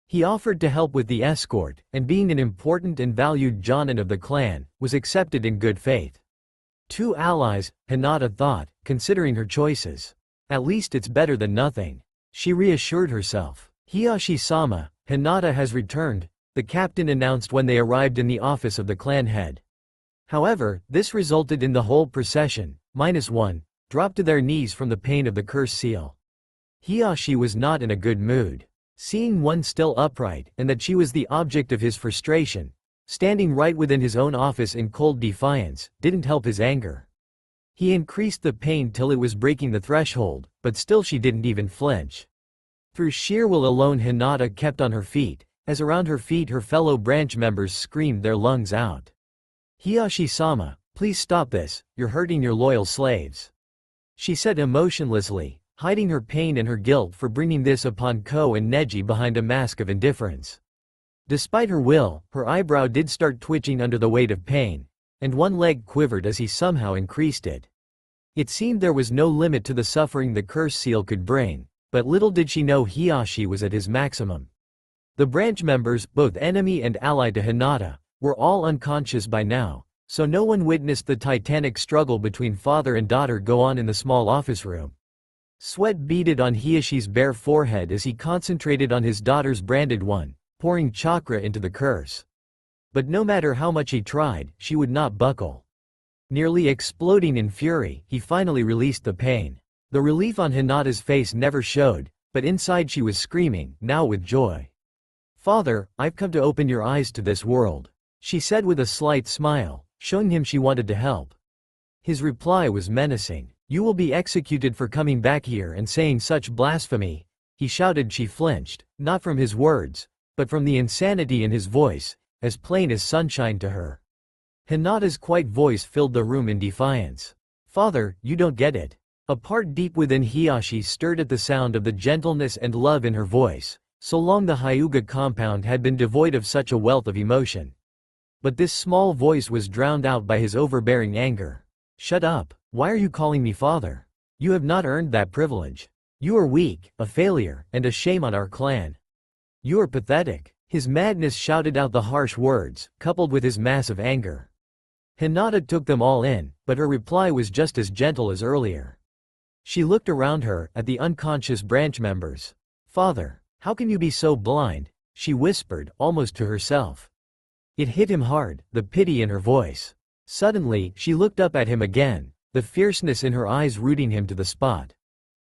He offered to help with the escort, and being an important and valued Jonin of the clan, was accepted in good faith. 2 allies, Hinata thought, considering her choices. At least it's better than nothing. She reassured herself. Hiyashi-sama, Hinata has returned, the captain announced when they arrived in the office of the clan head. However, this resulted in the whole procession, -1, drop to their knees from the pain of the curse seal. Hiyashi was not in a good mood. Seeing one still upright, and that she was the object of his frustration, standing right within his own office in cold defiance, didn't help his anger. He increased the pain till it was breaking the threshold, but still she didn't even flinch. Through sheer will alone Hinata kept on her feet, as around her feet her fellow branch members screamed their lungs out. Hiyashi-sama, please stop this, you're hurting your loyal slaves. She said emotionlessly, hiding her pain and her guilt for bringing this upon Ko and Neji behind a mask of indifference. Despite her will, her eyebrow did start twitching under the weight of pain, and one leg quivered as he somehow increased it. It seemed there was no limit to the suffering the curse seal could bring, but little did she know Hiyashi was at his maximum. The branch members, both enemy and ally to Hinata, were all unconscious by now, so no one witnessed the titanic struggle between father and daughter go on in the small office room. Sweat beaded on Hiyashi's bare forehead as he concentrated on his daughter's branded one, pouring chakra into the curse. But no matter how much he tried, she would not buckle. Nearly exploding in fury, he finally released the pain. The relief on Hinata's face never showed, but inside she was screaming, now with joy. "Father, I've come to open your eyes to this world," she said with a slight smile, showing him she wanted to help. His reply was menacing. "You will be executed for coming back here and saying such blasphemy," he shouted. She flinched, not from his words, but from the insanity in his voice, as plain as sunshine to her. Hinata's quiet voice filled the room in defiance. "Father, you don't get it." A part deep within Hiyashi stirred at the sound of the gentleness and love in her voice. So long the Hyuga compound had been devoid of such a wealth of emotion. But this small voice was drowned out by his overbearing anger. "Shut up. Why are you calling me father? You have not earned that privilege. You are weak, a failure, and a shame on our clan. You are pathetic." His madness shouted out the harsh words, coupled with his massive anger. Hinata took them all in, but her reply was just as gentle as earlier. She looked around her, at the unconscious branch members. "Father, how can you be so blind?" she whispered, almost to herself. It hit him hard, the pity in her voice. Suddenly, she looked up at him again, the fierceness in her eyes rooting him to the spot.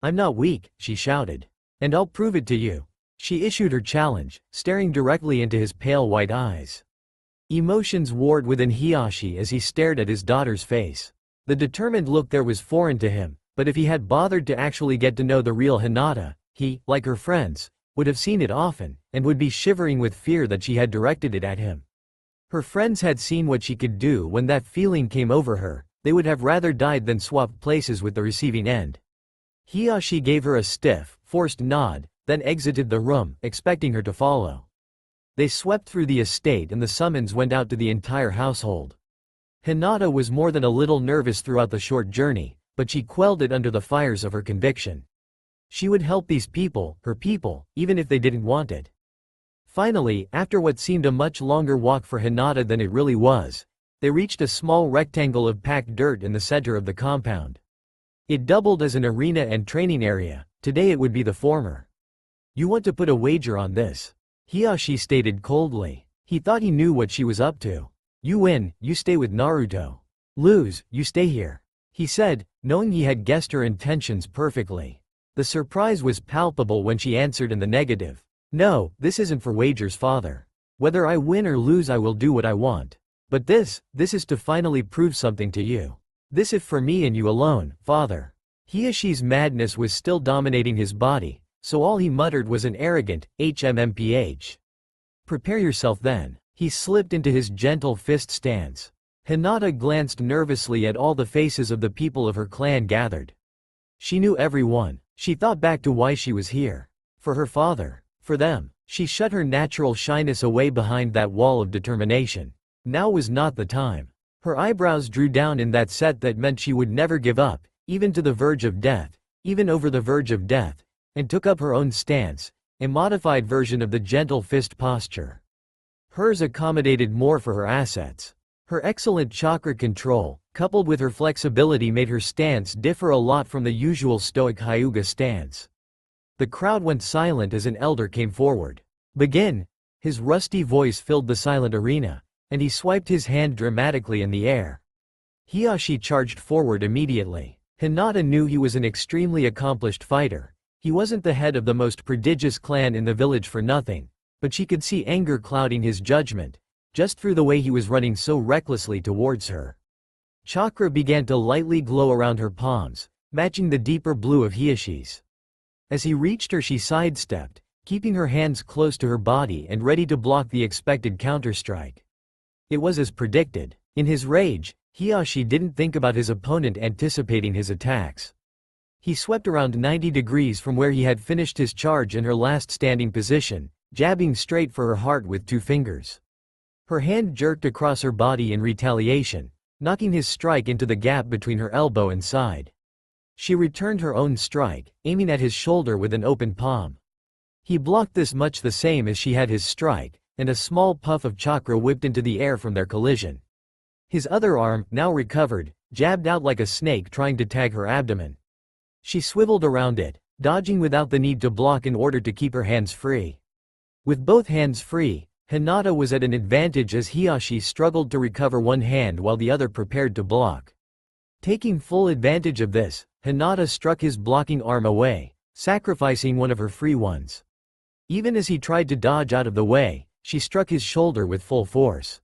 "I'm not weak," she shouted. "And I'll prove it to you." She issued her challenge, staring directly into his pale white eyes. Emotions warred within Hiyashi as he stared at his daughter's face. The determined look there was foreign to him, but if he had bothered to actually get to know the real Hinata, he, like her friends, would have seen it often, and would be shivering with fear that she had directed it at him. Her friends had seen what she could do when that feeling came over her. They would have rather died than swapped places with the receiving end. Hiyashi gave her a stiff, forced nod, then exited the room, expecting her to follow. They swept through the estate and the summons went out to the entire household. Hinata was more than a little nervous throughout the short journey, but she quelled it under the fires of her conviction. She would help these people, her people, even if they didn't want it. Finally, after what seemed a much longer walk for Hinata than it really was, they reached a small rectangle of packed dirt in the center of the compound. It doubled as an arena and training area. Today it would be the former. "You want to put a wager on this?" Hiyashi stated coldly. He thought he knew what she was up to. "You win, you stay with Naruto. Lose, you stay here," he said, knowing he had guessed her intentions perfectly. The surprise was palpable when she answered in the negative. "No, this isn't for wagers, father. Whether I win or lose I will do what I want. But this is to finally prove something to you. This is for me and you alone, father." Hiyashi's madness was still dominating his body, so all he muttered was an arrogant, "HMMPH. Prepare yourself then." He slipped into his gentle fist stance. Hinata glanced nervously at all the faces of the people of her clan gathered. She knew everyone. She thought back to why she was here. For her father. For them. She shut her natural shyness away behind that wall of determination. Now was not the time. Her eyebrows drew down in that set that meant she would never give up, even to the verge of death, even over the verge of death, and took up her own stance, a modified version of the gentle fist posture. Hers accommodated more for her assets. Her excellent chakra control, coupled with her flexibility, made her stance differ a lot from the usual stoic Hyuga stance. The crowd went silent as an elder came forward. "Begin!" His rusty voice filled the silent arena, and he swiped his hand dramatically in the air. Hiashi charged forward immediately. Hinata knew he was an extremely accomplished fighter. He wasn't the head of the most prodigious clan in the village for nothing, but she could see anger clouding his judgment, just through the way he was running so recklessly towards her. Chakra began to lightly glow around her palms, matching the deeper blue of Hiashi's. As he reached her, she sidestepped, keeping her hands close to her body and ready to block the expected counterstrike. It was as predicted. In his rage, Hiashi didn't think about his opponent anticipating his attacks. He swept around 90 degrees from where he had finished his charge in her last standing position, jabbing straight for her heart with 2 fingers. Her hand jerked across her body in retaliation, knocking his strike into the gap between her elbow and side. She returned her own strike, aiming at his shoulder with an open palm. He blocked this much the same as she had his strike, and a small puff of chakra whipped into the air from their collision. His other arm, now recovered, jabbed out like a snake trying to tag her abdomen. She swiveled around it, dodging without the need to block in order to keep her hands free. With both hands free, Hinata was at an advantage as Hiashi struggled to recover one hand while the other prepared to block. Taking full advantage of this, Hinata struck his blocking arm away, sacrificing one of her free ones. Even as he tried to dodge out of the way, she struck his shoulder with full force.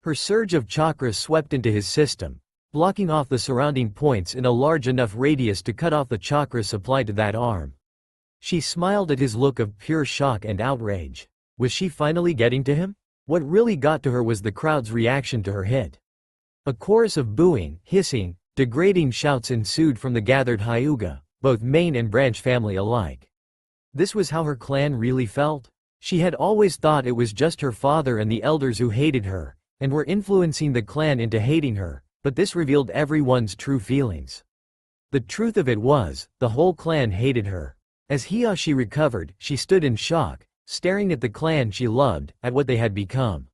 Her surge of chakra swept into his system, blocking off the surrounding points in a large enough radius to cut off the chakra supply to that arm. She smiled at his look of pure shock and outrage. Was she finally getting to him? What really got to her was the crowd's reaction to her hit. A chorus of booing, hissing, degrading shouts ensued from the gathered Hyuga, both main and branch family alike. This was how her clan really felt? She had always thought it was just her father and the elders who hated her, and were influencing the clan into hating her, but this revealed everyone's true feelings. The truth of it was, the whole clan hated her. As Hiashi recovered, she stood in shock, staring at the clan she loved, at what they had become.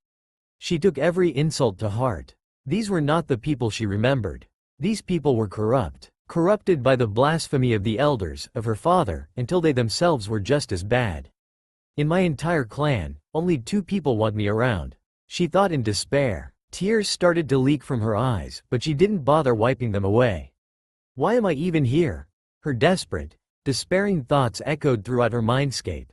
She took every insult to heart. These were not the people she remembered. These people were corrupted by the blasphemy of the elders, of her father, until they themselves were just as bad. In my entire clan, only 2 people want me around, she thought in despair. Tears started to leak from her eyes, but she didn't bother wiping them away. Why am I even here? Her desperate, despairing thoughts echoed throughout her mindscape.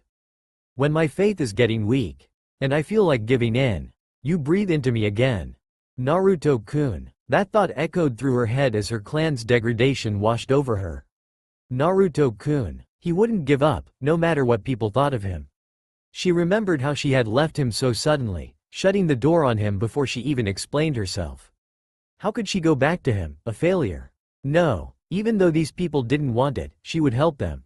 When my faith is getting weak, and I feel like giving in, you breathe into me again. Naruto-kun. That thought echoed through her head as her clan's degradation washed over her. Naruto-kun. He wouldn't give up, no matter what people thought of him. She remembered how she had left him so suddenly, shutting the door on him before she even explained herself. How could she go back to him, a failure? No, even though these people didn't want it, she would help them.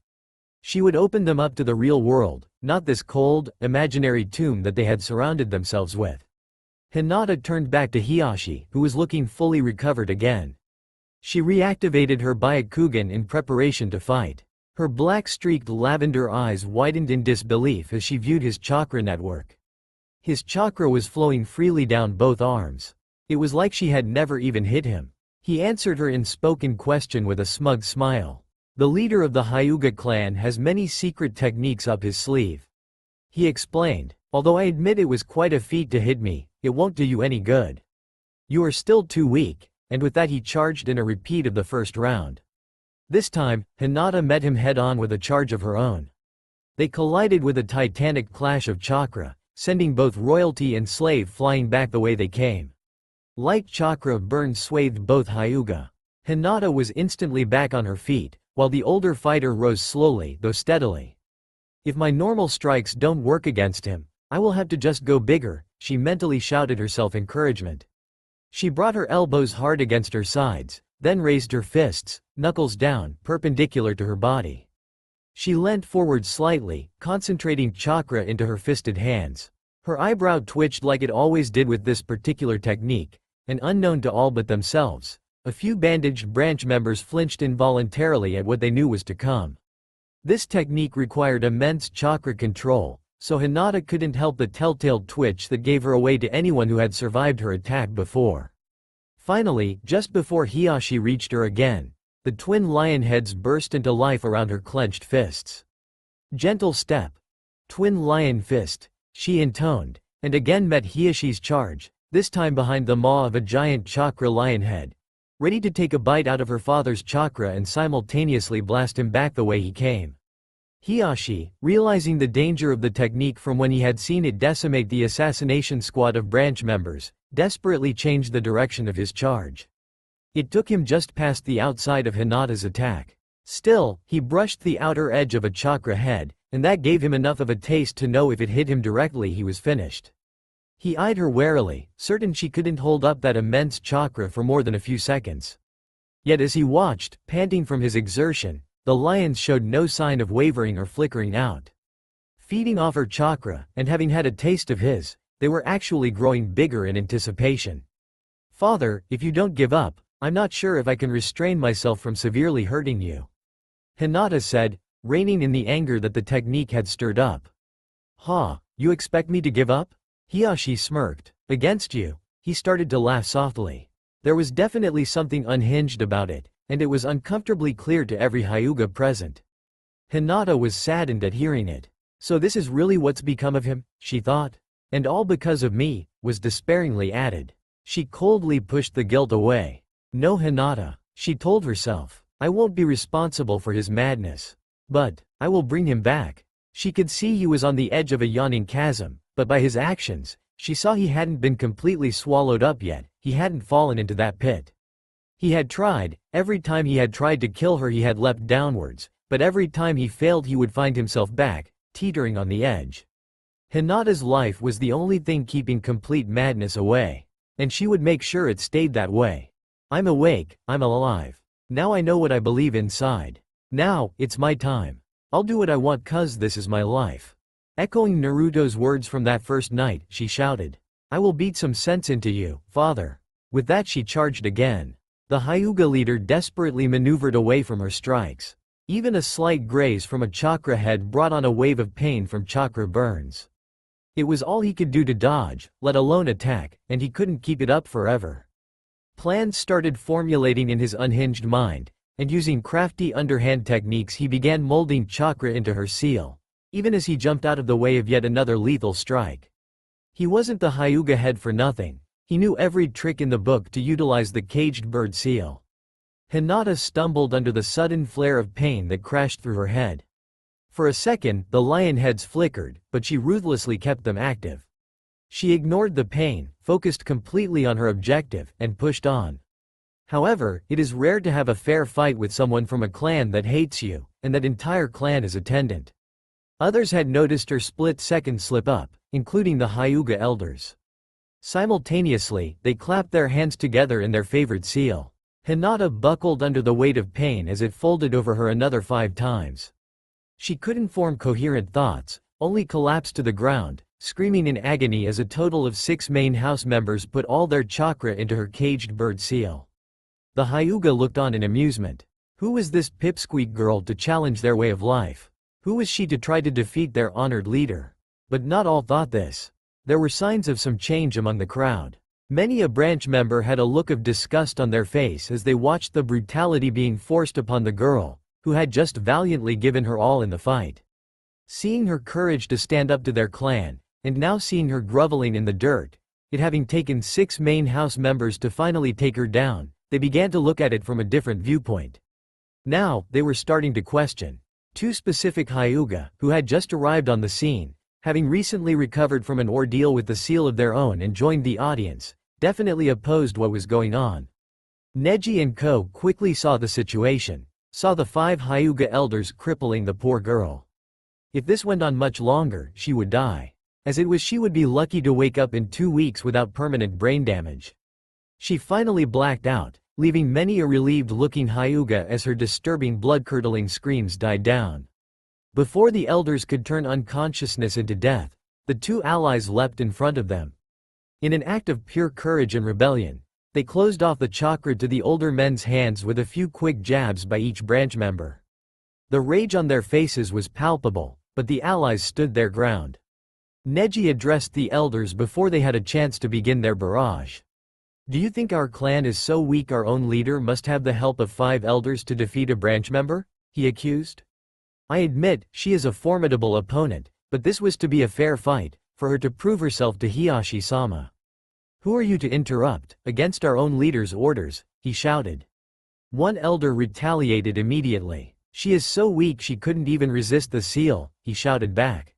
She would open them up to the real world, not this cold, imaginary tomb that they had surrounded themselves with. Hinata turned back to Hiashi, who was looking fully recovered again. She reactivated her Byakugan in preparation to fight. Her black-streaked lavender eyes widened in disbelief as she viewed his chakra network. His chakra was flowing freely down both arms. It was like she had never even hit him. He answered her unspoken question with a smug smile. The leader of the Hyuga clan has many secret techniques up his sleeve. He explained, although I admit it was quite a feat to hit me, it won't do you any good. You are still too weak, and with that he charged in a repeat of the first round. This time, Hinata met him head-on with a charge of her own. They collided with a titanic clash of chakra, sending both royalty and slave flying back the way they came. Light chakra burn swathed both Hyuga. Hinata was instantly back on her feet, while the older fighter rose slowly though steadily. If my normal strikes don't work against him, I will have to just go bigger, she mentally shouted herself encouragement. She brought her elbows hard against her sides, then raised her fists, knuckles down, perpendicular to her body. She leant forward slightly, concentrating chakra into her fisted hands. Her eyebrow twitched like it always did with this particular technique, and unknown to all but themselves, a few bandaged branch members flinched involuntarily at what they knew was to come. This technique required immense chakra control, so Hinata couldn't help the telltale twitch that gave her away to anyone who had survived her attack before. Finally, just before Hiashi reached her again, the twin lion heads burst into life around her clenched fists. Gentle step. Twin lion fist, she intoned, and again met Hiashi's charge, this time behind the maw of a giant chakra lion head, ready to take a bite out of her father's chakra and simultaneously blast him back the way he came. Hiashi, realizing the danger of the technique from when he had seen it decimate the assassination squad of branch members, desperately changed the direction of his charge. It took him just past the outside of Hinata's attack. Still, he brushed the outer edge of a chakra head, and that gave him enough of a taste to know if it hit him directly he was finished. He eyed her warily, certain she couldn't hold up that immense chakra for more than a few seconds. Yet as he watched, panting from his exertion, the lions showed no sign of wavering or flickering out. Feeding off her chakra, and having had a taste of his, they were actually growing bigger in anticipation. "Father, if you don't give up, I'm not sure if I can restrain myself from severely hurting you," Hinata said, reining in the anger that the technique had stirred up. "Ha, you expect me to give up?" Hiashi smirked. "Against you?" He started to laugh softly. There was definitely something unhinged about it, and it was uncomfortably clear to every Hyuga present. Hinata was saddened at hearing it. So this is really what's become of him, she thought. And all because of me, was despairingly added. She coldly pushed the guilt away. "No, Hinata," she told herself. "I won't be responsible for his madness. But, I will bring him back." She could see he was on the edge of a yawning chasm, but by his actions, she saw he hadn't been completely swallowed up yet, he hadn't fallen into that pit. He had tried, every time he had tried to kill her he had leapt downwards, but every time he failed he would find himself back, teetering on the edge. Hinata's life was the only thing keeping complete madness away. And she would make sure it stayed that way. "I'm awake, I'm alive. Now I know what I believe inside. Now, it's my time. I'll do what I want 'cause this is my life." Echoing Naruto's words from that first night, she shouted, "I will beat some sense into you, father." With that she charged again. The Hyuga leader desperately maneuvered away from her strikes. Even a slight graze from a chakra head brought on a wave of pain from chakra burns. It was all he could do to dodge, let alone attack, and he couldn't keep it up forever. Plans started formulating in his unhinged mind, and using crafty underhand techniques he began molding chakra into her seal, even as he jumped out of the way of yet another lethal strike. He wasn't the Hyuga head for nothing. He knew every trick in the book to utilize the caged bird seal. Hinata stumbled under the sudden flare of pain that crashed through her head. For a second, the lion heads flickered, but she ruthlessly kept them active. She ignored the pain, focused completely on her objective, and pushed on. However, it is rare to have a fair fight with someone from a clan that hates you, and that entire clan is attendant. Others had noticed her split-second slip up, including the Hyuga elders. Simultaneously, they clapped their hands together in their favored seal. Hinata buckled under the weight of pain as it folded over her another 5 times. She couldn't form coherent thoughts, only collapsed to the ground, screaming in agony as a total of 6 main house members put all their chakra into her caged bird seal. The Hyuga looked on in amusement. Who was this pipsqueak girl to challenge their way of life? Who was she to try to defeat their honored leader? But not all thought this. There were signs of some change among the crowd. Many a branch member had a look of disgust on their face as they watched the brutality being forced upon the girl, who had just valiantly given her all in the fight. Seeing her courage to stand up to their clan, and now seeing her groveling in the dirt, it having taken 6 main house members to finally take her down, they began to look at it from a different viewpoint. Now, they were starting to question. 2 specific Hyuga, who had just arrived on the scene, having recently recovered from an ordeal with the seal of their own and joined the audience, definitely opposed what was going on. Neji and Ko quickly saw the situation, saw the 5 Hyuga elders crippling the poor girl. If this went on much longer, she would die. As it was, she would be lucky to wake up in 2 weeks without permanent brain damage. She finally blacked out, leaving many a relieved-looking Hyuga as her disturbing blood-curdling screams died down. Before the elders could turn unconsciousness into death, the 2 allies leapt in front of them. In an act of pure courage and rebellion, they closed off the chakra to the older men's hands with a few quick jabs by each branch member. The rage on their faces was palpable, but the allies stood their ground. Neji addressed the elders before they had a chance to begin their barrage. "Do you think our clan is so weak our own leader must have the help of 5 elders to defeat a branch member?" he accused. I admit, she is a formidable opponent, but this was to be a fair fight, for her to prove herself to Hiyashi-sama. Who are you to interrupt, against our own leader's orders, he shouted. One elder retaliated immediately. She is so weak she couldn't even resist the seal, he shouted back.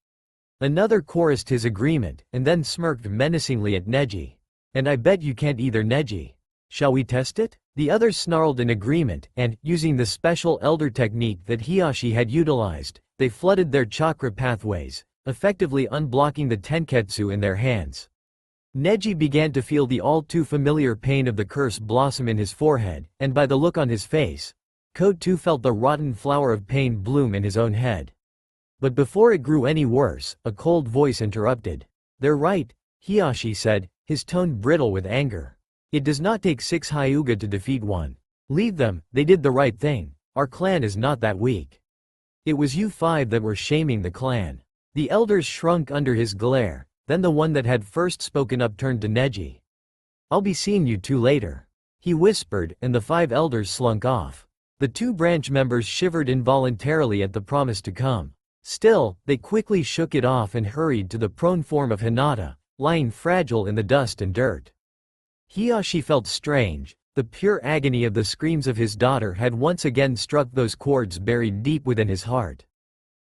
Another chorused his agreement, and then smirked menacingly at Neji. And I bet you can't either, Neji. Shall we test it? The others snarled in agreement, and, using the special elder technique that Hiyashi had utilized, they flooded their chakra pathways, effectively unblocking the tenketsu in their hands. Neji began to feel the all-too-familiar pain of the curse blossom in his forehead, and by the look on his face, Code too felt the rotten flower of pain bloom in his own head. But before it grew any worse, a cold voice interrupted. They're right, Hiyashi said, his tone brittle with anger. It does not take 6 Hyuga to defeat one. Leave them, they did the right thing. Our clan is not that weak. It was you 5 that were shaming the clan. The elders shrunk under his glare, then the one that had first spoken up turned to Neji. I'll be seeing you 2 later. He whispered, and the 5 elders slunk off. The 2 branch members shivered involuntarily at the promise to come. Still, they quickly shook it off and hurried to the prone form of Hinata, lying fragile in the dust and dirt. Hiyashi felt strange. The pure agony of the screams of his daughter had once again struck those chords buried deep within his heart.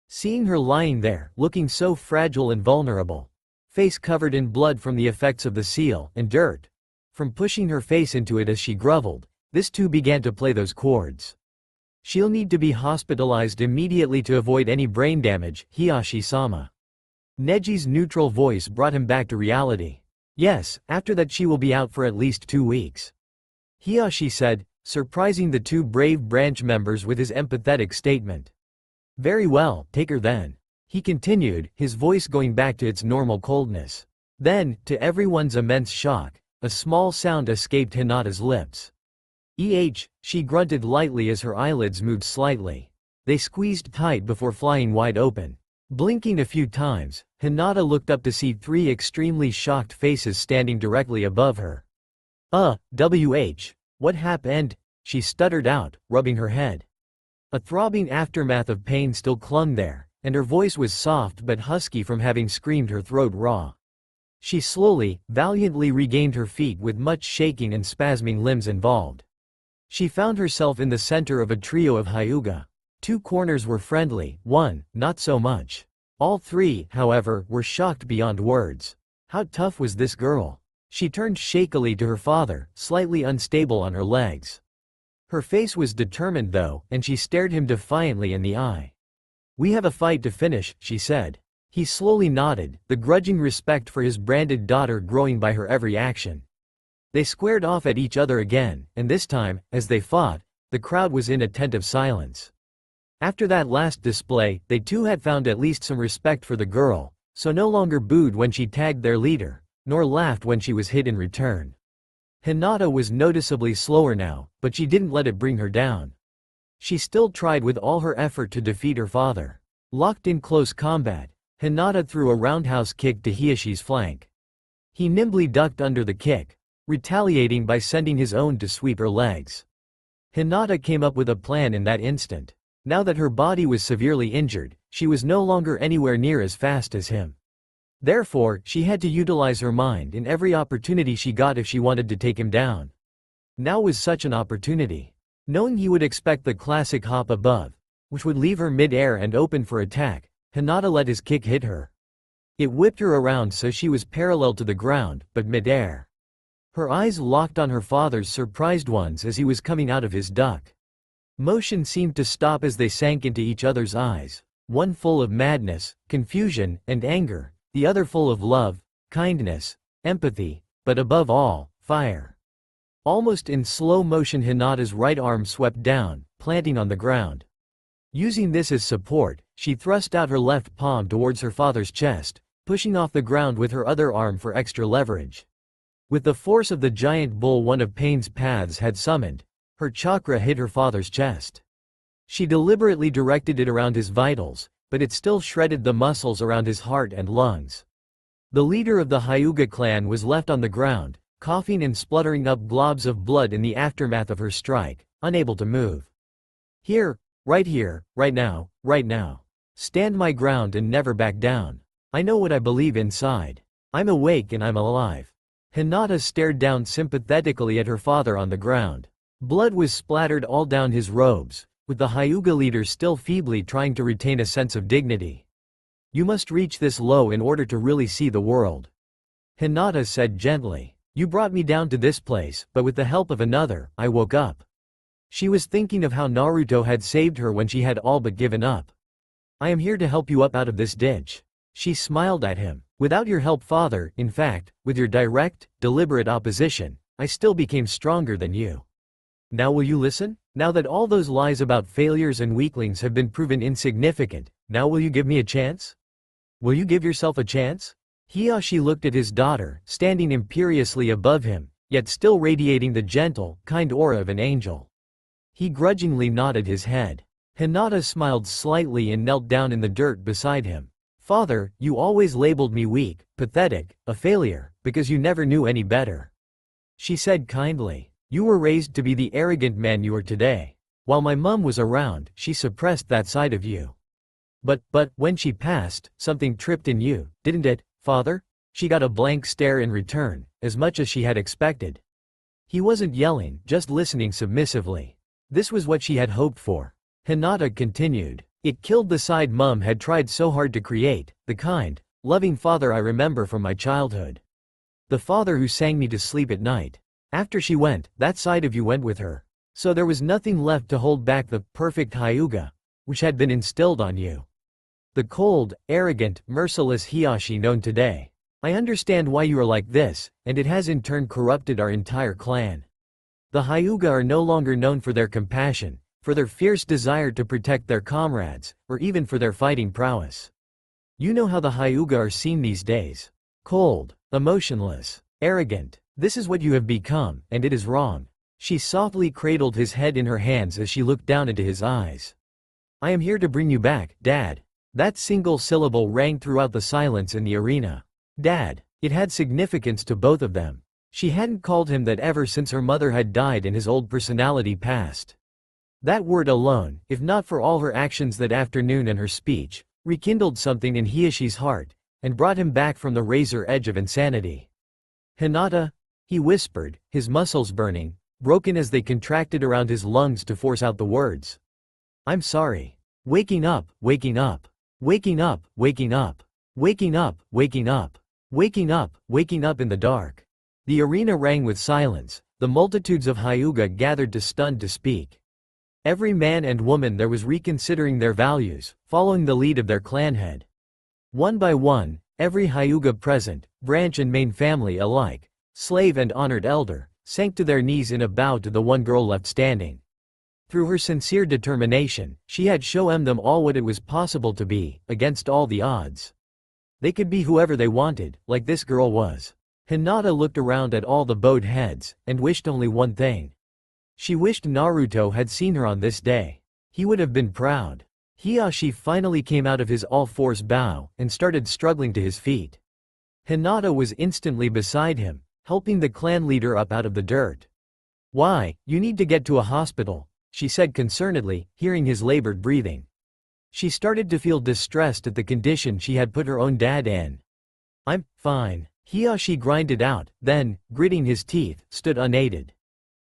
Seeing her lying there, looking so fragile and vulnerable, face covered in blood from the effects of the seal, and dirt from pushing her face into it as she groveled, this too began to play those chords. She'll need to be hospitalized immediately to avoid any brain damage, Hiyashi-sama. Neji's neutral voice brought him back to reality. Yes, after that she will be out for at least 2 weeks. Hiyashi said, surprising the 2 brave branch members with his empathetic statement. Very well, take her then. He continued, his voice going back to its normal coldness. Then, to everyone's immense shock, a small sound escaped Hinata's lips. She grunted lightly as her eyelids moved slightly. They squeezed tight before flying wide open. Blinking a few times, Hinata looked up to see 3 extremely shocked faces standing directly above her. What happened? She stuttered out, rubbing her head. A throbbing aftermath of pain still clung there, and her voice was soft but husky from having screamed her throat raw. She slowly, valiantly regained her feet with much shaking and spasming limbs involved. She found herself in the center of a trio of Hyuga. 2 corners were friendly, 1, not so much. All 3, however, were shocked beyond words. How tough was this girl? She turned shakily to her father, slightly unstable on her legs. Her face was determined though, and she stared him defiantly in the eye. We have a fight to finish, she said. He slowly nodded, the grudging respect for his branded daughter growing by her every action. They squared off at each other again, and this time, as they fought, the crowd was in attentive silence. After that last display, they too had found at least some respect for the girl, so no longer booed when she tagged their leader, nor laughed when she was hit in return. Hinata was noticeably slower now, but she didn't let it bring her down. She still tried with all her effort to defeat her father. Locked in close combat, Hinata threw a roundhouse kick to Hiyashi's flank. He nimbly ducked under the kick, retaliating by sending his own to sweep her legs. Hinata came up with a plan in that instant. Now that her body was severely injured, she was no longer anywhere near as fast as him. Therefore, she had to utilize her mind in every opportunity she got if she wanted to take him down. Now was such an opportunity. Knowing he would expect the classic hop above, which would leave her mid-air and open for attack, Hinata let his kick hit her. It whipped her around so she was parallel to the ground, but mid-air. Her eyes locked on her father's surprised ones as he was coming out of his duck. Motion seemed to stop as they sank into each other's eyes, one full of madness, confusion, and anger, the other full of love, kindness, empathy, but above all, fire. Almost in slow motion, Hinata's right arm swept down, planting on the ground. Using this as support, she thrust out her left palm towards her father's chest, pushing off the ground with her other arm for extra leverage. With the force of the giant bull one of Pain's paths had summoned, her chakra hit her father's chest. She deliberately directed it around his vitals, but it still shredded the muscles around his heart and lungs. The leader of the Hyuga clan was left on the ground, coughing and spluttering up globs of blood in the aftermath of her strike, unable to move. Here, right now, right now. Stand my ground and never back down. I know what I believe inside. I'm awake and I'm alive." Hinata stared down sympathetically at her father on the ground. Blood was splattered all down his robes, with the Hyuga leader still feebly trying to retain a sense of dignity. "You must reach this low in order to really see the world," Hinata said gently. "You brought me down to this place, but with the help of another, I woke up." She was thinking of how Naruto had saved her when she had all but given up. "I am here to help you up out of this ditch." She smiled at him. "Without your help, father, in fact, with your direct, deliberate opposition, I still became stronger than you. Now will you listen? Now that all those lies about failures and weaklings have been proven insignificant, now will you give me a chance? Will you give yourself a chance?" Hiyashi looked at his daughter, standing imperiously above him, yet still radiating the gentle, kind aura of an angel. He grudgingly nodded his head. Hinata smiled slightly and knelt down in the dirt beside him. "Father, you always labeled me weak, pathetic, a failure, because you never knew any better," she said kindly. "You were raised to be the arrogant man you are today. While my mum was around, she suppressed that side of you. But, when she passed, something tripped in you, didn't it, father?" She got a blank stare in return, as much as she had expected. He wasn't yelling, just listening submissively. This was what she had hoped for. Hinata continued. "It killed the side mum had tried so hard to create, the kind, loving father I remember from my childhood. The father who sang me to sleep at night. After she went, that side of you went with her. So there was nothing left to hold back the perfect Hyuga, which had been instilled on you. The cold, arrogant, merciless Hiyashi known today. I understand why you are like this, and it has in turn corrupted our entire clan. The Hyuga are no longer known for their compassion, for their fierce desire to protect their comrades, or even for their fighting prowess. You know how the Hyuga are seen these days. Cold, emotionless, arrogant. This is what you have become, and it is wrong." She softly cradled his head in her hands as she looked down into his eyes. "I am here to bring you back, Dad." That single syllable rang throughout the silence in the arena. Dad. It had significance to both of them. She hadn't called him that ever since her mother had died and his old personality passed. That word alone, if not for all her actions that afternoon and her speech, rekindled something in Hiyashi's heart, and brought him back from the razor edge of insanity. "Hinata?" he whispered, his muscles burning, broken as they contracted around his lungs to force out the words. "I'm sorry. Waking up, waking up. Waking up, waking up. Waking up, waking up. Waking up, waking up in the dark." The arena rang with silence, the multitudes of Hyuga gathered stunned to speak. Every man and woman there was reconsidering their values, following the lead of their clan head. One by one, every Hyuga present, branch and main family alike, slave and honored elder, sank to their knees in a bow to the one girl left standing. Through her sincere determination, she had shown them all what it was possible to be, against all the odds. They could be whoever they wanted, like this girl was. Hinata looked around at all the bowed heads, and wished only one thing. She wished Naruto had seen her on this day. He would have been proud. Hiyashi finally came out of his all-fours bow, and started struggling to his feet. Hinata was instantly beside him, helping the clan leader up out of the dirt. "Why, you need to get to a hospital," she said concernedly, hearing his labored breathing. She started to feel distressed at the condition she had put her own dad in. "I'm fine," Hiyashi grinded out, then, gritting his teeth, stood unaided.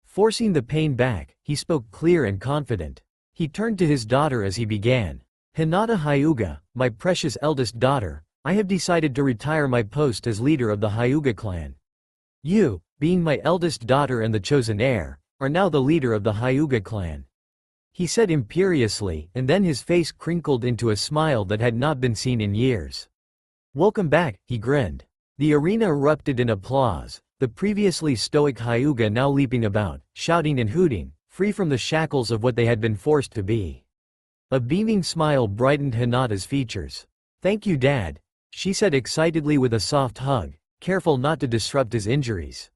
Forcing the pain back, he spoke clear and confident. He turned to his daughter as he began. "Hinata Hyuga, my precious eldest daughter, I have decided to retire my post as leader of the Hyuga clan. You, being my eldest daughter and the chosen heir, are now the leader of the Hyuga clan," he said imperiously, and then his face crinkled into a smile that had not been seen in years. "Welcome back," he grinned. The arena erupted in applause, the previously stoic Hyuga now leaping about, shouting and hooting, free from the shackles of what they had been forced to be. A beaming smile brightened Hinata's features. "Thank you, Dad," she said excitedly with a soft hug, careful not to disrupt his injuries.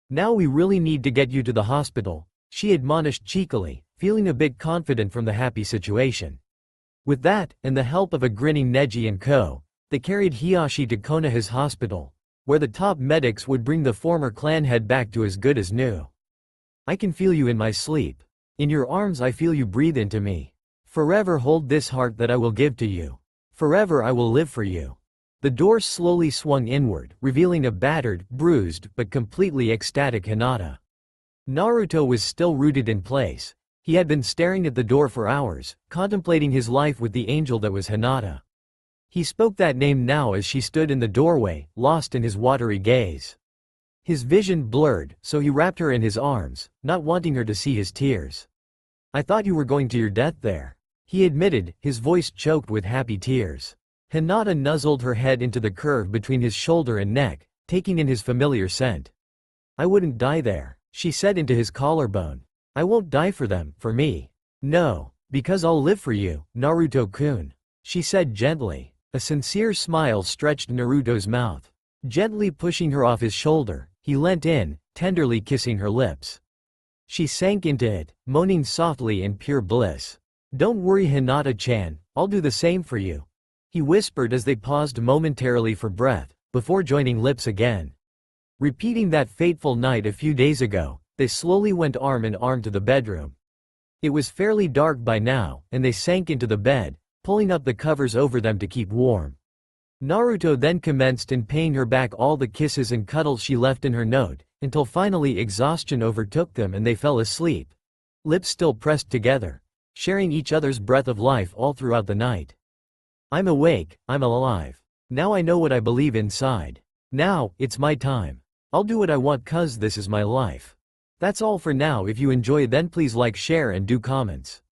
"Now we really need to get you to the hospital," she admonished cheekily, feeling a bit confident from the happy situation. With that, and the help of a grinning Neji and Co., they carried Hiyashi to Konoha's hospital, where the top medics would bring the former clan head back to as good as new. "I can feel you in my sleep. In your arms I feel you breathe into me. Forever hold this heart that I will give to you. Forever I will live for you. The door slowly swung inward, revealing a battered, bruised, but completely ecstatic Hinata. Naruto was still rooted in place. He had been staring at the door for hours, contemplating his life with the angel that was Hinata. He spoke that name now as she stood in the doorway, lost in his watery gaze. His vision blurred, so he wrapped her in his arms, not wanting her to see his tears. I thought you were going to your death there, he admitted, his voice choked with happy tears. Hinata nuzzled her head into the curve between his shoulder and neck, taking in his familiar scent. I wouldn't die there, she said into his collarbone. I won't die for them, for me. No, because I'll live for you, Naruto-kun, she said gently. A sincere smile stretched Naruto's mouth. Gently pushing her off his shoulder, he leant in, tenderly kissing her lips. She sank into it, moaning softly in pure bliss. Don't worry Hinata-chan, I'll do the same for you, he whispered as they paused momentarily for breath, before joining lips again. Repeating that fateful night a few days ago, they slowly went arm in arm to the bedroom. It was fairly dark by now, and they sank into the bed, pulling up the covers over them to keep warm. Naruto then commenced in paying her back all the kisses and cuddles she left in her note, until finally exhaustion overtook them and they fell asleep. Lips still pressed together, sharing each other's breath of life all throughout the night. I'm awake, I'm alive. Now I know what I believe inside. Now, it's my time. I'll do what I want 'cause this is my life. That's all for now. If you enjoy then please like, share and do comments.